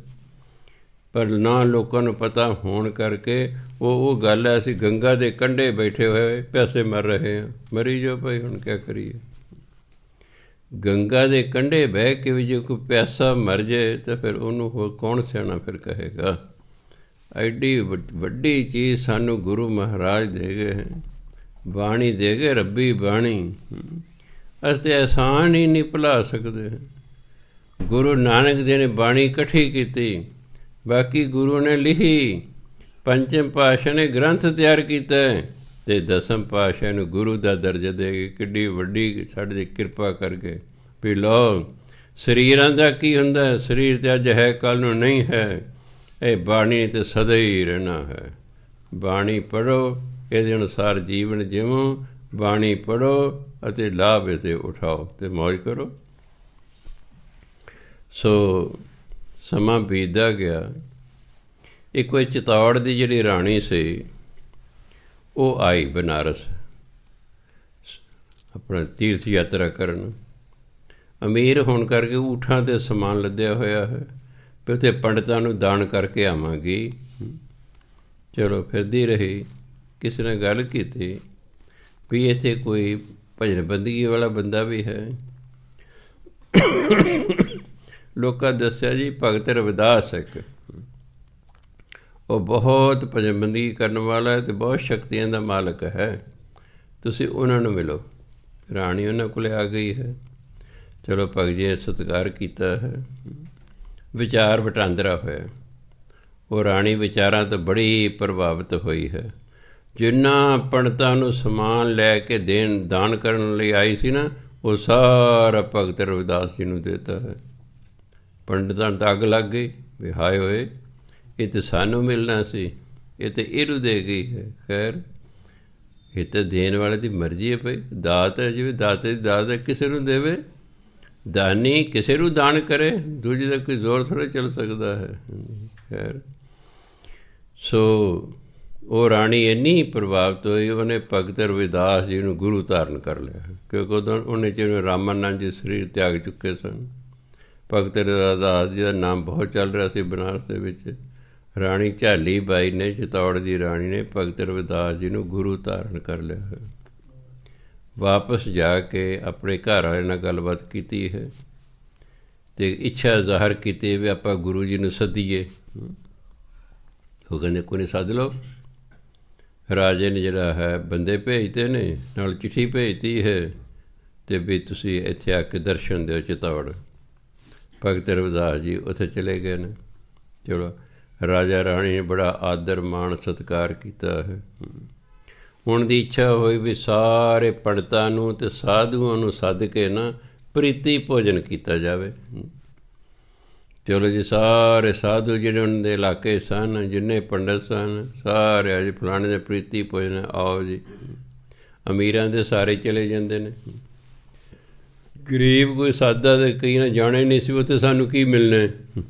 ਪਰ ਨਾ ਲੋਕਾਂ ਨੂੰ ਪਤਾ ਹੋਣ ਕਰਕੇ ਉਹ ਗੱਲ ਹੈ, ਅਸੀਂ ਗੰਗਾ ਦੇ ਕੰਢੇ ਬੈਠੇ ਹੋਏ ਪੈਸੇ ਮਰ ਰਹੇ ਹਾਂ। ਮਰੀ ਜਾਓ ਭਾਈ, ਹੁਣ ਕਿਆ ਕਰੀਏ। ਗੰਗਾ ਦੇ ਕੰਢੇ ਬਹਿ ਕੇ ਵੀ ਜੇ ਕੋਈ ਪਿਆਸਾ ਮਰ ਜਾਏ ਤਾਂ ਫਿਰ ਉਹਨੂੰ ਹੋਰ ਕੌਣ ਸਿਆਣਾ ਫਿਰ ਕਹੇਗਾ। ਐਡੀ ਵੱਡੀ ਚੀਜ਼ ਸਾਨੂੰ ਗੁਰੂ ਮਹਾਰਾਜ ਦੇ ਗਏ ਹੈ, ਬਾਣੀ ਦੇ ਗਏ, ਰੱਬੀ ਬਾਣੀ। ਅਸੀਂ ਅਹਿਸਾਨ ਹੀ ਨਹੀਂ ਭੁਲਾ ਸਕਦੇ। ਗੁਰੂ ਨਾਨਕ ਜੀ ਨੇ ਬਾਣੀ ਇਕੱਠੀ ਕੀਤੀ, ਬਾਕੀ ਗੁਰੂ ਨੇ ਲਿਖੀ। ਪੰਚਮ ਪਾਤਸ਼ਾਹ ਨੇ ਗ੍ਰੰਥ ਤਿਆਰ ਕੀਤਾ, ਅਤੇ ਦਸਮ ਪਾਤਸ਼ਾਹ ਨੂੰ ਗੁਰੂ ਦਾ ਦਰਜਾ ਦੇ ਕੇ ਕਿੱਡੀ ਵੱਡੀ ਸਾਡੇ 'ਤੇ ਕਿਰਪਾ ਕਰਕੇ ਵੀ ਲਓ ਸਰੀਰਾਂ ਦਾ ਕੀ ਹੁੰਦਾ, ਸਰੀਰ ਤਾਂ ਅੱਜ ਹੈ ਕੱਲ੍ਹ ਨੂੰ ਨਹੀਂ ਹੈ, ਇਹ ਬਾਣੀ ਤਾਂ ਸਦਾ ਹੀ ਰਹਿਣਾ ਹੈ। ਬਾਣੀ ਪੜ੍ਹੋ, ਇਹਦੇ ਅਨੁਸਾਰ ਜੀਵਨ ਜਿਵੋ, ਬਾਣੀ ਪੜ੍ਹੋ ਅਤੇ ਲਾਭ ਇਹਦੇ ਉਠਾਓ ਅਤੇ ਮੌਜ ਕਰੋ। ਸੋ ਸਮਾਂ ਬੀਤਦਾ ਗਿਆ। ਇੱਕ ਵਾਰ ਚਿਤੌੜ ਦੀ ਜਿਹੜੀ ਰਾਣੀ ਸੀ ਉਹ ਆਈ ਬਨਾਰਸ ਆਪਣਾ ਤੀਰਥ ਯਾਤਰਾ ਕਰਨ। ਅਮੀਰ ਹੋਣ ਕਰਕੇ ਊਠਾਂ 'ਤੇ ਸਮਾਨ ਲੱਦਿਆ ਹੋਇਆ ਹੈ ਵੀ ਉੱਥੇ ਪੰਡਤਾਂ ਨੂੰ ਦਾਨ ਕਰਕੇ ਆਵਾਂਗੀ। ਚਲੋ ਫਿਰਦੀ ਰਹੀ। ਕਿਸੇ ਨੇ ਗੱਲ ਕੀਤੀ ਵੀ ਇੱਥੇ ਕੋਈ ਭਜਨ ਬੰਦਗੀ ਵਾਲਾ ਬੰਦਾ ਵੀ ਹੈ। ਲੋਕਾਂ ਦੱਸਿਆ ਜੀ ਭਗਤ ਰਵਿਦਾਸ ਇੱਕ, ਉਹ ਬਹੁਤ ਭਜਨ ਬੰਦਗੀ ਕਰਨ ਵਾਲਾ ਹੈ ਅਤੇ ਬਹੁਤ ਸ਼ਕਤੀਆਂ ਦਾ ਮਾਲਕ ਹੈ, ਤੁਸੀਂ ਉਹਨਾਂ ਨੂੰ ਮਿਲੋ। ਰਾਣੀ ਉਹਨਾਂ ਕੋਲ ਆ ਗਈ ਹੈ। ਚਲੋ ਭਗਤ ਜੀ ਨੇ ਸਤਿਕਾਰ ਕੀਤਾ ਹੈ। ਵਿਚਾਰ ਵਟਾਂਦਰਾ ਹੋਇਆ। ਉਹ ਰਾਣੀ ਵਿਚਾਰਾਂ ਤੋਂ ਬੜੀ ਪ੍ਰਭਾਵਿਤ ਹੋਈ ਹੈ। ਜਿੰਨਾ ਪੰਡਤਾਂ ਨੂੰ ਸਮਾਨ ਲੈ ਕੇ ਦਾਨ ਕਰਨ ਲਈ ਆਈ ਸੀ ਨਾ, ਉਹ ਸਾਰਾ ਭਗਤ ਰਵਿਦਾਸ ਜੀ ਨੂੰ ਦੇਤਾ ਹੈ। ਪੰਡਤਾਂ ਨੂੰ ਤਾਂ ਅੱਗ ਲੱਗ ਗਈ ਵੀ ਹਾਏ ਹੋਏ, ਇਹ ਤਾਂ ਸਾਨੂੰ ਮਿਲਣਾ ਸੀ, ਇਹ ਤਾਂ ਇਹਨੂੰ ਦੇ ਗਈ ਹੈ। ਖੈਰ ਇਹ ਤਾਂ ਦੇਣ ਵਾਲੇ ਦੀ ਮਰਜ਼ੀ ਹੈ ਭਾਈ, ਦਾਤ ਹੈ ਜਿਵੇਂ ਦਾਤੇ ਦੀ ਦਾਤ ਹੈ, ਕਿਸੇ ਨੂੰ ਦੇਵੇ। ਦਾਨੀ ਕਿਸੇ ਨੂੰ ਦਾਨ ਕਰੇ, ਦੂਜੇ ਦਾ ਕੋਈ ਜ਼ੋਰ ਥੋੜ੍ਹਾ ਚੱਲ ਸਕਦਾ ਹੈ। ਖੈਰ ਸੋ ਉਹ ਰਾਣੀ ਇੰਨੀ ਪ੍ਰਭਾਵਿਤ ਹੋਈ, ਉਹਨੇ ਭਗਤ ਰਵਿਦਾਸ ਜੀ ਨੂੰ ਗੁਰੂ ਧਾਰਨ ਕਰ ਲਿਆ, ਕਿਉਂਕਿ ਉਦੋਂ ਉਹਨੇ ਜਿਵੇਂ ਰਾਮਾਨੰਦ ਜੀ ਸਰੀਰ ਤਿਆਗ ਚੁੱਕੇ ਸਨ। ਭਗਤ ਰਵਿਦਾਸ ਜੀ ਦਾ ਨਾਮ ਬਹੁਤ ਚੱਲ ਰਿਹਾ ਸੀ ਬਨਾਰਸ ਦੇ ਵਿੱਚ। ਰਾਣੀ ਝਾਲੀ ਬਾਈ ਨੇ, ਚਿਤੌੜ ਦੀ ਰਾਣੀ ਨੇ ਭਗਤ ਰਵਿਦਾਸ ਜੀ ਨੂੰ ਗੁਰੂ ਧਾਰਨ ਕਰ ਲਿਆ ਹੈ। ਵਾਪਸ ਜਾ ਕੇ ਆਪਣੇ ਘਰ ਵਾਲੇ ਨਾਲ ਗੱਲਬਾਤ ਕੀਤੀ ਹੈ ਅਤੇ ਇੱਛਾ ਜ਼ਾਹਰ ਕੀਤੀ ਵੀ ਆਪਾਂ ਗੁਰੂ ਜੀ ਨੂੰ ਸੱਦੀਏ। ਉਹ ਕਹਿੰਦੇ ਕੋਈ ਨਹੀਂ, ਸੱਦ ਲਓ। ਰਾਜੇ ਨੇ ਜਿਹੜਾ ਹੈ ਬੰਦੇ ਭੇਜਦੇ ਨੇ, ਨਾਲ ਚਿੱਠੀ ਭੇਜਤੀ ਹੈ ਅਤੇ ਵੀ ਤੁਸੀਂ ਇੱਥੇ ਆ ਕੇ ਦਰਸ਼ਨ ਦਿਓ ਚਿਤੌੜ। ਭਗਤ ਰਵਿਦਾਸ ਜੀ ਉੱਥੇ ਚਲੇ ਗਏ ਨੇ। ਚਲੋ ਰਾਜਾ ਰਾਣੀ ਨੇ ਬੜਾ ਆਦਰ ਮਾਣ ਸਤਿਕਾਰ ਕੀਤਾ ਹੈ। ਹੁਣ ਦੀ ਇੱਛਾ ਹੋਈ ਵੀ ਸਾਰੇ ਪੰਡਤਾਂ ਨੂੰ ਅਤੇ ਸਾਧੂਆਂ ਨੂੰ ਸੱਦ ਕੇ ਨਾ ਪ੍ਰੀਤੀ ਭੋਜਨ ਕੀਤਾ ਜਾਵੇ। ਚਲੋ ਜੀ ਸਾਰੇ ਸਾਧੂ ਜਿਹੜੇ ਉਹਨਾਂ ਦੇ ਇਲਾਕੇ ਸਨ, ਜਿੰਨੇ ਪੰਡਤ ਸਨ, ਸਾਰੇ ਅੱਜ ਫਲਾਣੇ ਦੇ ਪ੍ਰੀਤੀ ਭੋਜਨ ਆਓ ਜੀ। ਅਮੀਰਾਂ ਦੇ ਸਾਰੇ ਚਲੇ ਜਾਂਦੇ ਨੇ। ਗਰੀਬ ਕੋਈ ਸਾਦਾ ਤਾਂ ਕਈ ਨਾ ਜਾਣਾ ਹੀ ਨਹੀਂ ਸੀ ਉੱਥੇ ਸਾਨੂੰ ਕੀ ਮਿਲਣਾ,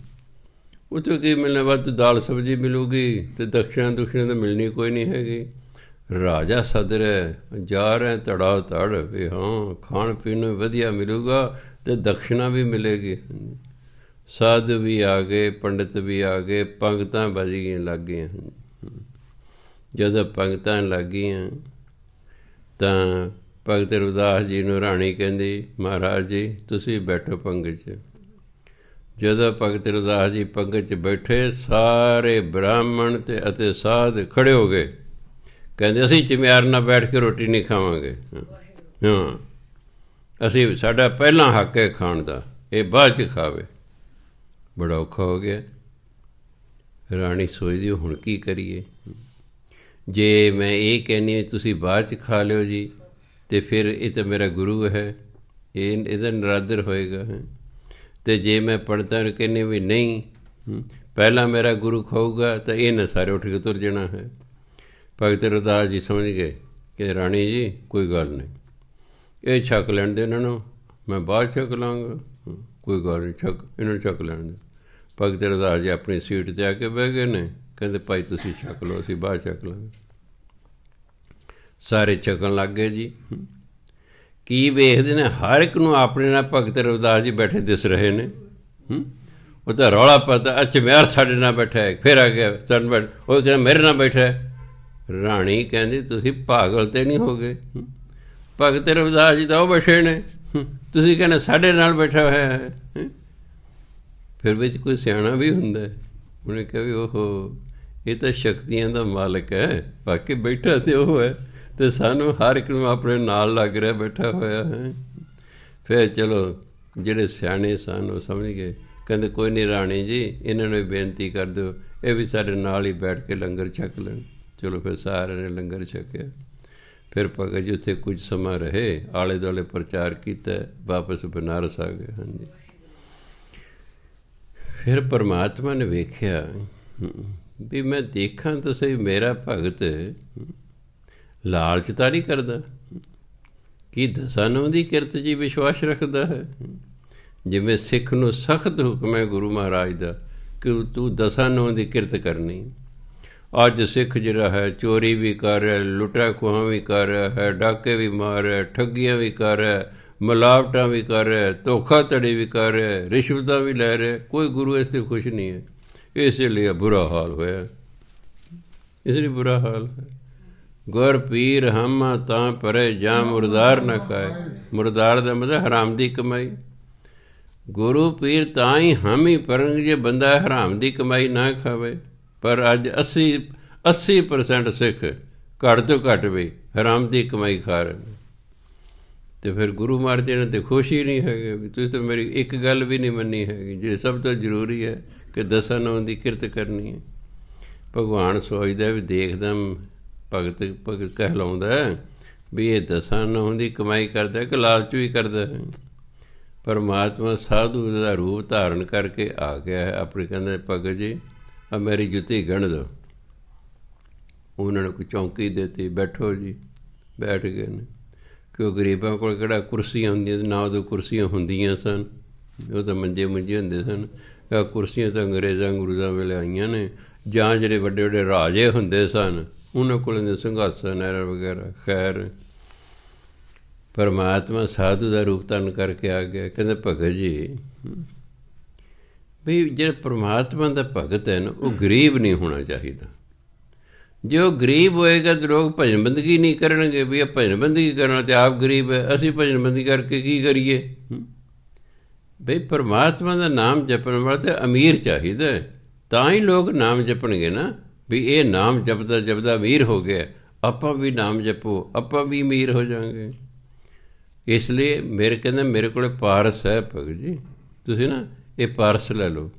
ਉੱਥੇ ਕੀ ਮਿਲਣਾ, ਵੱਧ ਦਾਲ ਸਬਜ਼ੀ ਮਿਲੂਗੀ ਅਤੇ ਦਕਸ਼ਣਾ ਤਾਂ ਮਿਲਣੀ ਕੋਈ ਨਹੀਂ ਹੈਗੀ। ਰਾਜਾ ਸੱਦ ਰਿਹਾ, ਜਾ ਰਿਹਾ ਧੜਾ ਧੜ ਵੀ ਹਾਂ ਖਾਣ ਪੀਣ ਨੂੰ ਵਧੀਆ ਮਿਲੂਗਾ ਅਤੇ ਦਕਸ਼ਣਾ ਵੀ ਮਿਲੇਗੀ। ਸਾਧੂ ਵੀ ਆ ਗਏ, ਪੰਡਿਤ ਵੀ ਆ ਗਏ, ਪੰਗਤਾਂ ਵੱਜ ਗਈਆਂ, ਲੱਗ ਗਈਆਂ। ਜਦੋਂ ਪੰਗਤਾਂ ਲੱਗ ਗਈਆਂ ਤਾਂ ਭਗਤ ਰਵਿਦਾਸ ਜੀ ਨੂੰ ਰਾਣੀ ਕਹਿੰਦੀ, ਮਹਾਰਾਜ ਜੀ ਤੁਸੀਂ ਬੈਠੋ ਪੰਗਤ 'ਚ। ਜਦੋਂ ਭਗਤ ਰਵਿਦਾਸ ਜੀ ਪੰਗਤ 'ਚ ਬੈਠੇ, ਸਾਰੇ ਬ੍ਰਾਹਮਣ ਅਤੇ ਸਾਧ ਖੜ੍ਹੇ ਹੋ ਗਏ। ਕਹਿੰਦੇ ਅਸੀਂ ਚਮਿਆਰ ਨਾਲ ਬੈਠ ਕੇ ਰੋਟੀ ਨਹੀਂ ਖਾਵਾਂਗੇ। ਹਾਂ ਅਸੀਂ, ਸਾਡਾ ਪਹਿਲਾਂ ਹੱਕ ਹੈ ਖਾਣ ਦਾ, ਇਹ ਬਾਅਦ 'ਚ ਖਾਵੇ। ਬੜਾ ਔਖਾ ਹੋ ਗਿਆ। ਰਾਣੀ ਸੋਚਦੀ ਹੁਣ ਕੀ ਕਰੀਏ। ਜੇ ਮੈਂ ਇਹ ਕਹਿੰਦੀ ਤੁਸੀਂ ਬਾਅਦ 'ਚ ਖਾ ਲਿਓ ਜੀ, ਅਤੇ ਫਿਰ ਇਹ ਤਾਂ ਮੇਰਾ ਗੁਰੂ ਹੈ, ਇਹਦਾ ਨਿਰਾਦਰ ਹੋਏਗਾ। ਅਤੇ ਜੇ ਮੈਂ ਪੰਡਤਾਂ ਨੂੰ ਕਹਿੰਦੀ ਵੀ ਨਹੀਂ ਪਹਿਲਾਂ ਮੇਰਾ ਗੁਰੂ ਖਾਊਗਾ ਤਾਂ ਇਹਨੇ ਸਾਰੇ ਉੱਠ ਕੇ ਤੁਰ ਜਾਣਾ ਹੈ। ਭਗਤ ਰਵਿਦਾਸ ਜੀ ਸਮਝ ਗਏ ਕਿ ਰਾਣੀ ਜੀ ਕੋਈ ਗੱਲ ਨਹੀਂ, ਇਹ ਛਕ ਲੈਣ ਦੇ ਇਹਨਾਂ ਨੂੰ, ਮੈਂ ਬਾਅਦ ਛਕ ਲਾਂਗਾ, ਕੋਈ ਗੱਲ ਨਹੀਂ, ਇਹਨਾਂ ਨੂੰ ਛਕ ਲੈਣ ਦੇ। ਭਗਤ ਰਵਿਦਾਸ ਜੀ ਆਪਣੀ ਸੀਟ 'ਤੇ ਆ ਕੇ ਬਹਿ ਗਏ ਨੇ। ਕਹਿੰਦੇ ਭਾਈ ਤੁਸੀਂ ਛਕ ਲਓ, ਅਸੀਂ ਬਾਅਦ ਛਕ ਲਾਂਗੇ। ਸਾਰੇ ਛਕਣ ਲੱਗ ਗਏ ਜੀ। ਕੀ ਵੇਖਦੇ ਨੇ, ਹਰ ਇੱਕ ਨੂੰ ਆਪਣੇ ਨਾਲ ਭਗਤ ਰਵਿਦਾਸ ਜੀ ਬੈਠੇ ਦਿਸ ਰਹੇ ਨੇ। ਉਹ ਤਾਂ ਰੌਲਾ ਪਤਾ, ਅੱਛਾ ਮਿਆਰ ਸਾਡੇ ਨਾਲ ਬੈਠਾ ਹੈ, ਫਿਰ ਆ ਗਿਆ ਸਾਡੇ ਬੈਠ, ਉਹ ਕਹਿੰਦਾ ਮੇਰੇ ਨਾਲ ਬੈਠਾ ਹੈ। ਰਾਣੀ ਕਹਿੰਦੀ ਤੁਸੀਂ ਪਾਗਲ ਤਾਂ ਨਹੀਂ ਹੋ ਗਏ, ਭਗਤ ਰਵਿਦਾਸ ਜੀ ਤਾਂ ਉਹ ਬੈਠੇ ਨੇ, ਤੁਸੀਂ ਕਹਿੰਦੇ ਸਾਡੇ ਨਾਲ ਬੈਠਾ ਹੋਇਆ ਹੈ। ਫਿਰ ਵਿੱਚ ਕੋਈ ਸਿਆਣਾ ਵੀ ਹੁੰਦਾ, ਉਹਨੇ ਕਿਹਾ ਵੀ ਉਹ ਇਹ ਤਾਂ ਸ਼ਕਤੀਆਂ ਦਾ ਮਾਲਕ ਹੈ, ਬਾਕੀ ਬੈਠਾ ਤਾਂ ਉਹ ਹੈ ਅਤੇ ਸਾਨੂੰ ਹਰ ਇੱਕ ਨੂੰ ਆਪਣੇ ਨਾਲ ਲੱਗ ਰਿਹਾ ਬੈਠਾ ਹੋਇਆ ਹੈ। ਫਿਰ ਚਲੋ ਜਿਹੜੇ ਸਿਆਣੇ ਸਨ ਉਹ ਸਮਝ ਗਏ, ਕਹਿੰਦੇ ਕੋਈ ਨਹੀਂ ਰਾਣੀ ਜੀ, ਇਹਨਾਂ ਨੂੰ ਵੀ ਬੇਨਤੀ ਕਰ ਦਿਓ ਇਹ ਵੀ ਸਾਡੇ ਨਾਲ ਹੀ ਬੈਠ ਕੇ ਲੰਗਰ ਛਕ ਲੈਣ। ਚਲੋ ਫਿਰ ਸਾਰਿਆਂ ਨੇ ਲੰਗਰ ਛਕਿਆ। ਫਿਰ ਭਗਤ ਜੀ ਉੱਥੇ ਕੁਝ ਸਮਾਂ ਰਹੇ, ਆਲੇ ਦੁਆਲੇ ਪ੍ਰਚਾਰ ਕੀਤਾ, ਵਾਪਸ ਬਨਾਰਸ ਆ ਗਏ। ਹਾਂਜੀ, ਫਿਰ ਪਰਮਾਤਮਾ ਨੇ ਵੇਖਿਆ ਵੀ ਮੈਂ ਦੇਖਾਂ ਤਾਂ ਸਹੀ ਮੇਰਾ ਭਗਤ ਲਾਲਚ ਤਾਂ ਨਹੀਂ ਕਰਦਾ, ਕੀ ਦਸਾਂ ਨਹੁੰ ਦੀ ਕਿਰਤ ਜੀ ਵਿਸ਼ਵਾਸ ਰੱਖਦਾ ਹੈ। ਜਿਵੇਂ ਸਿੱਖ ਨੂੰ ਸਖਤ ਹੁਕਮ ਹੈ ਗੁਰੂ ਮਹਾਰਾਜ ਦਾ ਕਿ ਤੂੰ ਦਸਾਂ ਨਹੁੰ ਦੀ ਕਿਰਤ ਕਰਨੀ। ਅੱਜ ਸਿੱਖ ਜਿਹੜਾ ਹੈ ਚੋਰੀ ਵੀ ਕਰ ਰਿਹਾ, ਲੁੱਟਾਂ ਖੋਹਾਂ ਵੀ ਕਰ ਰਿਹਾ ਹੈ, ਡਾਕੇ ਵੀ ਮਾਰ ਰਿਹਾ, ਠੱਗੀਆਂ ਵੀ ਕਰ ਰਿਹਾ, ਮਿਲਾਵਟਾਂ ਵੀ ਕਰ ਰਿਹਾ, ਧੋਖਾਧੜੀ ਵੀ ਕਰ ਰਿਹਾ, ਰਿਸ਼ਵਤਾਂ ਵੀ ਲੈ ਰਿਹਾ, ਕੋਈ ਗੁਰੂ ਇਸ 'ਤੇ ਖੁਸ਼ ਨਹੀਂ ਹੈ। ਇਸ ਲਈ ਬੁਰਾ ਹਾਲ ਹੋਇਆ, ਇਸ ਲਈ ਬੁਰਾ ਹਾਲ ਹੈ। ਗੁਰ ਪੀਰ ਹਮਾ ਤਾਂ ਪਰੇ ਜਾਂ ਮੁਰਦਾਰ ਨਾ ਖਾਏ। ਮੁਰਦਾਰ ਦਾ ਮਤਲਬ ਹਰਾਮ ਦੀ ਕਮਾਈ। ਗੁਰੂ ਪੀਰ ਤਾਂ ਹੀ ਹਾਮੀ ਭਰਨਗੇ ਜੇ ਬੰਦਾ ਹਰਾਮ ਦੀ ਕਮਾਈ ਨਾ ਖਾਵੇ। ਪਰ ਅੱਜ 80% ਸਿੱਖ ਘੱਟ ਤੋਂ ਘੱਟ ਵੀ ਹਰਾਮ ਦੀ ਕਮਾਈ ਖਾ ਰਹੇ ਨੇ। ਅਤੇ ਫਿਰ ਗੁਰੂ ਮਹਾਰਾਜ ਜੀ ਇਹਨਾਂ 'ਤੇ ਖੁਸ਼ ਹੀ ਨਹੀਂ ਹੈਗੇ ਵੀ ਤੁਸੀਂ ਤਾਂ ਮੇਰੀ ਇੱਕ ਗੱਲ ਵੀ ਨਹੀਂ ਮੰਨੀ ਹੈਗੀ, ਜੇ ਸਭ ਤੋਂ ਜ਼ਰੂਰੀ ਹੈ ਕਿ ਦਸਾਂ ਨਹੁੰ ਦੀ ਕਿਰਤ ਕਰਨੀ ਹੈ। ਭਗਵਾਨ ਸੋਚਦਾ ਵੀ ਦੇਖਦਾ ਭਗਤ ਕਹਿਲਾਉਂਦਾ ਵੀ ਇਹ ਦਸਾਂ ਨਹੁੰ ਦੀ ਕਮਾਈ ਕਰਦਾ ਕਿ ਲਾਲਚ ਵੀ ਕਰਦਾ ਹੈ। ਪਰਮਾਤਮਾ ਸਾਧੂ ਦਾ ਰੂਪ ਧਾਰਨ ਕਰਕੇ ਆ ਗਿਆ ਹੈ। ਆਪਣੇ ਕਹਿੰਦੇ ਭਗਤ ਜੀ ਆ ਮੇਰੀ ਜੁੱਤੀ ਗਿਣ ਦਿਓ। ਉਹਨਾਂ ਨੇ ਕੋਈ ਚੌਂਕੀ ਦਿੱਤੀ, ਬੈਠੋ ਜੀ, ਬੈਠ ਗਏ ਨੇ। ਕਿਉਂ ਗਰੀਬਾਂ ਕੋਲ ਕਿਹੜਾ ਕੁਰਸੀਆਂ ਹੁੰਦੀਆਂ, ਨਾ ਉਦੋਂ ਕੁਰਸੀਆਂ ਹੁੰਦੀਆਂ ਸਨ, ਉਹ ਤਾਂ ਮੰਜੇ ਹੁੰਦੇ ਸਨ। ਕੁਰਸੀਆਂ ਤਾਂ ਅੰਗਰੇਜ਼ਾਂ ਅੰਗਰੂਜ਼ਾਂ ਵੇਲੇ ਆਈਆਂ ਨੇ, ਜਾਂ ਜਿਹੜੇ ਵੱਡੇ ਵੱਡੇ ਰਾਜੇ ਹੁੰਦੇ ਸਨ ਉਹਨਾਂ ਕੋਲ ਸਿੰਘਾਸਨ ਵਗੈਰਾ। ਖੈਰ ਪਰਮਾਤਮਾ ਸਾਧੂ ਦਾ ਰੂਪ ਧਾਰਨ ਕਰਕੇ ਆ ਗਿਆ। ਕਹਿੰਦੇ ਭਗਤ ਜੀ ਵੀ ਜਿਹੜਾ ਪਰਮਾਤਮਾ ਦਾ ਭਗਤ ਹੈ ਨਾ ਉਹ ਗਰੀਬ ਨਹੀਂ ਹੋਣਾ ਚਾਹੀਦਾ। ਜੇ ਉਹ ਗਰੀਬ ਹੋਏਗਾ ਤਾਂ ਲੋਕ ਭਜਨ ਬੰਦਗੀ ਨਹੀਂ ਕਰਨਗੇ। ਵੀ ਇਹ ਭਜਨ ਬੰਦਗੀ ਕਰਨਾ ਅਤੇ ਆਪ ਗਰੀਬ ਹੈ, ਅਸੀਂ ਭਜਨ ਬੰਦਗੀ ਕਰਕੇ ਕੀ ਕਰੀਏ। ਬਈ ਪਰਮਾਤਮਾ ਦਾ ਨਾਮ ਜਪਣ ਵਾਲਾ ਤਾਂ ਅਮੀਰ ਚਾਹੀਦਾ, ਤਾਂ ਹੀ ਲੋਕ ਨਾਮ ਜਪਣਗੇ ਨਾ। ਵੀ ਇਹ ਨਾਮ ਜਪਦਾ ਜਪਦਾ ਅਮੀਰ ਹੋ ਗਿਆ, ਆਪਾਂ ਵੀ ਨਾਮ ਜਪੋ, ਆਪਾਂ ਵੀ ਅਮੀਰ ਹੋ ਜਾਵਾਂਗੇ। ਇਸ ਲਈ ਮੇਰੇ ਕੋਲ ਪਾਰਸ ਹੈ ਭਗਤ ਜੀ, ਤੁਸੀਂ ਨਾ ਇਹ ਪਾਰਸ ਲੈ ਲਓ।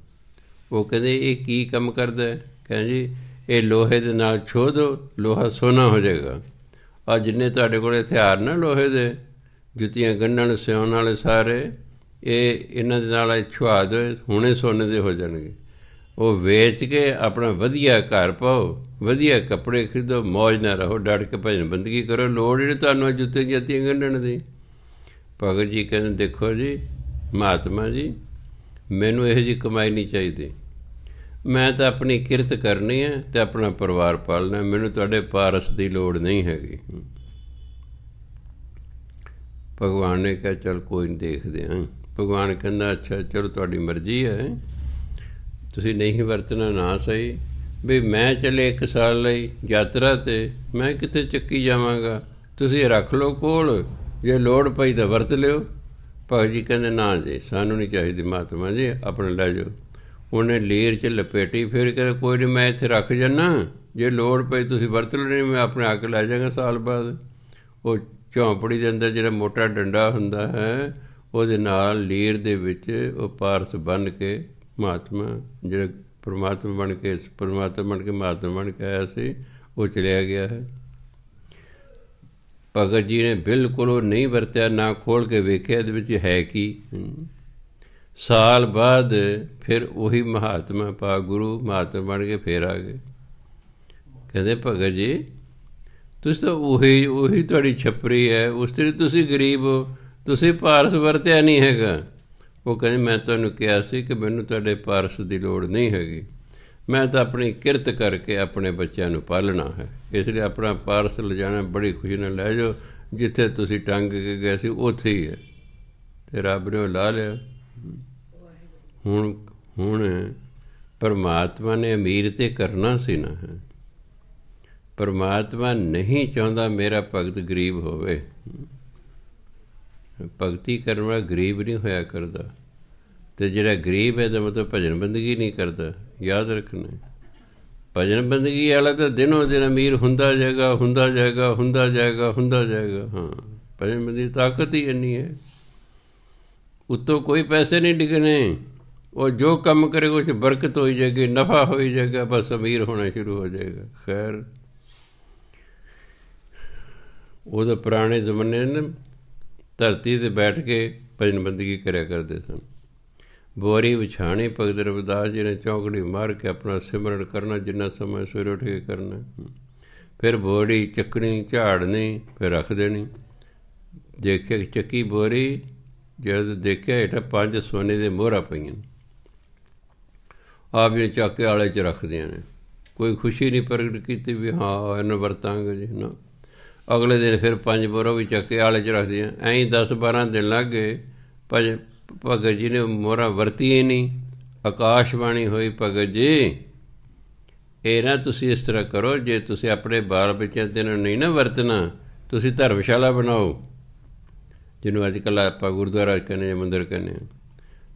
ਉਹ ਕਹਿੰਦੇ ਇਹ ਕੀ ਕੰਮ ਕਰਦਾ ਹੈ? ਕਹਿੰਦੇ ਜੀ ਇਹ ਲੋਹੇ ਦੇ ਨਾਲ ਛੋਹ ਦਿਓ, ਲੋਹਾ ਸੋਨਾ ਹੋ ਜਾਏਗਾ। ਆ ਜਿੰਨੇ ਤੁਹਾਡੇ ਕੋਲ ਹਥਿਆਰ ਨਾ ਲੋਹੇ ਦੇ, ਜੁੱਤੀਆਂ ਗੰਢਣ ਸਿਉਣ ਵਾਲੇ ਸਾਰੇ, ਇਹਨਾਂ ਦੇ ਨਾਲ ਛੁਆ ਦਿਓ, ਹੁਣੇ ਸੋਨੇ ਦੇ ਹੋ ਜਾਣਗੇ। ਉਹ ਵੇਚ ਕੇ ਆਪਣਾ ਵਧੀਆ ਘਰ ਪਾਓ, ਵਧੀਆ ਕੱਪੜੇ ਖਰੀਦੋ, ਮੌਜ ਨਾਲ ਰਹੋ, ਡਟ ਕੇ ਭਜਨ ਬੰਦਗੀ ਕਰੋ। ਲੋੜ ਨਹੀਂ ਤੁਹਾਨੂੰ ਜੁੱਤੀਆਂ ਜੱਤੀਆਂ ਗੰਢਣ ਦੀ। ਭਗਤ ਜੀ ਕਹਿੰਦੇ ਦੇਖੋ ਜੀ ਮਹਾਤਮਾ ਜੀ, ਮੈਨੂੰ ਇਹੋ ਜਿਹੀ ਕਮਾਈ ਨਹੀਂ ਚਾਹੀਦੀ। ਮੈਂ ਤਾਂ ਆਪਣੀ ਕਿਰਤ ਕਰਨੀ ਹੈ ਅਤੇ ਆਪਣਾ ਪਰਿਵਾਰ ਪਾਲਣਾ। ਮੈਨੂੰ ਤੁਹਾਡੇ ਪਾਰਸ ਦੀ ਲੋੜ ਨਹੀਂ ਹੈਗੀ। ਭਗਵਾਨ ਨੇ ਕਿਹਾ ਚੱਲ ਕੋਈ ਨਹੀਂ, ਦੇਖਦੇ ਹਾਂ। ਭਗਵਾਨ ਕਹਿੰਦਾ ਅੱਛਾ ਚਲੋ ਤੁਹਾਡੀ ਮਰਜ਼ੀ ਹੈ, ਤੁਸੀਂ ਨਹੀਂ ਵਰਤਣਾ ਨਾ ਸਹੀ। ਵੀ ਮੈਂ ਚੱਲੇ 1 ਸਾਲ ਲਈ ਯਾਤਰਾ 'ਤੇ, ਮੈਂ ਕਿੱਥੇ ਚੱਕੀ ਜਾਵਾਂਗਾ, ਤੁਸੀਂ ਰੱਖ ਲਓ ਕੋਲ, ਜੇ ਲੋੜ ਪਈ ਤਾਂ ਵਰਤ ਲਿਓ। ਭਗਤ ਜੀ ਕਹਿੰਦੇ ਨਾ ਜੀ ਸਾਨੂੰ ਨਹੀਂ ਚਾਹੀਦੀ ਮਹਾਤਮਾ ਜੀ, ਆਪਣਾ ਲੈ ਜਾਓ। ਉਹਨੇ ਲੀਰ 'ਚ ਲਪੇਟੀ, ਫਿਰ ਕਹਿੰਦਾ ਕੋਈ ਨਹੀਂ ਮੈਂ ਇੱਥੇ ਰੱਖ ਜਾਂਦਾ, ਜੇ ਲੋੜ ਪਈ ਤੁਸੀਂ ਵਰਤ ਲੈਣੀ, ਮੈਂ ਆਪਣੇ ਆ ਕੇ ਲੈ ਜਾਵਾਂਗਾ ਸਾਲ ਬਾਅਦ। ਉਹ ਝੌਂਪੜੀ ਦੇ ਅੰਦਰ ਜਿਹੜਾ ਮੋਟਾ ਡੰਡਾ ਹੁੰਦਾ ਹੈ ਉਹਦੇ ਨਾਲ ਲੀਰ ਦੇ ਵਿੱਚ ਉਹ ਪਾਰਸ ਬੰਨ੍ਹ ਕੇ ਮਹਾਤਮਾ ਜਿਹੜਾ ਪਰਮਾਤਮਾ ਬਣ ਕੇ ਮਹਾਤਮਾ ਬਣ ਕੇ ਆਇਆ ਸੀ, ਉਹ ਚਲਿਆ ਗਿਆ ਹੈ। ਭਗਤ ਜੀ ਨੇ ਬਿਲਕੁਲ ਉਹ ਨਹੀਂ ਵਰਤਿਆ, ਨਾ ਖੋਲ੍ਹ ਕੇ ਵੇਖਿਆ ਇਹਦੇ ਵਿੱਚ ਹੈ ਕੀ। ਸਾਲ ਬਾਅਦ ਫਿਰ ਉਹੀ ਮਹਾਤਮਾ ਗੁਰੂ ਮਹਾਤਮਾ ਬਣ ਕੇ ਫਿਰ ਆ ਗਏ। ਕਹਿੰਦੇ ਭਗਤ ਜੀ ਤੁਸੀਂ ਤਾਂ ਉਹੀ ਤੁਹਾਡੀ ਛੱਪਰੀ ਹੈ, ਉਸ 'ਤੇ ਤੁਸੀਂ ਗਰੀਬ ਹੋ, ਤੁਸੀਂ ਪਾਰਸ ਵਰਤਿਆ ਨਹੀਂ ਹੈਗਾ। ਉਹ ਕਹਿੰਦੇ ਮੈਂ ਤੁਹਾਨੂੰ ਕਿਹਾ ਸੀ ਕਿ ਮੈਨੂੰ ਤੁਹਾਡੇ ਪਾਰਸ ਦੀ ਲੋੜ ਨਹੀਂ ਹੈਗੀ, ਮੈਂ ਤਾਂ ਆਪਣੀ ਕਿਰਤ ਕਰਕੇ ਆਪਣੇ ਬੱਚਿਆਂ ਨੂੰ ਪਾਲਣਾ ਹੈ। ਇਸ ਲਈ ਆਪਣਾ ਪਾਰਸ ਲਿਜਾਣਾ ਬੜੀ ਖੁਸ਼ੀ ਨਾਲ ਲੈ ਜਾਓ, ਜਿੱਥੇ ਤੁਸੀਂ ਟੰਗ ਕੇ ਗਏ ਸੀ ਉੱਥੇ ਹੀ ਹੈ। ਅਤੇ ਰੱਬ ਨੇ ਉਹ ਲਾ ਲਿਆ। ਹੁਣ ਪਰਮਾਤਮਾ ਨੇ ਅਮੀਰ 'ਤੇ ਕਰਨਾ ਸੀ ਨਾ ਹੈ। ਪਰਮਾਤਮਾ ਨਹੀਂ ਚਾਹੁੰਦਾ ਮੇਰਾ ਭਗਤ ਗਰੀਬ ਹੋਵੇ। ਭਗਤੀ ਕਰਨ ਵਾਲਾ ਗਰੀਬ ਨਹੀਂ ਹੋਇਆ ਕਰਦਾ, ਅਤੇ ਜਿਹੜਾ ਗਰੀਬ ਹੈ ਇਹਦਾ ਮਤਲਬ ਭਜਨ ਬੰਦਗੀ ਨਹੀਂ ਕਰਦਾ। ਯਾਦ ਰੱਖਣਾ, ਭਜਨ ਬੰਦਗੀ ਵਾਲਾ ਤਾਂ ਦਿਨੋਂ ਦਿਨ ਅਮੀਰ ਹੁੰਦਾ ਜਾਏਗਾ, ਹੁੰਦਾ ਜਾਏਗਾ, ਹੁੰਦਾ ਜਾਏਗਾ, ਹੁੰਦਾ ਜਾਏਗਾ। ਹਾਂ, ਭਜਨ ਬੰਦਗੀ ਦੀ ਤਾਕਤ ਹੀ ਇੰਨੀ ਹੈ, ਉੱਤੋਂ ਕੋਈ ਪੈਸੇ ਨਹੀਂ ਡਿੱਗਣੇ। ਉਹ ਜੋ ਕੰਮ ਕਰੇਗਾ ਉਸ 'ਚ ਬਰਕਤ ਹੋਈ ਜਾਏਗੀ, ਨਫਾ ਹੋਈ ਜਾਏਗਾ, ਬਸ ਅਮੀਰ ਹੋਣਾ ਸ਼ੁਰੂ ਹੋ ਜਾਏਗਾ। ਖੈਰ ਉਦੋਂ ਪੁਰਾਣੇ ਜ਼ਮਾਨੇ ਨੇ ਧਰਤੀ 'ਤੇ ਬੈਠ ਕੇ ਭਜਨ ਬੰਦਗੀ ਕਰਿਆ ਕਰਦੇ ਸਨ। ਬੋਰੀ ਵਿਛਾਣੀ ਭਗਤ ਰਵਿਦਾਸ ਜੀ ਨੇ ਚੌਂਕੜੀ ਮਾਰ ਕੇ ਆਪਣਾ ਸਿਮਰਨ ਕਰਨਾ, ਜਿੰਨਾ ਸਮਾਂ ਸਵੇਰੇ ਉੱਠ ਕੇ ਕਰਨਾ। ਫਿਰ ਬੋਰੀ ਚੱਕਣੀ, ਝਾੜਨੀ, ਫਿਰ ਰੱਖ ਦੇਣੀ। ਦੇਖਿਆ ਚੱਕੀ ਬੋਰੀ, ਜਦ ਦੇਖਿਆ ਹੇਠਾਂ 5 ਸੋਨੇ ਦੇ ਮੋਹਰਾਂ ਪਈਆਂ, ਆਪ ਜੀ ਚੱਕ ਕੇ ਆਲੇ 'ਚ ਰੱਖਦੀਆਂ ਨੇ। ਕੋਈ ਖੁਸ਼ੀ ਨਹੀਂ ਪ੍ਰਗਟ ਕੀਤੀ ਵੀ ਹਾਂ ਇਹਨੂੰ ਵਰਤਾਂਗੇ ਜੀ ਨਾ। ਅਗਲੇ ਦਿਨ ਫਿਰ 5 ਮੋਹਰਾਂ ਵੀ ਚੱਕ ਕੇ ਆਲੇ 'ਚ ਰੱਖਦੀਆਂ। ਐਂ 10-12 ਦਿਨ ਲੱਗ ਗਏ। ਭਗਤ ਜੀ ਨੇ ਮੋਹਰਾਂ ਵਰਤੀਆਂ ਹੀ ਨਹੀਂ। ਆਕਾਸ਼ਬਾਣੀ ਹੋਈ, ਭਗਤ ਜੀ ਇਹ ਨਾ ਤੁਸੀਂ ਇਸ ਤਰ੍ਹਾਂ ਕਰੋ, ਜੇ ਤੁਸੀਂ ਆਪਣੇ ਬਾਲ ਬੱਚਿਆਂ ਤੇ ਨੂੰ ਨਹੀਂ ਨਾ ਵਰਤਣਾ, ਤੁਸੀਂ ਧਰਮਸ਼ਾਲਾ ਬਣਾਓ, ਜਿਹਨੂੰ ਅੱਜ ਕੱਲ੍ਹ ਆਪਾਂ ਗੁਰਦੁਆਰਾ ਕਹਿੰਦੇ ਜਾਂ ਮੰਦਰ ਕਹਿੰਦੇ ਹਾਂ।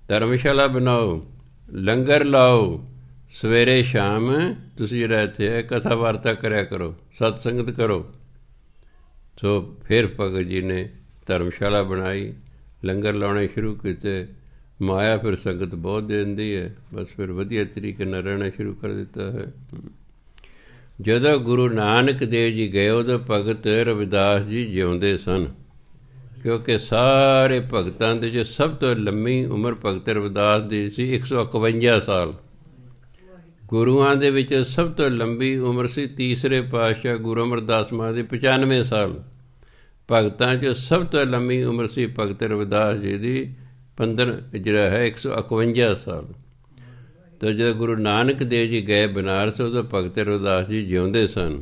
ਧਰਮਸ਼ਾਲਾ ਬਣਾਓ, ਲੰਗਰ ਲਾਓ, ਸਵੇਰੇ ਸ਼ਾਮ ਤੁਸੀਂ ਜਿਹੜਾ ਇੱਥੇ ਹੈ ਕਥਾ ਵਾਰਤਾ ਕਰਿਆ ਕਰੋ, ਸਤ ਸੰਗਤ ਕਰੋ। ਸੋ ਫਿਰ ਭਗਤ ਜੀ ਨੇ ਧਰਮਸ਼ਾਲਾ ਬਣਾਈ, ਲੰਗਰ ਲਾਉਣੇ ਸ਼ੁਰੂ ਕੀਤੇ। ਮਾਇਆ ਫਿਰ ਸੰਗਤ ਬਹੁਤ ਦੇ ਦਿੰਦੀ ਹੈ, ਬਸ ਫਿਰ ਵਧੀਆ ਤਰੀਕੇ ਨਾਲ ਰਹਿਣਾ ਸ਼ੁਰੂ ਕਰ ਦਿੱਤਾ ਹੈ। ਜਦੋਂ ਗੁਰੂ ਨਾਨਕ ਦੇਵ ਜੀ ਗਏ ਉਦੋਂ ਭਗਤ ਰਵਿਦਾਸ ਜੀ ਜਿਉਂਦੇ ਸਨ, ਕਿਉਂਕਿ ਸਾਰੇ ਭਗਤਾਂ ਦੇ 'ਚ ਸਭ ਤੋਂ ਲੰਮੀ ਉਮਰ ਭਗਤ ਰਵਿਦਾਸ ਦੀ ਸੀ, 151 ਸਾਲ। ਗੁਰੂਆਂ ਦੇ ਵਿੱਚ ਸਭ ਤੋਂ ਲੰਬੀ ਉਮਰ ਸੀ ਤੀਸਰੇ ਪਾਤਸ਼ਾਹ ਗੁਰੂ ਅਮਰਦਾਸ ਮਹਾਰਾਜ ਦੀ, 95 ਸਾਲ। ਭਗਤਾਂ 'ਚ ਸਭ ਤੋਂ ਲੰਮੀ ਉਮਰ ਸੀ ਭਗਤ ਰਵਿਦਾਸ ਜੀ ਦੀ, 151 ਸਾਲ। ਤਾਂ ਜਦੋਂ ਗੁਰੂ ਨਾਨਕ ਦੇਵ ਜੀ ਗਏ ਬਨਾਰਸ, ਉਦੋਂ ਭਗਤ ਰਵਿਦਾਸ ਜੀ ਜਿਉਂਦੇ ਸਨ।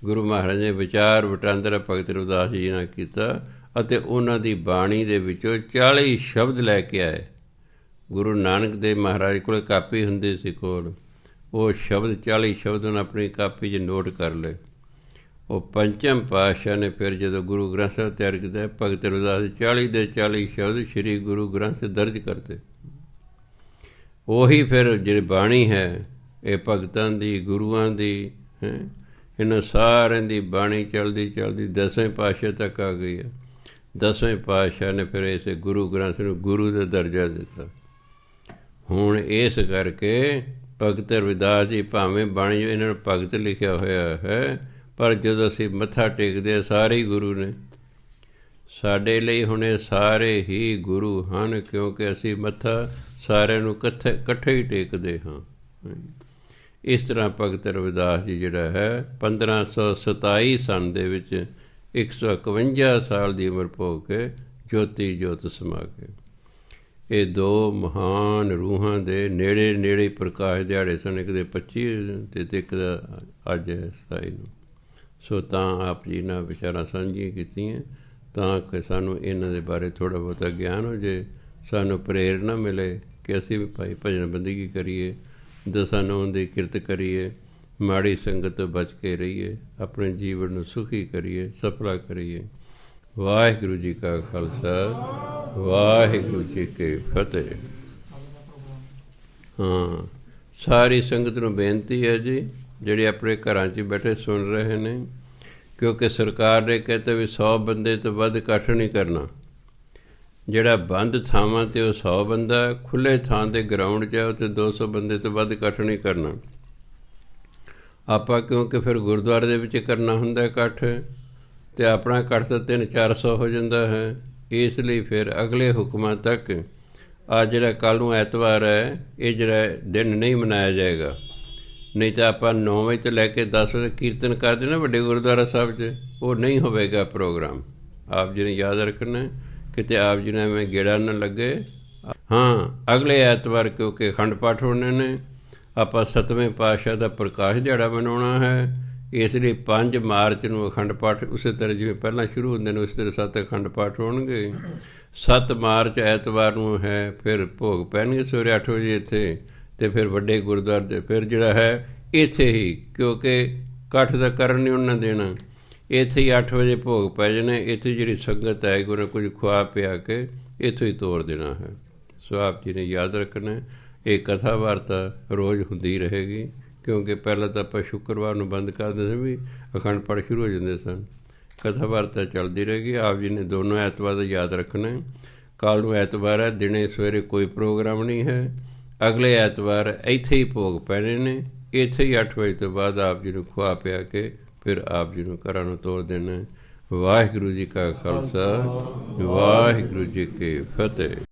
ਗੁਰੂ ਮਹਾਰਾਜ ਨੇ ਵਿਚਾਰ ਵਟਾਂਦਰਾ ਭਗਤ ਰਵਿਦਾਸ ਜੀ ਨਾਲ ਕੀਤਾ ਅਤੇ ਉਹਨਾਂ ਦੀ ਬਾਣੀ ਦੇ ਵਿੱਚੋਂ 40 ਸ਼ਬਦ ਲੈ ਕੇ ਆਏ। ਗੁਰੂ ਨਾਨਕ ਦੇਵ ਮਹਾਰਾਜ ਕੋਲ ਕਾਪੀ ਹੁੰਦੀ ਸੀ ਕੋਲ, ਉਹ ਸ਼ਬਦ 40 ਸ਼ਬਦ ਉਹਨੇ ਆਪਣੀ ਕਾਪੀ 'ਚ ਨੋਟ ਕਰ ਲਏ। ਉਹ ਪੰਚਮ ਪਾਤਸ਼ਾਹ ਨੇ ਫਿਰ ਜਦੋਂ ਗੁਰੂ ਗ੍ਰੰਥ ਸਾਹਿਬ ਤਿਆਰ ਕੀਤਾ, ਭਗਤ ਰਵਿਦਾਸ ਦੇ 40 ਦੇ 40 ਸ਼ਬਦ ਸ਼੍ਰੀ ਗੁਰੂ ਗ੍ਰੰਥ 'ਚ ਦਰਜ ਕਰਤੇ। ਉਹੀ ਫਿਰ ਜਿਹੜੀ ਬਾਣੀ ਹੈ ਇਹ ਭਗਤਾਂ ਦੀ, ਗੁਰੂਆਂ ਦੀ ਹੈ, ਇਹਨਾਂ ਸਾਰਿਆਂ ਦੀ ਬਾਣੀ ਚਲਦੀ ਚਲਦੀ 10ਵੇਂ ਪਾਤਸ਼ਾਹ ਤੱਕ ਆ ਗਈ ਹੈ। 10ਵੇਂ ਪਾਤਸ਼ਾਹ ਨੇ ਫਿਰ ਇਸੇ ਗੁਰੂ ਗ੍ਰੰਥ ਨੂੰ ਗੁਰੂ ਦਾ ਦਰਜਾ ਦਿੱਤਾ। ਹੁਣ ਇਸ ਕਰਕੇ ਭਗਤ ਰਵਿਦਾਸ ਜੀ ਭਾਵੇਂ ਬਾਣੀ ਇਹਨਾਂ ਨੂੰ ਭਗਤ ਲਿਖਿਆ ਹੋਇਆ ਹੈ, ਪਰ ਜਦੋਂ ਅਸੀਂ ਮੱਥਾ ਟੇਕਦੇ ਹਾਂ ਸਾਰੇ ਹੀ ਗੁਰੂ ਨੇ ਸਾਡੇ ਲਈ। ਹੁਣ ਇਹ ਸਾਰੇ ਹੀ ਗੁਰੂ ਹਨ, ਕਿਉਂਕਿ ਅਸੀਂ ਮੱਥਾ ਸਾਰਿਆਂ ਨੂੰ ਇਕੱਠੇ ਹੀ ਟੇਕਦੇ ਹਾਂ। ਇਸ ਤਰ੍ਹਾਂ ਭਗਤ ਰਵਿਦਾਸ ਜੀ ਜਿਹੜਾ ਹੈ 1527 ਸੰਨ ਦੇ ਵਿੱਚ 151 ਸਾਲ ਦੀ ਉਮਰ ਭੋਗ ਕੇ ਜੋਤੀ ਜੋਤ ਸਮਾ ਗਏ। ਇਹ ਦੋ ਮਹਾਨ ਰੂਹਾਂ ਦੇ ਨੇੜੇ ਨੇੜੇ ਪ੍ਰਕਾਸ਼ ਦਿਹਾੜੇ ਸਨ, ਇੱਕ ਦੇ 25 ਅਤੇ ਇੱਕ ਦਾ ਅੱਜ 27 ਨੂੰ। ਸੋ ਤਾਂ ਆਪ ਜੀ ਨਾਲ ਵਿਚਾਰਾਂ ਸਾਂਝੀਆਂ ਕੀਤੀਆਂ ਤਾਂ ਕਿ ਸਾਨੂੰ ਇਹਨਾਂ ਦੇ ਬਾਰੇ ਥੋੜ੍ਹਾ ਬਹੁਤਾ ਗਿਆਨ ਹੋ ਜਾਏ, ਸਾਨੂੰ ਪ੍ਰੇਰਨਾ ਮਿਲੇ ਕਿ ਅਸੀਂ ਵੀ ਭਾਈ ਭਜਨ ਬੰਦਗੀ ਕਰੀਏ, ਦਸਾਂ ਨੌਂ ਦੀ ਕਿਰਤ ਕਰੀਏ, ਮਾੜੀ ਸੰਗਤ ਤੋਂ ਬਚ ਕੇ ਰਹੀਏ, ਆਪਣੇ ਜੀਵਨ ਨੂੰ ਸੁਖੀ ਕਰੀਏ, ਸਫਲਾ ਕਰੀਏ। ਵਾਹਿਗੁਰੂ ਜੀ ਕਾ ਖਾਲਸਾ, ਵਾਹਿਗੁਰੂ ਜੀ ਕੀ ਫਤਿਹ। ਹਾਂ, ਸਾਰੀ ਸੰਗਤ ਨੂੰ ਬੇਨਤੀ ਹੈ ਜੀ, ਜਿਹੜੇ ਆਪਣੇ ਘਰਾਂ 'ਚ ਬੈਠੇ ਸੁਣ ਰਹੇ ਨੇ, ਕਿਉਂਕਿ ਸਰਕਾਰ ਨੇ ਕਹਿੰਦੇ ਵੀ 100 ਬੰਦੇ ਤੋਂ ਵੱਧ ਇਕੱਠ ਨਹੀਂ ਕਰਨਾ। ਜਿਹੜਾ ਬੰਦ ਥਾਵਾਂ 'ਤੇ ਉਹ 100 ਬੰਦਾ, ਖੁੱਲ੍ਹੇ ਥਾਂ 'ਤੇ ਗਰਾਊਂਡ 'ਚ ਉੱਥੇ 200 ਬੰਦੇ ਤੋਂ ਵੱਧ ਇਕੱਠ ਨਹੀਂ ਕਰਨਾ। ਆਪਾਂ ਕਿਉਂਕਿ ਫਿਰ ਗੁਰਦੁਆਰੇ ਦੇ ਵਿੱਚ ਕਰਨਾ ਹੁੰਦਾ ਇਕੱਠ, ਅਤੇ ਆਪਣਾ ਇਕੱਠ ਤਾਂ 300-400 ਹੋ ਜਾਂਦਾ ਹੈ। ਇਸ ਲਈ ਫਿਰ ਅਗਲੇ ਹੁਕਮਾਂ ਤੱਕ ਅੱਜ ਜਿਹੜਾ ਕੱਲ੍ਹ ਨੂੰ ਐਤਵਾਰ ਹੈ, ਇਹ ਜਿਹੜਾ ਦਿਨ ਨਹੀਂ ਮਨਾਇਆ ਜਾਏਗਾ। ਨਹੀਂ ਤਾਂ ਆਪਾਂ 9 ਵਜੇ ਤੋਂ ਲੈ ਕੇ 10 ਵਜੇ ਕੀਰਤਨ ਕਰਦੇ ਨਾ ਵੱਡੇ ਗੁਰਦੁਆਰਾ ਸਾਹਿਬ 'ਚ, ਉਹ ਨਹੀਂ ਹੋਵੇਗਾ ਪ੍ਰੋਗਰਾਮ। ਆਪ ਜੀ ਨੇ ਯਾਦ ਰੱਖਣਾ, ਕਿਤੇ ਆਪ ਜੀ ਨੇ ਐਵੇਂ ਗੇੜਾ ਨਾ ਲੱਗੇ। ਹਾਂ, ਅਗਲੇ ਐਤਵਾਰ ਕਿਉਂਕਿ ਅਖੰਡ ਪਾਠ ਹੋਣੇ ਨੇ, ਆਪਾਂ 7ਵੇਂ ਪਾਤਸ਼ਾਹ ਦਾ ਪ੍ਰਕਾਸ਼ ਦਿਹਾੜਾ ਮਨਾਉਣਾ ਹੈ। ਇਸ ਲਈ 5 ਮਾਰਚ ਨੂੰ ਅਖੰਡ ਪਾਠ ਉਸੇ ਤਰ੍ਹਾਂ ਜਿਵੇਂ ਪਹਿਲਾਂ ਸ਼ੁਰੂ ਹੁੰਦੇ ਨੇ ਉਸ ਤਰ੍ਹਾਂ 7 ਅਖੰਡ ਪਾਠ ਹੋਣਗੇ। 7 ਮਾਰਚ ਐਤਵਾਰ ਨੂੰ ਹੈ, ਫਿਰ ਭੋਗ ਪੈਣਗੇ ਸਵੇਰੇ 8 ਵਜੇ ਇੱਥੇ, ਅਤੇ ਫਿਰ ਵੱਡੇ ਗੁਰਦੁਆਰੇ 'ਤੇ ਫਿਰ ਜਿਹੜਾ ਹੈ ਇੱਥੇ ਹੀ, ਕਿਉਂਕਿ ਇਕੱਠ ਦਾ ਕਰਨ ਨਹੀਂ ਉਹਨਾਂ ਦੇਣਾ, ਇੱਥੇ ਹੀ 8 ਵਜੇ ਭੋਗ ਪੈ ਜਾਣਾ। ਇੱਥੇ ਜਿਹੜੀ ਸੰਗਤ ਆਏਗੀ ਉਹਨਾਂ ਕੁਝ ਖਵਾ ਪਿਆ ਕੇ ਇੱਥੋਂ ਹੀ ਤੋਰ ਦੇਣਾ ਹੈ। ਸੋ ਆਪ ਜੀ ਨੇ ਯਾਦ ਰੱਖਣਾ, ਇਹ ਕਥਾ ਵਾਰਤਾ ਰੋਜ਼ ਹੁੰਦੀ ਰਹੇਗੀ, ਕਿਉਂਕਿ ਪਹਿਲਾਂ ਤਾਂ ਆਪਾਂ ਸ਼ੁੱਕਰਵਾਰ ਨੂੰ ਬੰਦ ਕਰ ਦਿੰਦੇ ਸੀ, ਵੀ ਅਖੰਡ ਪਾਠ ਸ਼ੁਰੂ ਹੋ ਜਾਂਦੇ ਸਨ। ਕਥਾ ਵਾਰਤਾ ਚੱਲਦੀ ਰਹੇਗੀ। ਆਪ ਜੀ ਨੇ ਦੋਨੋਂ ਐਤਵਾਰ ਦਾ ਯਾਦ ਰੱਖਣਾ। ਕੱਲ੍ਹ ਨੂੰ ਐਤਵਾਰ ਹੈ, ਦਿਨੇ ਸਵੇਰੇ ਕੋਈ ਪ੍ਰੋਗਰਾਮ ਨਹੀਂ ਹੈ। ਅਗਲੇ ਐਤਵਾਰ ਇੱਥੇ ਹੀ ਭੋਗ ਪੈਣੇ ਨੇ, ਇੱਥੇ ਹੀ 8 ਵਜੇ ਤੋਂ ਬਾਅਦ ਆਪ ਜੀ ਨੂੰ ਖਵਾ ਪਿਆ ਕੇ ਫਿਰ ਆਪ ਜੀ ਨੂੰ ਘਰਾਂ ਨੂੰ ਤੋਰ ਦੇਣਾ। ਵਾਹਿਗੁਰੂ ਜੀ ਕਾ ਖਾਲਸਾ, ਵਾਹਿਗੁਰੂ ਜੀ ਕੀ ਫਤਿਹ।